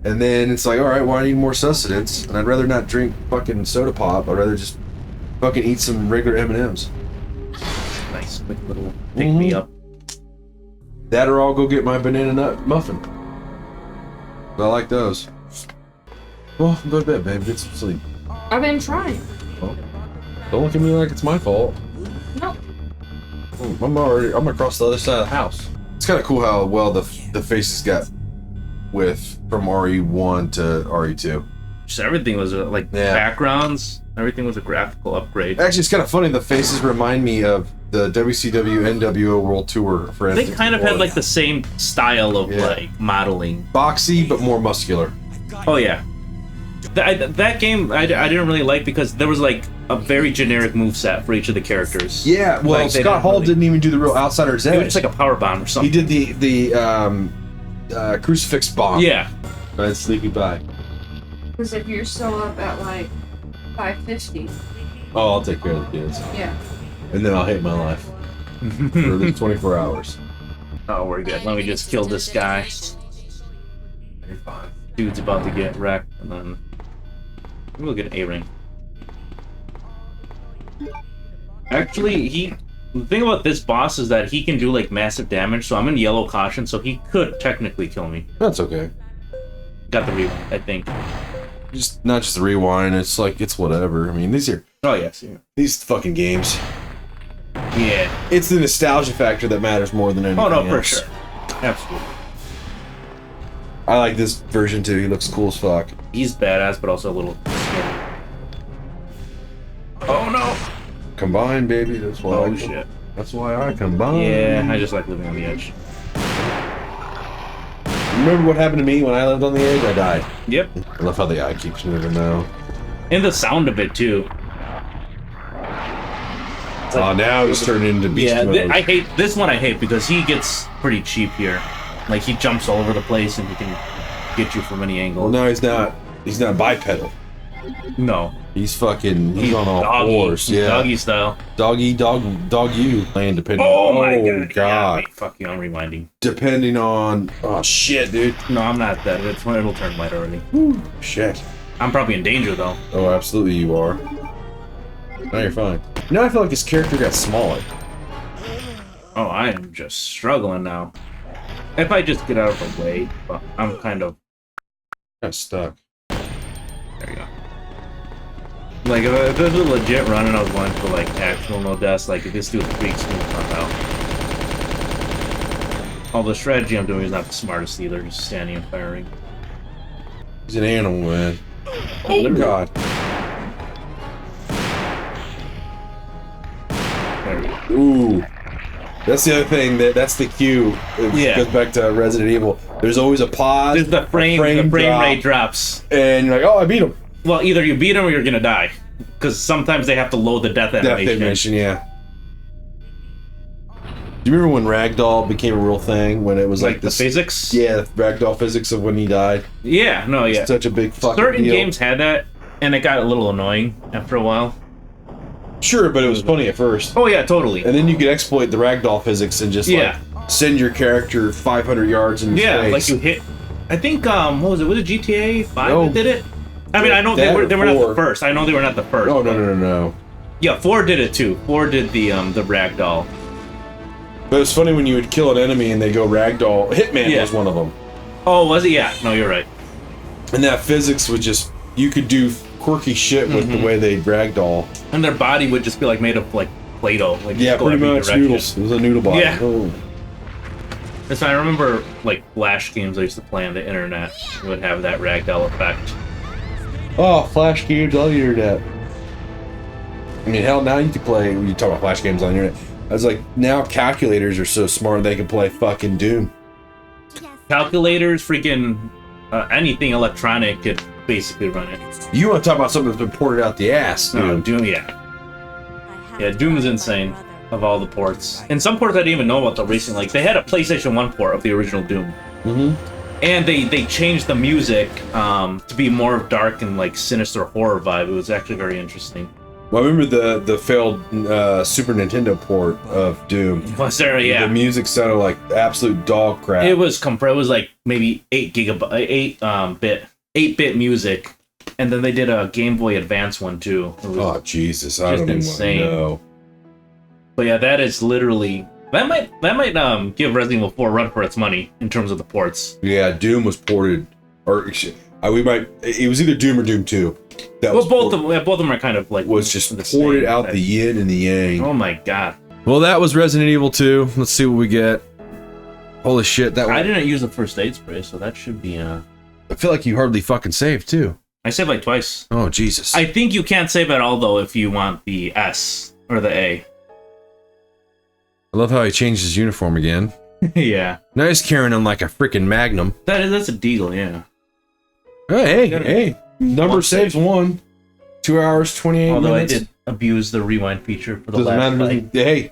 And then it's like, alright, well I need more sustenance. And I'd rather not drink fucking soda pop. I'd rather just fucking eat some regular M&Ms. Nice, quick little pick me up. That or I'll go get my banana nut muffin. I like those. Well, go to bed, babe. Get some sleep. I've been trying. Well, don't look at me like it's my fault. No. I'm across the other side of the house. It's kind of cool how well the faces got from RE1 to RE2. Just everything was backgrounds. Everything was a graphical upgrade. Actually, it's kind of funny. The faces remind me of the WCW NWO World Tour. For instance, they kind of had like the same style of like modeling. Boxy, but more muscular. Oh yeah. That game I didn't really like because there was like a very generic moveset for each of the characters. Yeah, well, like, Scott Hall didn't even do the real Outsider's Edge. It was like a power bomb or something. He did the crucifix bomb. Yeah. And Sleepy Pie. Because if you're still up at like 5:50. Oh, I'll take care of the kids. Yeah. And then I'll hate my life for the 24 hours. Oh, we're good. Let me just kill this guy. You're fine. Dude's about to get wrecked, and then we'll get an A-ring. Actually, the thing about this boss is that he can do like massive damage, so I'm in yellow caution, so he could technically kill me. That's okay. Got the rewind, I think. Just not just the rewind. It's like it's whatever. I mean, these are these fucking games. Yeah. It's the nostalgia factor that matters more than anything. Oh no, for else. sure. Absolutely. I like this version too. He looks cool as fuck. He's badass, but also a little scary. Oh no! Combine, baby. That's why. Oh shit. That's why I combine. Yeah, I just like living on the edge. Remember what happened to me when I lived on the edge? I died. Yep. I love how the eye keeps moving now. And the sound of it too. Oh, now he's turning into beast mode. I hate this one. I hate because he gets pretty cheap here. Like he jumps all over the place and he can get you from any angle. Well, no, he's not. He's not bipedal. No. He's fucking. He's on all fours. Yeah. Doggy style. Dog you. Land depending. Oh my god. God. Yeah, fuck you. I'm rewinding. Depending on. Oh shit, dude. No, I'm not that. It'll turn white already. Whew, shit. I'm probably in danger though. Oh, absolutely you are. No, you're fine. Now I feel like his character got smaller. Oh, I am just struggling now. If I just get out of the way, but I'm kind of stuck. There you go. Like, if it was a legit run and I was going for, like, actual no deaths, like, if this dude freaks me the fuck out. All the strategy I'm doing is not the smartest either, just standing and firing. He's an animal, man. Oh, God. There we go. Ooh. That's the other thing, that's the cue. It goes back to Resident Evil. There's always a pause. There's the frame rate drops. And you're like, oh, I beat him. Well, either you beat him or you're gonna die. Because sometimes they have to load the death animation. Death animation, yeah. Do you remember when Ragdoll became a real thing? When it was like the physics? Yeah, Ragdoll physics of when he died. Yeah, no, yeah. It's such a big fucking Certain deal. games had that, and it got a little annoying after a while. Sure, but it was funny at first. Oh yeah, totally. And then you could exploit the Ragdoll physics and just like send your character 500 yards in space. Like you hit. I think what was it? Was it GTA 5 that did it? I mean, I know they were not the first. I know they were not the first. Oh no. Yeah, 4 did it too. 4 did the ragdoll. But it's funny when you would kill an enemy and they go ragdoll. Hitman was one of them. Oh, was it? Yeah. No, you're right. And that physics would just, you could do quirky shit with the way they ragdoll. And their body would just be like made of like Play-Doh. Like, Yeah, pretty much noodles. It was a noodle body. Yeah. Oh. So I remember like Flash games I used to play on the internet would have that ragdoll effect. Oh, Flash games on the internet. I mean, hell, now you can play, when you talk about Flash games on the internet, I was like, now calculators are so smart they can play fucking Doom. Calculators, freaking anything electronic could basically run it. You want to talk about something that's been ported out the ass, dude. No, Doom, yeah. Yeah, Doom is insane of all the ports. And some ports I didn't even know about the racing. Like, they had a PlayStation 1 port of the original Doom. And they changed the music to be more dark and, like, sinister horror vibe. It was actually very interesting. Well, I remember the failed Super Nintendo port of Doom. Was there? Yeah. The music sounded like absolute dog crap. It was like maybe 8-bit music. And then they did a Game Boy Advance one, too. Oh, Jesus. I don't even want to know. But yeah, that is literally... That might give Resident Evil 4 a run for its money in terms of the ports. Yeah, Doom was ported... Or it was either Doom or Doom 2. Both of them are kind of like... Was just ported out the yin and the yang. Oh my god. Well, that was Resident Evil 2. Let's see what we get. Holy shit, that I didn't use the first aid spray, so that should be... I feel like you hardly fucking saved, too. I saved like twice. Oh, Jesus. I think you can't save at all, though, if you want the S or the A. I love how he changed his uniform again. Yeah. Now he's carrying on like a freaking Magnum. That's a deal, yeah. Oh, hey. Number saves 1. 2 hours, 28 Although minutes. I did abuse the rewind feature for the Doesn't last matter. fight. Hey.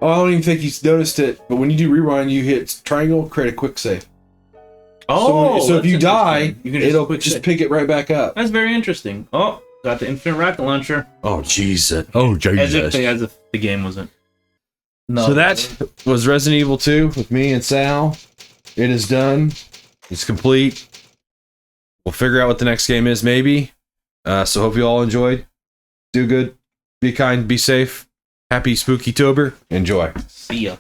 Oh, I don't even think he's noticed it, but when you do rewind, you hit triangle, create a quick save. Oh, so if you die, you can it'll just pick it right back up. That's very interesting. Oh, got the infinite rocket launcher. Oh, Jesus. Oh, Jesus. As if the game wasn't. No. So that was Resident Evil 2 with me and Sal. It is done. It's complete. We'll figure out what the next game is, maybe. So hope you all enjoyed. Do good. Be kind. Be safe. Happy Spookytober. Enjoy. See ya.